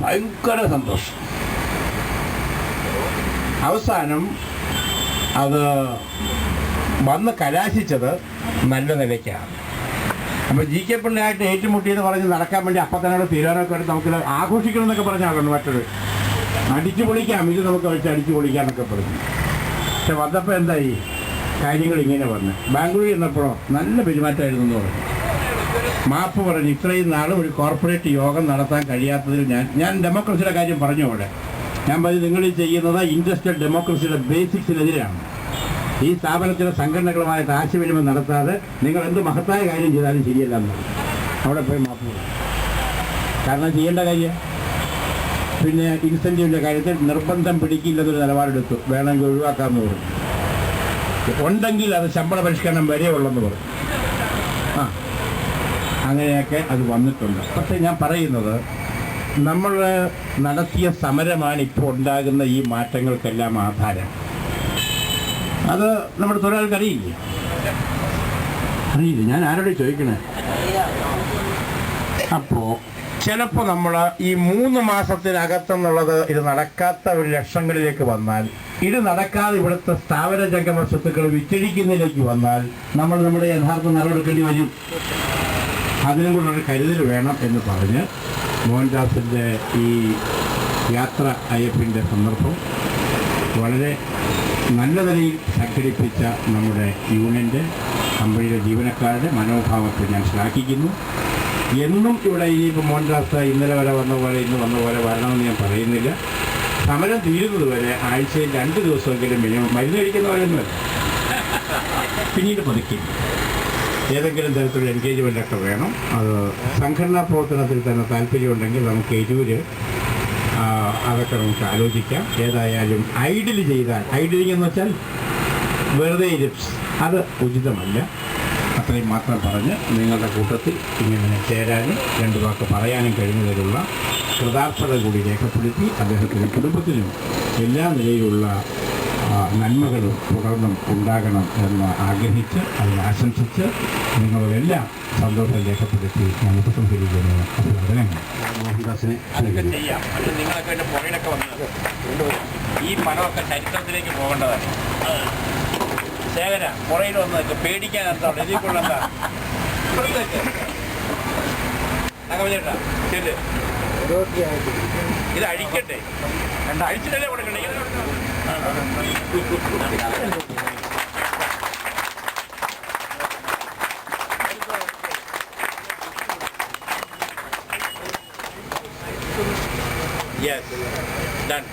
ഭയങ്കര സന്തോഷം. അവസാനം അത് വന്ന് കലാശിച്ചത് നല്ല നിലയ്ക്കാണ്. അപ്പോൾ ജി കെ പിള്ളയായിട്ട് ഏറ്റുമുട്ടിയെന്ന് പറഞ്ഞ് നടക്കാൻ വേണ്ടി അപ്പം തന്നെ തീരുമാനമൊക്കെ എടുത്ത് നമുക്ക് ആഘോഷിക്കണം എന്നൊക്കെ പറഞ്ഞാണ് മറ്റൊരു അടിച്ചു പൊളിക്കാം, ഇത് നമുക്ക് വെച്ച് അടിച്ചു പൊളിക്കാമെന്നൊക്കെ പറഞ്ഞു. പക്ഷെ വന്നപ്പോൾ എന്തായി, കാര്യങ്ങൾ ഇങ്ങനെ വന്നു. ബാംഗ്ലൂരിൽ ചെന്നപ്പോഴോ നല്ല പെരുമാറ്റമായിരുന്നു എന്ന് പറഞ്ഞു. മാപ്പ് പറഞ്ഞു. ഇത്രയും നാളും ഒരു കോർപ്പറേറ്റ് യോഗം നടത്താൻ കഴിയാത്തതിൽ ഞാൻ ഡെമോക്രസിയുടെ കാര്യം പറഞ്ഞു. അവിടെ ഞാൻ പറഞ്ഞു, നിങ്ങൾ ഈ ചെയ്യുന്നത് ഇൻഡസ്ട്രിയൽ ഡെമോക്രസിയുടെ ബേസിക്സിനെതിരെയാണ്. ഈ സ്ഥാപനത്തിലെ സംഘടനകളുമായിട്ട് ആശയവിനിമയം നടത്താതെ നിങ്ങൾ എന്ത് മഹത്തായ കാര്യം ചെയ്താലും ശരിയല്ല എന്ന് അവിടെ പോയി മാപ്പ് പറഞ്ഞു. കാരണം ചെയ്യേണ്ട കാര്യം. പിന്നെ ഇൻസെൻറ്റീവിൻ്റെ കാര്യത്തിൽ നിർബന്ധം പിടിക്കില്ലെന്നൊരു നിലപാടെടുത്തു. വേണമെങ്കിൽ ഒഴിവാക്കാമെന്ന് പറഞ്ഞു. ഉണ്ടെങ്കിൽ അത് ശമ്പള പരിഷ്കരണം വരെ ഉള്ളെന്ന് പറഞ്ഞു. അങ്ങനെയൊക്കെ അത് വന്നിട്ടുണ്ട്. പക്ഷേ ഞാൻ പറയുന്നത്, നമ്മൾ നടത്തിയ സമരമാണ് ഇപ്പോൾ ഉണ്ടാകുന്ന ഈ മാറ്റങ്ങൾക്കെല്ലാം ആധാരം. അത് നമ്മുടെ തൊഴിലാളികൾക്ക് അറിയില്ല. ഞാൻ ആരോട് ചോദിക്കണേ. അപ്പോൾ ചിലപ്പോൾ നമ്മൾ ഈ 3 മാസത്തിനകത്തെന്നുള്ളത് ഇത് നടക്കാത്ത ഒരു ലക്ഷങ്ങളിലേക്ക് വന്നാൽ ഇത് നടക്കാതെ ഇവിടുത്തെ സ്ഥാപന ജംഗമ സ്വത്തുക്കൾ വിറ്റഴിക്കുന്നതിലേക്ക് വന്നാൽ നമ്മൾ നമ്മുടെ യഥാർത്ഥ നടപടിക്കേണ്ടി വരും. അതിനും കൂടെ ഒരു കരുതൽ വേണം എന്ന് പറഞ്ഞ് മോഹൻദാസിൻ്റെ ഈ യാത്ര അയ്യപ്പിൻ്റെ സന്ദർഭം വളരെ നല്ല നിലയിൽ സംഘടിപ്പിച്ച നമ്മുടെ യൂണിയൻ്റെ കമ്പനിയുടെ ജീവനക്കാരുടെ മനോഭാവത്തെ ഞാൻ ശ്ലാഘിക്കുന്നു. എന്നും ഇവിടെ ഇനിയിപ്പോൾ മോഹൻദാസ് ഇന്നലെ വരെ വന്ന പോലെ ഇന്ന് വന്ന പോലെ വരണമെന്ന് ഞാൻ പറയുന്നില്ല. സമരം തീരുന്നത് വരെ ആഴ്ചയിൽ 2 ദിവസമെങ്കിലും മിനിമം മരുന്ന് കഴിക്കുന്നവരൊന്നുമല്ല, പിന്നീട് പതുക്കി ഏതെങ്കിലും തരത്തിലുള്ള എൻഗേജ്മെൻ്റൊക്കെ വേണം. അത് സംഘടനാ പ്രവർത്തനത്തിൽ തന്നെ താല്പര്യമുണ്ടെങ്കിൽ നമുക്ക് എരൂര് അതൊക്കെ നമുക്ക് ആലോചിക്കാം. ഏതായാലും ഐഡിലിംഗ് എന്ന് വെച്ചാൽ വെറുതെ അത് ഉചിതമല്ല. അത്രയും മാത്രം പറഞ്ഞ് നിങ്ങളുടെ കൂട്ടത്തിൽ ഇങ്ങനെ ചേരാനും 2 വാക്ക് പറയാനും കഴിയുന്നതിലുള്ള കൃതാർത്ഥത കൂടി രേഖപ്പെടുത്തി അദ്ദേഹത്തിനും കുടുംബത്തിനും എല്ലാ നിലയിലുള്ള നന്മകളും തുടർന്നും ഉണ്ടാകണം എന്ന് ആഗ്രഹിച്ച് അതിനെ ആശംസിച്ച് നിങ്ങളെല്ലാം സന്തോഷം രേഖപ്പെടുത്തി ഞാൻ ഉപസംഹരിക്കുന്നു. അഭിനന്ദനങ്ങൾ. മോഹൻദാസിനെ ചെയ്യാം. പക്ഷെ നിങ്ങളൊക്കെ എൻ്റെ പുറയിലൊക്കെ വന്നത് ഈ പണമൊക്കെ ചരിത്രത്തിലേക്ക് പോകേണ്ടതാണ്. ശേഖര പുറയിൽ വന്നതൊക്കെ പേടിക്കാൻ എന്താണ് ഇതിൽക്കുള്ള എന്താ ഇവിടത്തേക്ക് അങ്ങനെ ചേട്ടാ ശരി ഇത് അഴിക്കട്ടെ അഴിച്ചിട്ടല്ലേ കൊടുക്കണ്ടേ. Yes done.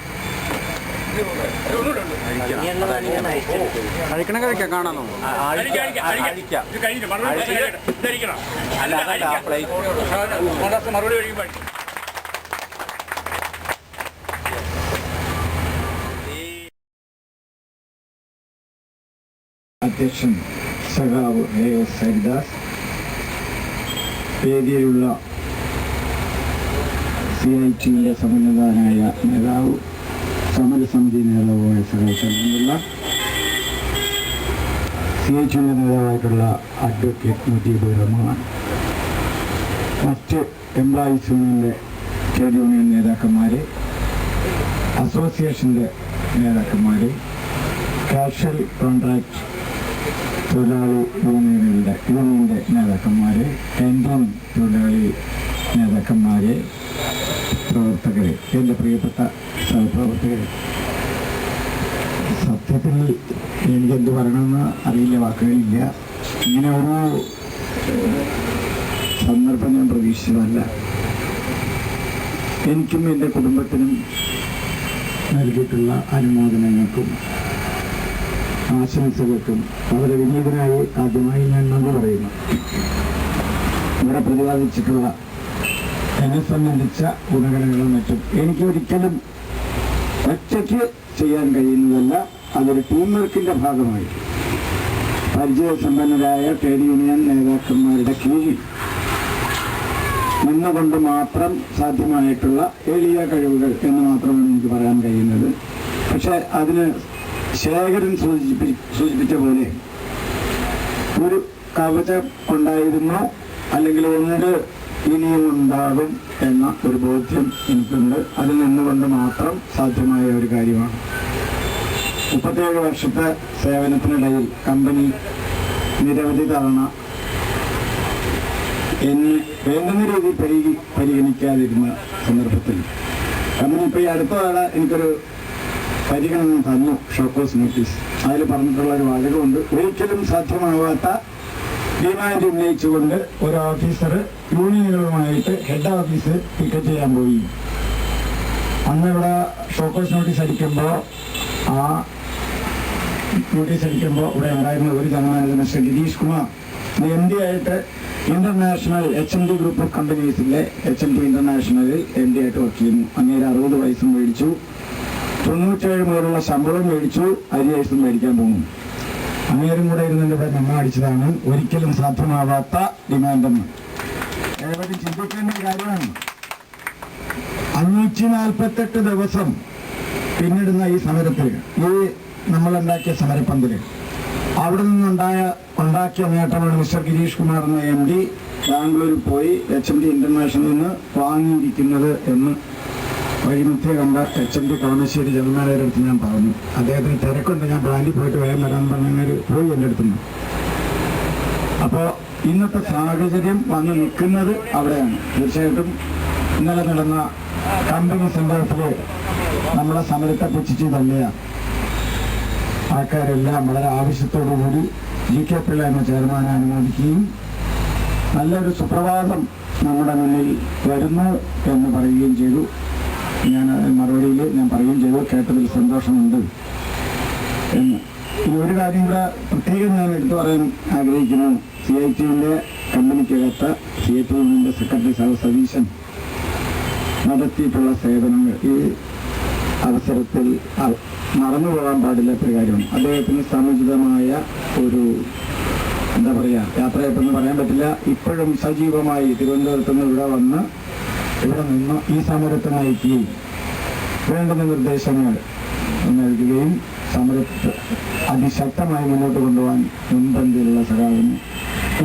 കഴിക്കണം കഴിക്കാം കാണാനോ മറുപടി കഴിയുമ്പോൾ അധ്യക്ഷൻ സഖാവ് A.S. ഹരിദാസ്, വേദിയിലുള്ള CITയുടെ സമന്വിതനായ നേതാവ്, സമരസമിതി നേതാവായ സഖാവ് ചന്ദ്രപിള്ള, CITയുടെ നേതാവായിട്ടുള്ള അഡ്വക്കേറ്റ് മുജീബ് റഹ്മാൻ, മറ്റ് എംപ്ലോയീസ് യൂണിയൻ്റെ ട്രേഡ് യൂണിയൻ നേതാക്കന്മാർ, അസോസിയേഷൻ്റെ നേതാക്കന്മാർ, കാഷ്വൽ കോൺട്രാക്ട് തൊഴിലാളി യൂണിയൻ്റെ നേതാക്കന്മാർ, ക്യാൻറ്റീൻ തൊഴിലാളി നേതാക്കന്മാർ, പ്രവർത്തകർ, എൻ്റെ പ്രിയപ്പെട്ട സഹപ്രവർത്തകർ, സത്യത്തിൽ എനിക്കെന്ത് പറയണമെന്ന് അറിയില്ല, വാക്കുകളില്ല. ഇങ്ങനെ ഒരു സന്ദർഭം ഞാൻ പ്രതീക്ഷിച്ചതല്ല. എനിക്കും എൻ്റെ കുടുംബത്തിനും നൽകിയിട്ടുള്ള അനുമോദനങ്ങൾക്കും ആശംസകൾക്കും അവരെ വിനീതനായി ആദ്യമായി ഞാൻ നന്ദി പറയുന്നു. ഇവിടെ പ്രതിപാദിച്ചിട്ടുള്ള എന്നെ സംബന്ധിച്ച ഗുണഗണങ്ങളും മറ്റും എനിക്ക് ഒരിക്കലും ഒറ്റയ്ക്ക് ചെയ്യാൻ കഴിയുന്നതല്ല. അതൊരു ടീം വർക്കിൻ്റെ ഭാഗമായി പരിചയസമ്പന്നരായ ട്രേഡ് യൂണിയൻ നേതാക്കന്മാരുടെ കീഴിൽ നിന്നുകൊണ്ട് മാത്രം സാധ്യമായിട്ടുള്ള എളിയ കഴിവുകൾ എന്ന് മാത്രമാണ് എനിക്ക് പറയാൻ കഴിയുന്നത്. പക്ഷെ അതിന് ശേഖരൻ സൂചിപ്പിച്ച പോലെ ഒരു കവചം ഉണ്ടായിരുന്നു, അല്ലെങ്കിൽ ഉണ്ട്, ഇനിയും ഉണ്ടാകും എന്ന ഒരു ബോധ്യം എനിക്കുണ്ട്. അതിൽ നിന്നുകൊണ്ട് മാത്രം സാധ്യമായ ഒരു കാര്യമാണ്. 37 വർഷത്തെ സേവനത്തിനിടയിൽ കമ്പനി നിരവധി തവണ എന്നെ വേണ്ടുന്ന രീതിയിൽ പരിഗണിക്കാതിരുന്ന സന്ദർഭത്തിൽ കമ്പനി ഇപ്പോൾ ഈ അടുത്ത കാലം എനിക്കൊരു പരിഗണന തന്നു, ഷോക്കോസ് നോട്ടീസ്. അതിൽ പറഞ്ഞിട്ടുള്ള ഒരു വാചകമുണ്ട്, ഒരിക്കലും സാധ്യമാവാത്ത ഡിമാൻഡ് ഉന്നയിച്ചുകൊണ്ട് ഒരു ഓഫീസർ യൂണിയനുകളുമായിട്ട് ഹെഡ് ഓഫീസ് പിക്കറ്റ് ചെയ്യാൻ പോയി. അന്ന് ഇവിടെ ഷോക്കോസ് നോട്ടീസ് അടിക്കുമ്പോൾ ഇവിടെ ഉണ്ടായിരുന്ന ഒരു ജനമാനത്തിന് മിസ്റ്റർ ഗിരീഷ് കുമാർ MD ആയിട്ട് ഇന്റർനാഷണൽ HMD ഗ്രൂപ്പ് ഓഫ് കമ്പനീസിലെ HMD ഇന്റർനാഷണലിൽ MD ആയിട്ട് വർക്ക് ചെയ്യുന്നു. അങ്ങേര് 60 വയസ്സും മേടിച്ചു, 97 മുതലുള്ള ശമ്പളം മേടിച്ചു, അരിയസും മേടിക്കാൻ പോകുന്നു. അങ്ങേരും കൂടെ ഇരുന്നിട്ട് ഇവിടെ നമ്മ അടിച്ചതാണ് ഒരിക്കലും സാധ്യമാവാത്ത ഡിമാൻഡെന്ന്. ഏവരും ചിന്തിക്കേണ്ട കാര്യമാണ്. 548 ദിവസം പിന്നിടുന്ന ഈ സമരത്തിൽ, ഈ നമ്മളുണ്ടാക്കിയ സമരപ്പന്തൽ, അവിടെ നിന്നുണ്ടാക്കിയ നേട്ടമാണ് മിസ്റ്റർ ഗിരീഷ് കുമാർ എന്ന MD ബാംഗ്ലൂരിൽ പോയി HMD ഇന്റർനാഷണലിൽ നിന്ന് വാങ്ങിയിരിക്കുന്നത് എന്ന് വൈകുന്നേരത്തെ കണ്ട HMD കളമശ്ശേരി ജനറൽ മാനേജറുടെ അടുത്ത് ഞാൻ പറഞ്ഞു, അദ്ദേഹത്തിന് തിരക്കുണ്ട്, ഞാൻ പ്ലാന്റിൽ പോയിട്ട് വേഗം വരാൻ പറഞ്ഞങ്ങനെ പോയി എൻ്റെ അടുത്തുനിന്ന്. അപ്പോൾ ഇന്നത്തെ സാഹചര്യം വന്ന് നിൽക്കുന്നത് അവിടെയാണ്. തീർച്ചയായിട്ടും ഇന്നലെ നടന്ന കമ്പനി സംഭവത്തിൽ നമ്മളെ സമരത്തെ പുച്ഛിച്ച് തള്ളിയ ആൾക്കാരെല്ലാം വളരെ ആവശ്യത്തോടുകൂടി GK പിള്ള എന്ന ചെയർമാനെ അനുമോദിക്കുകയും നല്ലൊരു സുപ്രഭാതം നമ്മുടെ മുന്നിൽ വരുന്നു എന്ന് പറയുകയും ചെയ്തു. ഞാൻ മറുപടിയിൽ ഞാൻ പറയുകയും ചെയ്തു, കേട്ടതിൽ സന്തോഷമുണ്ട് എന്ന്. ഇനി ഒരു കാര്യം കൂടെ പ്രത്യേകം ഞാൻ എടുത്തു പറയാൻ ആഗ്രഹിക്കുന്നു. CITയുടെ കമ്പനിക്കകത്ത് CITയുടെ സെക്രട്ടറി സതീശൻ നടത്തിയിട്ടുള്ള സേവനങ്ങൾ ഈ അവസരത്തിൽ മറന്നു പോകാൻ പാടില്ലാത്തൊരു കാര്യമാണ്. അദ്ദേഹത്തിന് സമുചിതമായ ഒരു എന്താ പറയുക, യാത്രയപ്പെന്ന് പറയാൻ പറ്റില്ല, ഇപ്പോഴും സജീവമായി തിരുവനന്തപുരത്ത് നിന്ന് ഇവിടെ നിന്ന് ഈ സമരത്തെ നയിക്കുകയും വേണ്ടുന്ന നിർദ്ദേശങ്ങൾ നൽകുകയും സമരത്തെ അതിശക്തമായി മുന്നോട്ട് കൊണ്ടുപോകാൻ മുൻപന്തിയിലുള്ള സഖാവിന്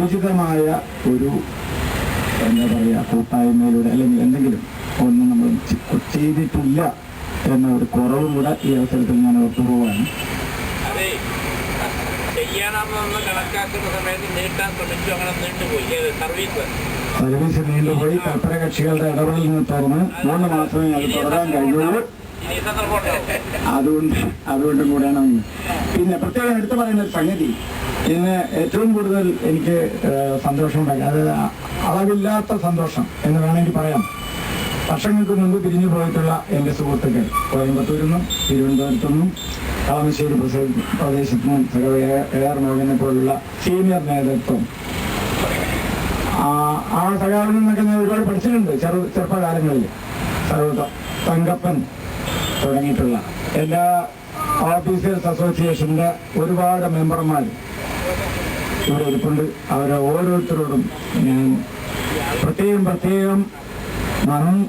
ഉചിതമായ ഒരു എന്താ പറയുക കൂട്ടായ്മയിലൂടെ അല്ലെങ്കിൽ എന്തെങ്കിലും ഒന്നും നമ്മൾ ചെയ്തിട്ടില്ല എന്ന ഒരു കുറവും കൂടെ ഈ അവസരത്തിൽ ഞാൻ ഓർത്തുപോവാണ്. അതെ, ചെയ്യണമെന്ന് കണക്കാക്കുന്ന സമയത്ത് നീട്ടാൻ ശ്രമിച്ചു, അങ്ങനെ നീണ്ടുപോയി സർവീസ് നീണ്ടുപോയി. തൽപര കക്ഷികളുടെ ഇടപെടലിൽ നിന്ന് തുറന്ന് 3 മാസമേ അത് തുടരാൻ കഴിയുള്ളൂ. അതുകൊണ്ടും കൂടെയാണ്. പിന്നെ പ്രത്യേകം എടുത്തു പറയുന്ന ഒരു സംഗതി, ഇന്ന് ഏറ്റവും കൂടുതൽ എനിക്ക് സന്തോഷമുണ്ടാക്കി, അതായത് അളവില്ലാത്ത സന്തോഷം എന്ന് വേണമെങ്കിൽ പറയാം. വർഷങ്ങൾക്ക് മുമ്പ് പിരിഞ്ഞു പോയിട്ടുള്ള എൻ്റെ സുഹൃത്തുക്കൾ കോയമ്പത്തൂരിൽ നിന്നും തിരുവനന്തപുരത്തുനിന്നും കളമശ്ശേരി പ്രദേശത്തു നിന്നും AR മോഹനെ പോലുള്ള സീനിയർ നേതൃത്വം, ആ സഖാവിൽ നിന്നൊക്കെ ഞാൻ ഒരുപാട് പഠിച്ചിട്ടുണ്ട് ചെറുപ്പകാലങ്ങളിൽ. തങ്കപ്പൻ തുടങ്ങിയിട്ടുള്ള എല്ലാ ഓഫീസേഴ്സ് അസോസിയേഷൻ്റെ ഒരുപാട് മെമ്പർമാർ ഇവിടെ ഇരിപ്പുണ്ട്. അവരെ ഓരോരുത്തരോടും ഞാൻ പ്രത്യേകം നന്ദി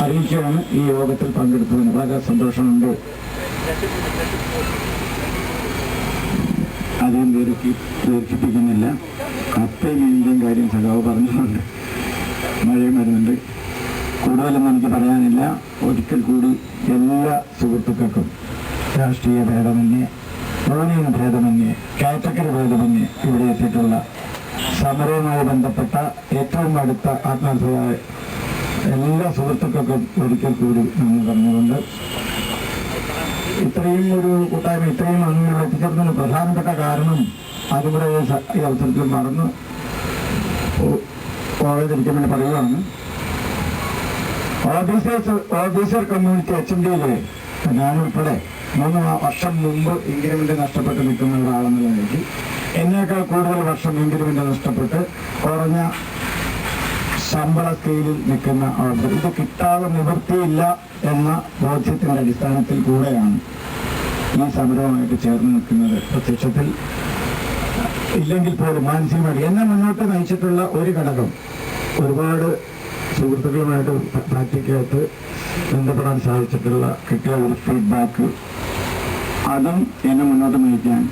അറിയിക്കുകയാണ് ഈ യോഗത്തിൽ പങ്കെടുത്തതിന്. വളരെ സന്തോഷമുണ്ട്. അധികം ദീർഘിപ്പിക്കുന്നില്ല. കപ്പയും ഇന്ത്യൻ കാര്യം സഖാവ് പറഞ്ഞുകൊണ്ട് മഴയും വരുന്നുണ്ട്. കൂടുതലൊന്നും എനിക്ക് പറയാനില്ല. ഒരിക്കൽ കൂടി എല്ലാ സുഹൃത്തുക്കൾക്കും രാഷ്ട്രീയ ഭേദമന്യേ, യൂണിയൻ ഭേദമന്യേ, കാറ്റഗറി ഭേദമന്യേ ഇവിടെ എത്തിയിട്ടുള്ള സമരവുമായി ബന്ധപ്പെട്ട ഏറ്റവും അടുത്ത ആത്മാർത്ഥമായ എല്ലാ സുഹൃത്തുക്കൾക്കും ഒരിക്കൽ കൂടി നന്ദി പറഞ്ഞുകൊണ്ട് ഇത്രയും ഒരു കൂട്ടായ്മ ഇത്രയും അംഗങ്ങൾ എത്തിച്ചേർന്നതിന് പ്രധാനപ്പെട്ട കാരണം അതുകൂടെ ഈ അവസരത്തിൽ മറന്നു പോകാതിരിക്കാൻ വേണ്ടി പറയുകയാണ്. ഓഫീസർ കമ്മ്യൂണിറ്റി HMDയിലെ ഞാനുൾപ്പെടെ 3 വർഷം മുമ്പ് ഇൻക്രിമെന്റ് നഷ്ടപ്പെട്ട് നിൽക്കുന്ന ഒരാളെന്നുള്ള നിലയ്ക്ക് എന്നേക്കാൾ കൂടുതൽ വർഷം ഇൻക്രിമെന്റ് നഷ്ടപ്പെട്ട് കുറഞ്ഞ ശമ്പള സ്കെയിലിൽ നിൽക്കുന്ന ആളുകൾ ഇത് കിട്ടാതെ നിവൃത്തിയില്ല എന്ന ബോധ്യത്തിൻ്റെ അടിസ്ഥാനത്തിൽ കൂടെയാണ് ഈ സമരവുമായിട്ട് ചേർന്ന് നിൽക്കുന്നത്. പ്രത്യക്ഷത്തിൽ ഇല്ലെങ്കിൽ പോലും മാനസികമായിട്ട് എന്നെ മുന്നോട്ട് നയിച്ചിട്ടുള്ള ഒരു ഘടകം, ഒരുപാട് സുഹൃത്തുക്കളുമായിട്ട് പ്രാക്ടിക്കകത്ത് ബന്ധപ്പെടാൻ സാധിച്ചിട്ടുള്ള കിട്ടിയ ഒരു ഫീഡ്ബാക്ക്, അതും എന്നെ മുന്നോട്ട് നയിക്കാൻ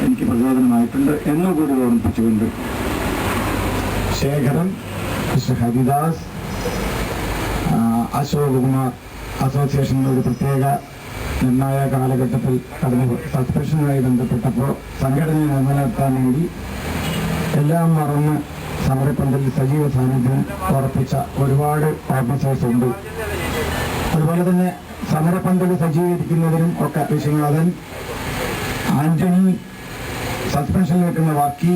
എനിക്ക് പ്രചോദനമായിട്ടുണ്ട് എന്നുകൂടി ഓർമ്മിപ്പിച്ചുകൊണ്ട് ശേഖരൻ, ഹരിദാസ്, അശോക് കുമാർ അസോസിയേഷനിലെ ഒരു പ്രത്യേക നിർണായക കാലഘട്ടത്തിൽ സസ്പെൻഷനുമായി ബന്ധപ്പെട്ടപ്പോൾ സംഘടനയെ നിലനിർത്താൻ വേണ്ടി എല്ലാം മറന്ന് സമരപ്പന്തലിൽ സജീവ സാന്നിധ്യം ഉറപ്പിച്ച ഒരുപാട് ഓഫീസേഴ്സ് ഉണ്ട്. അതുപോലെ തന്നെ സമരപ്പന്തൽ സജ്ജീകരിക്കുന്നതിനും ഒക്കെ വിശ്വനാഥൻ, ആന്റണി, സസ്പെൻഷനിൽ നിൽക്കുന്ന വർക്കി,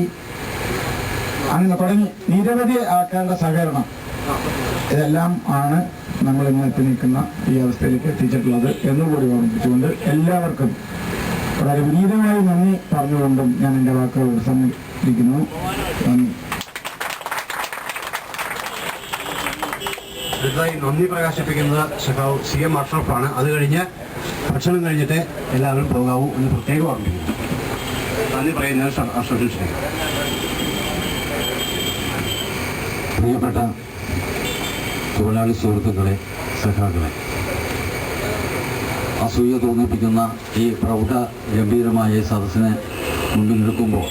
അങ്ങനെ തുടങ്ങി നിരവധി ആൾക്കാരുടെ സഹകരണം, ഇതെല്ലാം ആണ് നമ്മൾ ഇന്ന് എത്തി നിൽക്കുന്ന ഈ അവസ്ഥയിലേക്ക് എത്തിച്ചിട്ടുള്ളത് എന്നുകൂടി ഓർമ്മിപ്പിച്ചുകൊണ്ട് എല്ലാവർക്കും വളരെ വിനീതമായി നന്ദി പറഞ്ഞുകൊണ്ടും ഞാൻ എൻ്റെ വാക്കുകൾ ഉപസംഹരിക്കുന്നു. നന്ദി. അടുത്തതായി നന്ദി പ്രകാശിപ്പിക്കുന്നത് സഖാവ് CM അഷ്റഫാണ്. അത് കഴിഞ്ഞ് ഭക്ഷണം കഴിഞ്ഞിട്ട് എല്ലാവരും പോകാവൂ എന്ന് പ്രത്യേകം ഓർമ്മിക്കുന്നു. നന്ദി പറയുന്നത് അഷ്റഫിൽ ഷെയ്ഖ്. പ്രിയപ്പെട്ട തൊഴിലാളി സുഹൃത്തുക്കളെ, സഖാക്കളെ, അസൂയ തോന്നിപ്പിക്കുന്ന ഈ പ്രൗഢ ഗംഭീരമായ ഈ സദസ്സിനെ മുന്നിൽ നിൽക്കുമ്പോൾ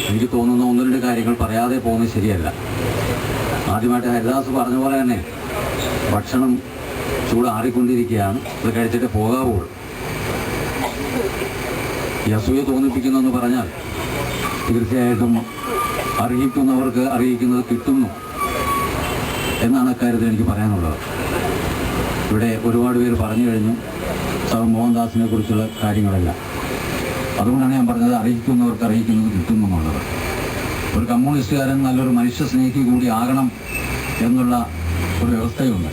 എനിക്ക് തോന്നുന്ന 1-2 കാര്യങ്ങൾ പറയാതെ പോകുന്നത് ശരിയല്ല. ആദ്യമായിട്ട് ഹരിദാസ് പറഞ്ഞ പോലെ തന്നെ ഭക്ഷണം ചൂടാറിക്കൊണ്ടിരിക്കുകയാണ്. അത് കഴിച്ചിട്ട് പോകാവുള്ളൂ. ഈ അസൂയ തോന്നിപ്പിക്കുന്നെന്ന് പറഞ്ഞാൽ തീർച്ചയായിട്ടും അർഹിക്കുന്നവർക്ക് അറിയിക്കുന്നത് കിട്ടുന്നു എന്നാണ് അക്കാര്യത്തിൽ എനിക്ക് പറയാനുള്ളത്. ഇവിടെ ഒരുപാട് പേര് പറഞ്ഞു കഴിഞ്ഞു സർ മോഹൻദാസിനെ കുറിച്ചുള്ള കാര്യങ്ങളെല്ലാം. അതുകൊണ്ടാണ് ഞാൻ പറഞ്ഞത് അറിയിക്കുന്നവർക്ക് അറിയിക്കുന്നത് കിട്ടുന്നു എന്നുള്ളത്. ഒരു കമ്മ്യൂണിസ്റ്റുകാരൻ നല്ലൊരു മനുഷ്യ സ്നേഹി കൂടി ആകണം എന്നുള്ള ഒരു വ്യവസ്ഥയുണ്ട്.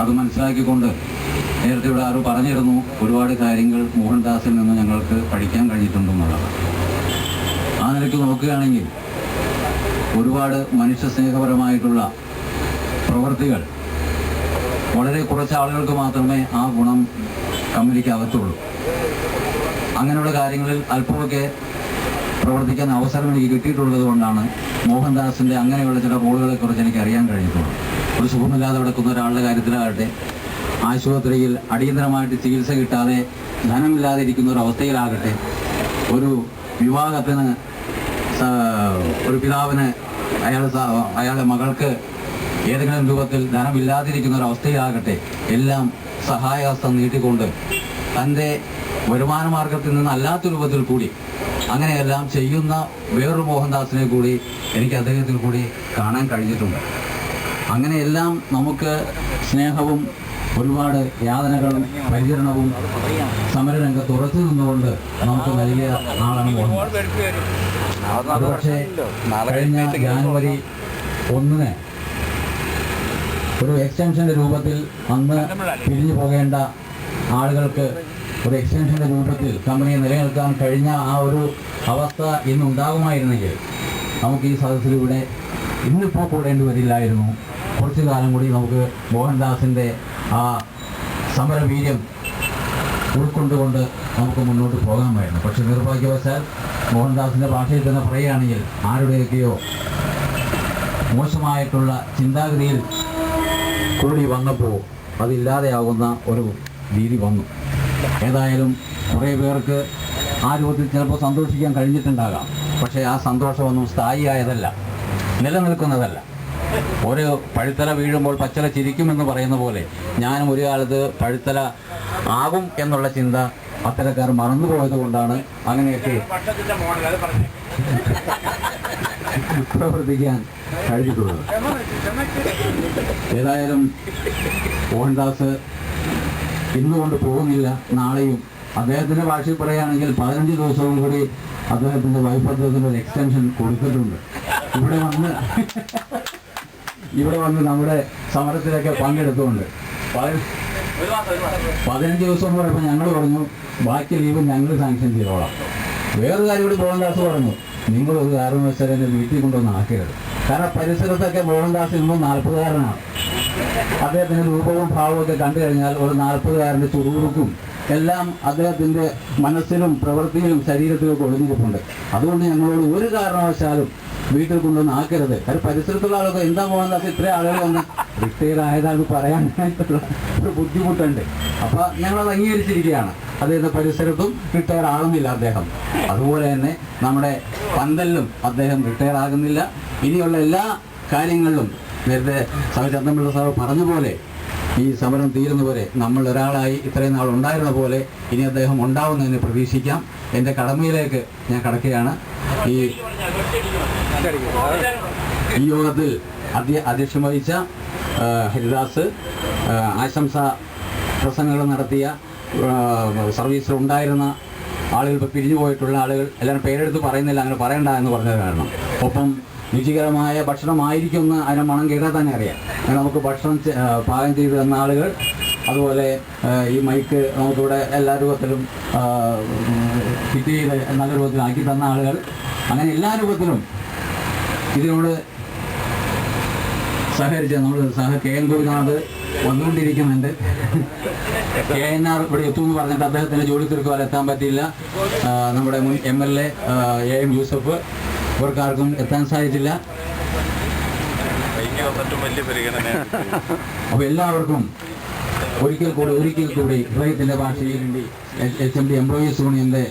അത് മനസ്സിലാക്കിക്കൊണ്ട് നേരത്തെ ഇവിടെ ആരും പറഞ്ഞിരുന്നു ഒരുപാട് കാര്യങ്ങൾ മോഹൻദാസിൽ നിന്ന് ഞങ്ങൾക്ക് പഠിക്കാൻ കഴിഞ്ഞിട്ടുണ്ടെന്നുള്ളത്. ആ നിലയ്ക്ക് നോക്കുകയാണെങ്കിൽ ഒരുപാട് മനുഷ്യ സ്നേഹപരമായിട്ടുള്ള പ്രവൃത്തികൾ വളരെ കുറച്ച് ആളുകൾക്ക് മാത്രമേ ആ ഗുണം കമ്പനിക്കകത്തുള്ളൂ. അങ്ങനെയുള്ള കാര്യങ്ങളിൽ അല്പമൊക്കെ പ്രവർത്തിക്കാൻ അവസരം എനിക്ക് കിട്ടിയിട്ടുള്ളത് കൊണ്ടാണ് മോഹൻദാസിൻ്റെ അങ്ങനെയുള്ള ചില റോളുകളെക്കുറിച്ച് എനിക്ക് അറിയാൻ കഴിഞ്ഞിട്ടുള്ളത്. ഒരു സുഖമില്ലാതെ കിടക്കുന്ന ഒരാളുടെ കാര്യത്തിലാകട്ടെ, ആശുപത്രിയിൽ അടിയന്തരമായിട്ട് ചികിത്സ കിട്ടാതെ ധനമില്ലാതെ ഇരിക്കുന്ന ഒരു അവസ്ഥയിലാകട്ടെ, ഒരു വിവാഹത്തിന് ഒരു പിതാവിന് അയാളുടെ മകൾക്ക് ഏതെങ്കിലും രൂപത്തിൽ ധനമില്ലാതിരിക്കുന്ന ഒരു അവസ്ഥയിലാകട്ടെ, എല്ലാം സഹായഹസ്തം നീട്ടിക്കൊണ്ട് തൻ്റെ വരുമാന മാർഗത്തിൽ നിന്ന് അല്ലാത്ത രൂപത്തിൽ കൂടി അങ്ങനെയെല്ലാം ചെയ്യുന്ന വേറൊരു മോഹൻദാസിനെ കൂടി എനിക്ക് അദ്ദേഹത്തിൽ കൂടി കാണാൻ കഴിഞ്ഞിട്ടുണ്ട്. അങ്ങനെയെല്ലാം നമുക്ക് സ്നേഹവും ഒരുപാട് യാതനകളും പരിചരണവും സമരരംഗത്ത് ഉറച്ചു നിന്നുകൊണ്ട് നമുക്ക് നൽകിയ ആളാണ് മോഹൻദാസ്. അത് പക്ഷേ കഴിഞ്ഞ ജാനുവരി 1 ഒരു എക്സ്റ്റൻഷൻ്റെ രൂപത്തിൽ അന്ന് പിരിഞ്ഞു പോകേണ്ട ആളുകൾക്ക് ഒരു എക്സ്റ്റൻഷൻ്റെ രൂപത്തിൽ കമ്പനിയെ നിലനിൽക്കാൻ കഴിഞ്ഞ ആ ഒരു അവസ്ഥ ഇന്നുണ്ടാകുമായിരുന്നെങ്കിൽ നമുക്ക് ഈ സദസ്സിലൂടെ ഇന്നിപ്പോൾ കൂടേണ്ടി വരില്ലായിരുന്നു. കുറച്ചു കാലം കൂടി നമുക്ക് മോഹൻദാസിൻ്റെ ആ സമരവീര്യം ഉൾക്കൊണ്ടുകൊണ്ട് നമുക്ക് മുന്നോട്ട് പോകാമായിരുന്നു. പക്ഷെ നിർഭാഗ്യവശാൽ മോഹൻദാസിൻ്റെ ഭാഷയിൽ തന്നെ പറയുകയാണെങ്കിൽ ആരുടെയൊക്കെയോ മോശമായിട്ടുള്ള ചിന്താഗതിയിൽ കൂടി വന്നപ്പോൾ അതില്ലാതെയാകുന്ന ഒരു രീതി വന്നു. ഏതായാലും കുറേ പേർക്ക് ആ രൂപത്തിൽ ചിലപ്പോൾ സന്തോഷിക്കാൻ കഴിഞ്ഞിട്ടുണ്ടാകാം. പക്ഷേ ആ സന്തോഷമൊന്നും സ്ഥായിയായതല്ല, നിലനിൽക്കുന്നതല്ല. ഒരു പഴുത്തല വീഴുമ്പോൾ പച്ചല ചിരിക്കുമെന്ന് പറയുന്ന പോലെ ഞാനും ഒരു കാലത്ത് പഴുത്തല ആകും എന്നുള്ള ചിന്ത അത്തരക്കാർ മറന്നുപോയത് കൊണ്ടാണ് അങ്ങനെയൊക്കെ പ്രവർത്തിക്കാൻ കഴിഞ്ഞിട്ടുള്ളത്. ഏതായാലും മോഹൻദാസ് ഇന്നുകൊണ്ട് പോകുന്നില്ല, നാളെയും അദ്ദേഹത്തിൻ്റെ ഭാഷയിൽ പറയുകയാണെങ്കിൽ 15 ദിവസവും കൂടി അദ്ദേഹത്തിൻ്റെ വൈഫദ്യത്തിൻ്റെ ഒരു എക്സ്റ്റൻഷൻ കൊടുത്തിട്ടുണ്ട്. ഇവിടെ വന്ന് നമ്മുടെ സമരത്തിലൊക്കെ പങ്കെടുത്തുകൊണ്ട് 15 ദിവസം എന്ന് പറയുമ്പോൾ ഞങ്ങൾ പറഞ്ഞു ബാക്കി ലീവ് ഞങ്ങൾ സാങ്ഷൻ ചെയ്തോളാം. വേറൊരു കാര്യം കൂടി മോഹൻദാസ് പറഞ്ഞു, നിങ്ങളൊരു കാരണവശാലും എന്നെ വീട്ടിൽ കൊണ്ടൊന്ന് ആക്കരുത്. കാരണം പരിസരത്തൊക്കെ മോഹൻദാസ് ഇന്നും 40-കാരനാണ്. അദ്ദേഹത്തിൻ്റെ രൂപവും ഭാവവും ഒക്കെ കണ്ടു കഴിഞ്ഞാൽ ഒരു 40-കാരൻ്റെ ചുറുചുറുക്കും എല്ലാം അദ്ദേഹത്തിൻ്റെ മനസ്സിലും പ്രവൃത്തിയിലും ശരീരത്തിലും ഒളിഞ്ഞിരിപ്പുണ്ട്. അതുകൊണ്ട് ഞങ്ങളോട് ഒരു കാരണവശാലും വീട്ടിൽ കൊണ്ടൊന്ന് ആക്കരുത്. കാരണം പരിസരത്തുള്ള ആളൊക്കെ എന്താ മോഹൻദാസ് ഇത്രയും ആളുകൾ വന്ന് റിട്ടയർ ആയതാണ് പറയാനായിട്ടുള്ള ഒരു ബുദ്ധിമുട്ടുണ്ട്. അപ്പോൾ ഞങ്ങളത് അംഗീകരിച്ചിരിക്കുകയാണ്. അദ്ദേഹത്തെ പരിസരത്തും റിട്ടയർ ആകുന്നില്ല അദ്ദേഹം. അതുപോലെ തന്നെ നമ്മുടെ പന്തലിലും അദ്ദേഹം റിട്ടയർ ആകുന്നില്ല. ഇനിയുള്ള എല്ലാ കാര്യങ്ങളിലും നേരത്തെ ചന്ദ്രപിള്ള സാർ പറഞ്ഞ പോലെ ഈ സമരം തീരുന്നവരെ നമ്മൾ ഒരാളായി ഇത്രയും നാൾ ഉണ്ടായിരുന്ന പോലെ ഇനി അദ്ദേഹം ഉണ്ടാവുന്നതിന് പ്രതീക്ഷിക്കാം. എൻ്റെ കടമയിലേക്ക് ഞാൻ കടക്കുകയാണ്. ഈ യോഗത്തിൽ അധ്യക്ഷം വഹിച്ച ഹരിദാസ്, ആശംസ പ്രസംഗങ്ങൾ നടത്തിയ സർവീസിലുണ്ടായിരുന്ന ആളുകൾ, ഇപ്പോൾ പിരിഞ്ഞു പോയിട്ടുള്ള ആളുകൾ എല്ലാവരും പേരെടുത്ത് പറയുന്നില്ല, അങ്ങനെ പറയണ്ട എന്ന് പറഞ്ഞത് കാരണം. ഒപ്പം രുചികരമായ ഭക്ഷണമായിരിക്കുമെന്ന് അതിനെ മണം കേട്ടാൽ തന്നെ അറിയാം. നമുക്ക് ഭക്ഷണം പാകം ചെയ്ത് തന്ന ആളുകൾ, അതുപോലെ ഈ മൈക്ക് നമുക്കിവിടെ എല്ലാ രൂപത്തിലും ഫിറ്റ് ചെയ്ത് നല്ല രൂപത്തിലാക്കി തന്ന ആളുകൾ, അങ്ങനെ എല്ലാ രൂപത്തിലും ഇതിനോട് സഹകരിച്ച നമ്മൾ കെ എൻ ഗോപിനാഥ് വന്നുകൊണ്ടിരിക്കുന്നുണ്ട്. KNR ഇവിടെ എത്തുമെന്ന് പറഞ്ഞിട്ട് അദ്ദേഹത്തിൻ്റെ ജോലി തീർക്കുവാൻ എത്താൻ പറ്റിയില്ല. നമ്മുടെ മുൻ MLA AM യൂസഫ്, ഇവർക്കാർക്കും എത്താൻ സാധിച്ചില്ല. അപ്പോൾ എല്ലാവർക്കും ഒരിക്കൽ കൂടി ഹൃദയത്തിൻ്റെ ഭാഷയിൽ വേണ്ടി HMD എംപ്ലോയീസ് യൂണിയൻ്റെ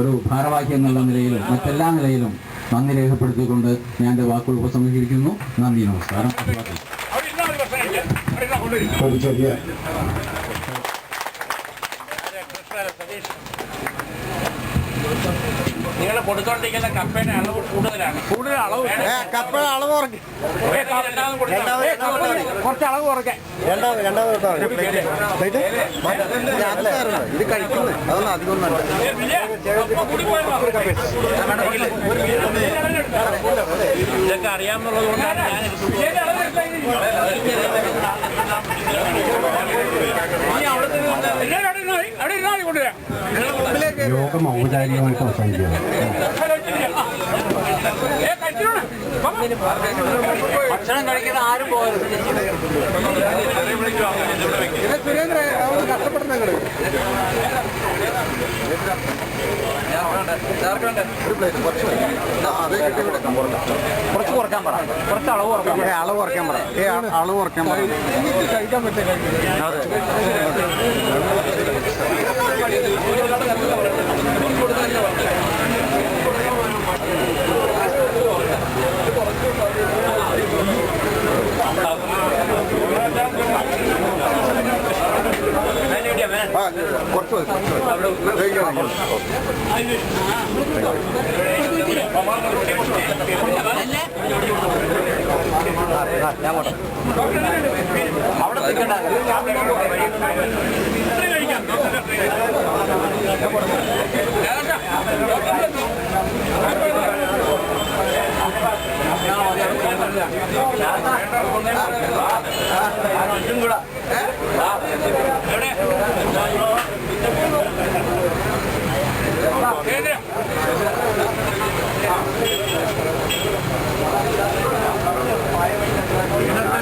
ഒരു ഭാരവാഹി എന്നുള്ള നിലയിലും മറ്റെല്ലാ നിലയിലും നന്ദി രേഖപ്പെടുത്തിക്കൊണ്ട് ഞാൻ എൻ്റെ വാക്കുകൾ ഉപസംഹരിക്കുന്നു. നന്ദി, നമസ്കാരം. ഒരു ചെറിയ നിങ്ങൾ കൊടുത്തോണ്ടിരിക്കുന്ന കപ്പയുടെ അളവ് കൂടുതലാണ്. കപ്പയുടെ അളവ് കുറയ്ക്കും. കുറച്ച് അളവ് കുറയ്ക്കാൻ. ഇത് കഴിക്കുന്നത് അതൊന്നും അധികം ഇതൊക്കെ അറിയാമെന്നുള്ളത് കൊണ്ടാണ് യോഗം ഔപചാരികമായിട്ട് അവസാനിക്കുകയാണ്. ഭക്ഷണം കഴിക്കുന്ന ആരും പോകരുത്. കുറച്ച് കുറക്കാൻ പറ. കുറച്ച് അളവ് കുറക്കാൻ പറ. അളവ് കുറയ്ക്കാൻ പറ. അളവ് കുറയ്ക്കാൻ പറ. കഴിക്കാൻ പറ്റില്ല. അതെ. കുറച്ച് അവിടെ നിൽക്കണ്ട.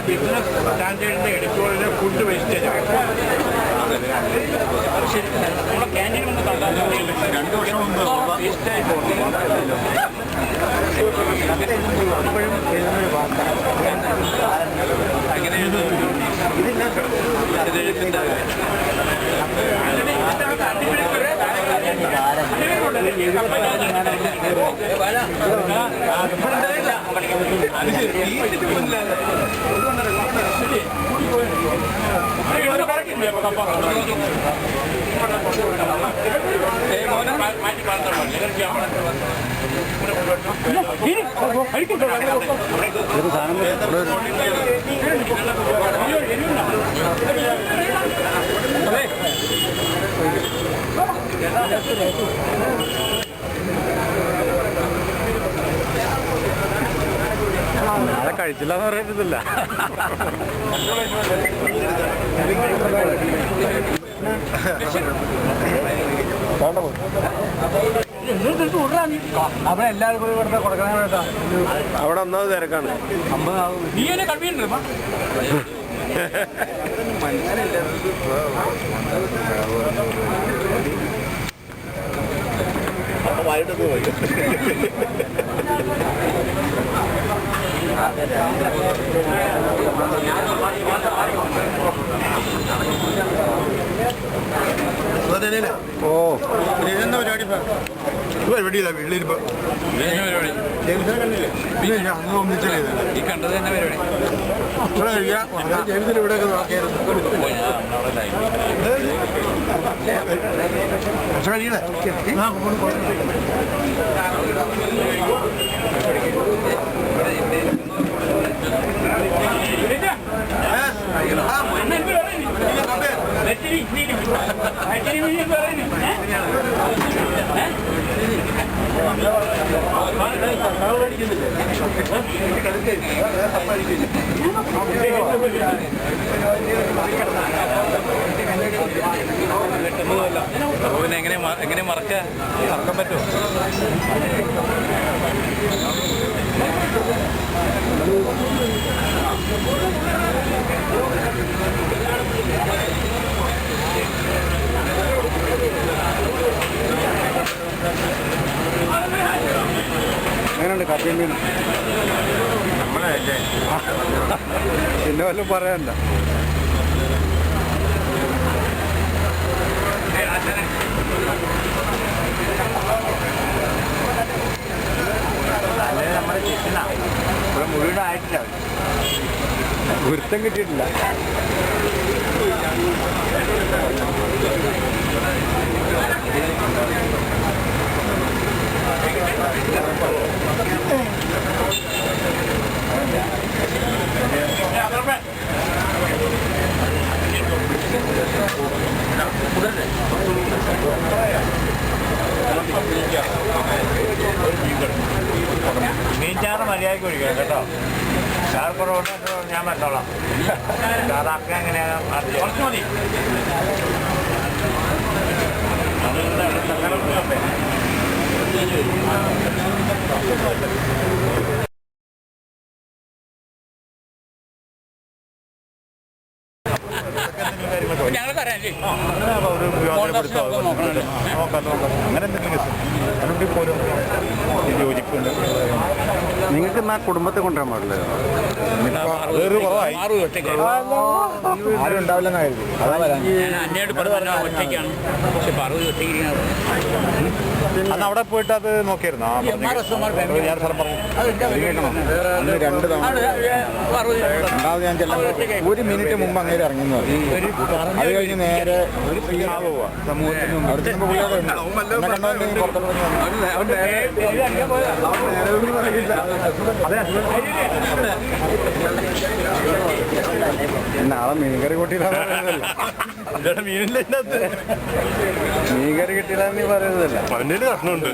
ബിസിനസ് സ്റ്റാൻഡേർഡിന്റെ എഡിറ്റോറിയൽ ഫുഡ് വേസ്റ്റേജ് നമ്മുടെ ക്യാൻറ്റീൻ വന്ന് 2 വർഷം മുമ്പ് വേസ്റ്റായി നാളെ കഴിച്ചില്ല എന്ന് പറയുന്നില്ല. അവിടെ എല്ലാവരും കൂടി ഇവിടുത്തെ കൊടുക്കണേ കേട്ടാ. അവിടെ ഒന്നാമത് തിരക്കാണ്. നീ എന്നെ കഴിയുന്നുണ്ട് വായിട്ടൊക്കെ പോയി. ഓ ഇതെന്താ പരിപാടി? പരിപാടിയില്ല വീട്ടിലിരിപ്പോ അന്ന് ഒന്നിച്ചല്ലേ ഈ കണ്ടത് തന്നെ പരിപാടി. ജെയിംസിന് ഇവിടെയൊക്കെ നോക്കിയായിരുന്നു. പക്ഷെ കഴിയണേ പിന്നെ എങ്ങനെ മറക്കാൻ പറ്റുമോ? എങ്ങനെയുണ്ട് കപ്പയും മീനും? നമ്മളല്ലേ പിന്നെ വല്ലതും പറയാനല്ല. നമ്മുടെ മുഴുവനായിട്ടില്ല. ഗുരുത്തം കിട്ടിയിട്ടില്ല. മീൻചാറ് മര്യാദയ്ക്ക് ഒഴിക്കണം കേട്ടോ. ചാർക്കുറവുണ്ട് ഞാൻ വെച്ചോളാം. ചാറാക്കുക എങ്ങനെയാണ് കുറച്ച് മതി. ഞങ്ങൾക്കറിയാം അങ്ങനെ എന്തെങ്കിലും അതിനുള്ളിൽ പോലും യോജിപ്പുണ്ട്. നിങ്ങൾക്ക് എന്നാ കുടുംബത്തെ കൊണ്ടുവരാൻ പാടില്ല. വേറൊരു കുറവായി ആരും ഉണ്ടാവില്ലെന്നായിരുന്നു. അന്ന് അവിടെ പോയിട്ട് അത് നോക്കിയായിരുന്നു. ഞാൻ സ്ഥലം പറഞ്ഞു അന്ന് 2 തവണ. രണ്ടാമത് ഞാൻ ചെല്ലുമ്പോൾ 1 മിനിറ്റ് മുമ്പ് അങ്ങേര് ഇറങ്ങുന്നു. അത് കഴിഞ്ഞ് നേരെ പോവുക സമൂഹത്തിനും അവിടെ ചെല്ലുമ്പോൾ പുള്ളിയൊക്കെ ഉണ്ട്. എന്നെ കണ്ടോണ്ടെങ്കിൽ പുറത്തോട്ട് നാളെ മീൻകറി കൂട്ടിയില്ല. മീനില്ല മീൻകറി കിട്ടിയില്ലെന്ന് പറയുന്നതല്ല. പന്നിന് കഷ്ണമുണ്ട്.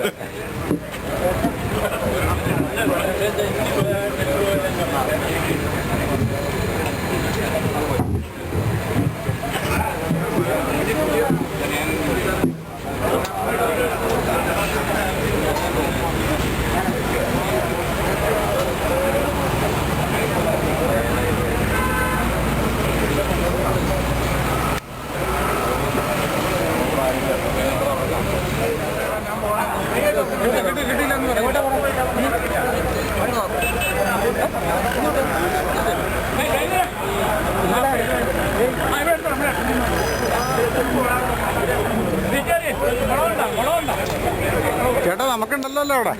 ചേട്ടാ നമുക്കുണ്ടല്ലോ അവിടെ.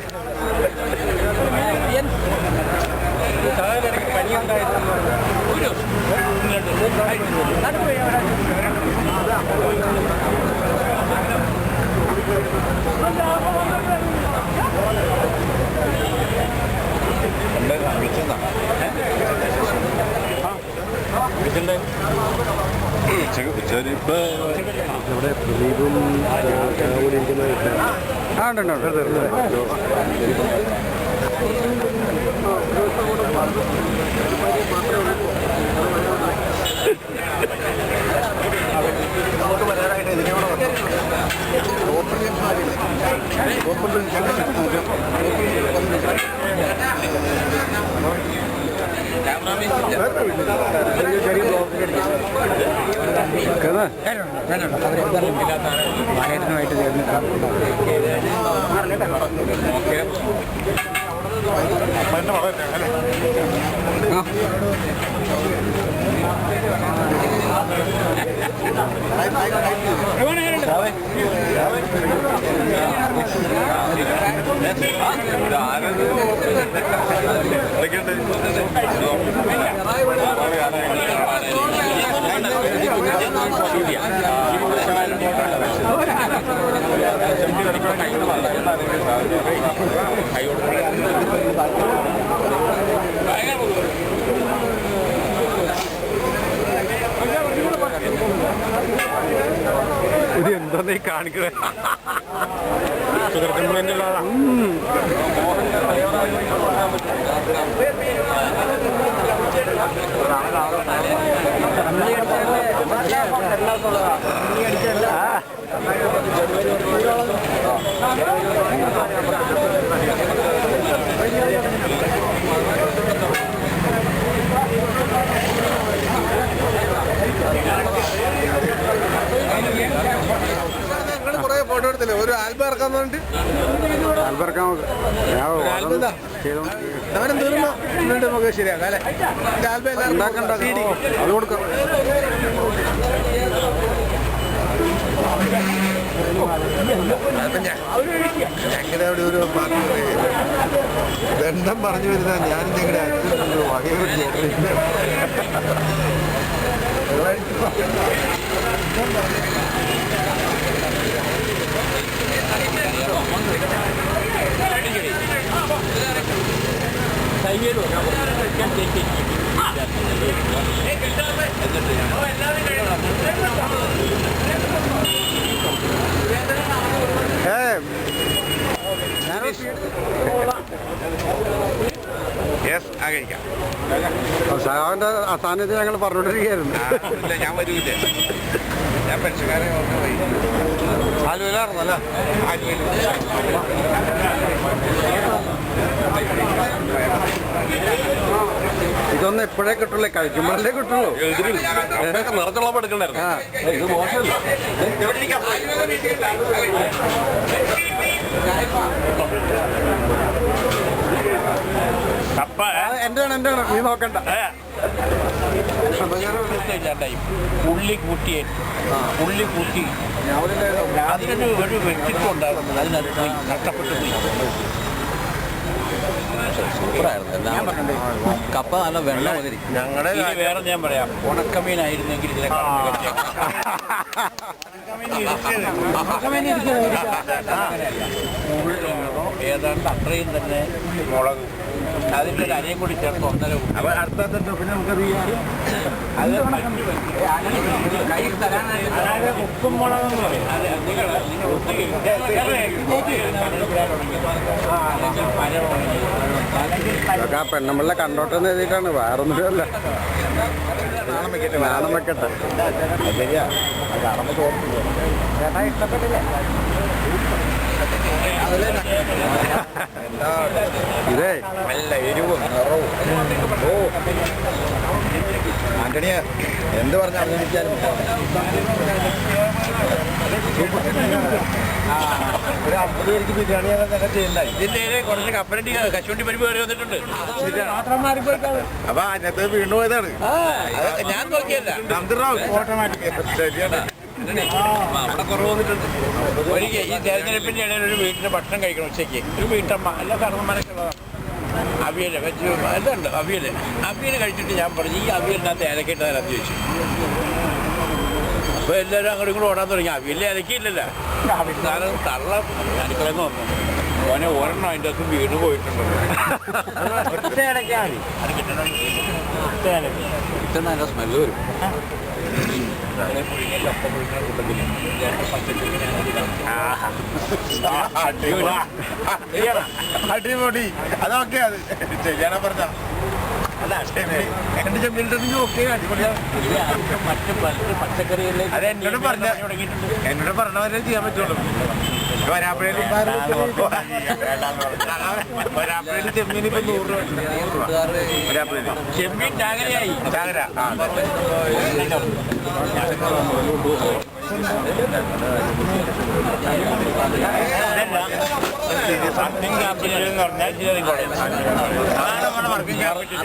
ഇവിടെ പ്രദീപും കൂടി ഇരിക്കുന്നത്. ആ ഉണ്ട്. നമുക്ക് വരാനായിട്ട് ഇതിനോട് ചെറിയ ബ്ലോക്ക് മാനേജറുമായിട്ട് ചേർന്നിട്ട് ഇത് എന്താ ഈ കാണിക്കുന്നത്? ഷുഗർ കംപ്ലൈന്റ് ഉള്ളതാണ്. കുറെ ഫോട്ടോ എടുത്തില്ലേ? ഒരു ആൽബം ഇറക്കാൻ വേണ്ടി ആൽബം ഇറക്കാൻ തീർന്നു നമുക്ക് ശരിയാക്കാം അല്ലേ? ആൽബം അത് കൊടുക്കാം. ഞങ്ങളുടെ അവിടെ ഒരു പാർട്ടി ബന്ധം പറഞ്ഞു വരുന്ന ഞാൻ ഞങ്ങളുടെ അച്ഛൻ വകയൊരു ഷാവിന്റെ അസാന്നിധ്യം ഞങ്ങൾ പറഞ്ഞോണ്ടിരിക്കുകയായിരുന്നു. ഞാൻ വരൂല, ഞാൻ പെൻഷൻകാരെ ആലുവയിലായിരുന്നല്ലേ? ഇതൊന്നും എപ്പോഴേ കിട്ടുള്ളൂ, കഴിക്കുമ്പോഴല്ലേ കിട്ടുള്ളൂ. നിറച്ചുള്ള എടുക്കണ്ടായിരുന്നു. ഇത് മോശമല്ല. എന്റെ നീ നോക്കണ്ട. ഉള്ളി കൂട്ടി അതിനൊരു ഒരു വ്യക്തിത്വം ഉണ്ടായിരുന്നു. അതിനകത്ത് പോയി നഷ്ടപ്പെട്ടു പോയി. സൂപ്പറായിരുന്നു. കപ്പ നല്ല വെള്ളം മതി. ഞങ്ങളുടെ വേറെ ഞാൻ പറയാം, ഉണക്കമീനായിരുന്നെങ്കിൽ ഏതാണ്ട് അത്രയും തന്നെ മുളക്, അതിൻ്റെ ഒരു അരയും കൂടി ചേർത്ത് 1.5 അപ്പൊ അടുത്ത പിന്നെ നമുക്കറിയാം ഉപ്പും മുളകെന്ന് പറയും. ആ പെണ്ണുമ്പിള്ള കണ്ടോട്ടെന്ന് എഴുതിയിട്ടാണ്, വേറൊന്നുമല്ല. നാണം വെക്കട്ടെ. ശരിയാ, കാണുമ്പോൾ തോന്നുന്നു ചേട്ടാ ഇഷ്ടപ്പെട്ടില്ല. ഇതേ നല്ല എരിവും നിറവും. ഓ ആന്റണിയ എന്ത് പറഞ്ഞ അഭിനയിച്ചാലും ഒരു 50 പേർക്ക് ബിരിയാണിയൊക്കെ ചെയ്യുന്നുണ്ടായി. ഇതിൻ്റെ കുറച്ച് കപ്പലണ്ടി കശുവണ്ടി പരിപ്പ് കയറി വന്നിട്ടുണ്ട്. അപ്പൊ അതിനകത്ത് വീണ്ടും പോയതാണ്. ഞാൻ നോക്കിയല്ല, ശരിയാണ്. അവിടെ കുറവ് വന്നിട്ടുണ്ട്. ഒരിക്കൽ ഈ തെരഞ്ഞെടുപ്പിൻ്റെ ഇടയിൽ ഒരു വീട്ടിൽ ഭക്ഷണം കഴിക്കണം ഉച്ചയ്ക്ക്. ഒരു വീട്ടമ്മ എല്ലാ കർമ്മന്മാരൊക്കെയുള്ളതാണ്. അവിയൽ വെച്ച് ഇതുണ്ട്, അവിയൽ കഴിച്ചിട്ട് ഞാൻ പറഞ്ഞു ഈ അവിയലിനകത്ത് ഏലക്കിട്ട് അതിനകത്ത് ചോദിച്ചു. അപ്പോൾ എല്ലാവരും അങ്ങോട്ടും ഇങ്ങോട്ട് ഓടാൻ തുടങ്ങി. അവിയലിൽ ഏലക്കില്ലല്ലോ. കാരണം തള്ള അടുക്കളയിൽ നിന്ന് വന്നു, മോനെ ഒരെണ്ണം അതിൻ്റെ അകത്ത് വീണ് പോയിട്ടുണ്ട്. അതിൻ്റെ സ്മെല്ല് വരും. അടിപൊളി. അതൊക്കെ അത് ശരിയാണോ പറഞ്ഞ എന്റെ ചെമ്മീനിട്ടു ഓക്കെ അടിപൊളിയാണ്. മറ്റ് പച്ചക്കറികളിലേക്ക് അത് എന്നോട് പറഞ്ഞവരെ ചെയ്യാൻ പറ്റുള്ളൂ. വരാപ്പുഴയിൽ ചെമ്മീൻ ഇപ്പൊ 100 രൂപ. വരാപ്പുഴയിൽ ചെമ്മീൻ ചാകരയായി. ചാകര വർക്കിംഗ് ക്യാപിറ്റൽ എന്ന് പറഞ്ഞാൽ എഞ്ചിനീയറിംഗ് കോളേജ്. അതാണ് നമ്മുടെ വർക്കിംഗ് ക്യാപിറ്റൽ.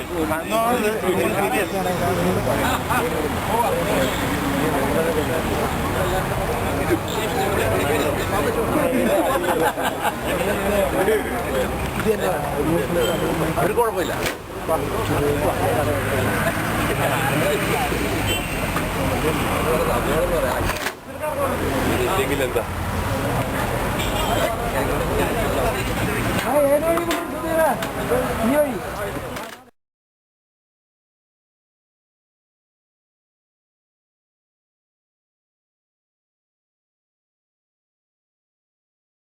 ഒരു കുഴപ്പമില്ല. എന്താ ഈ വഴി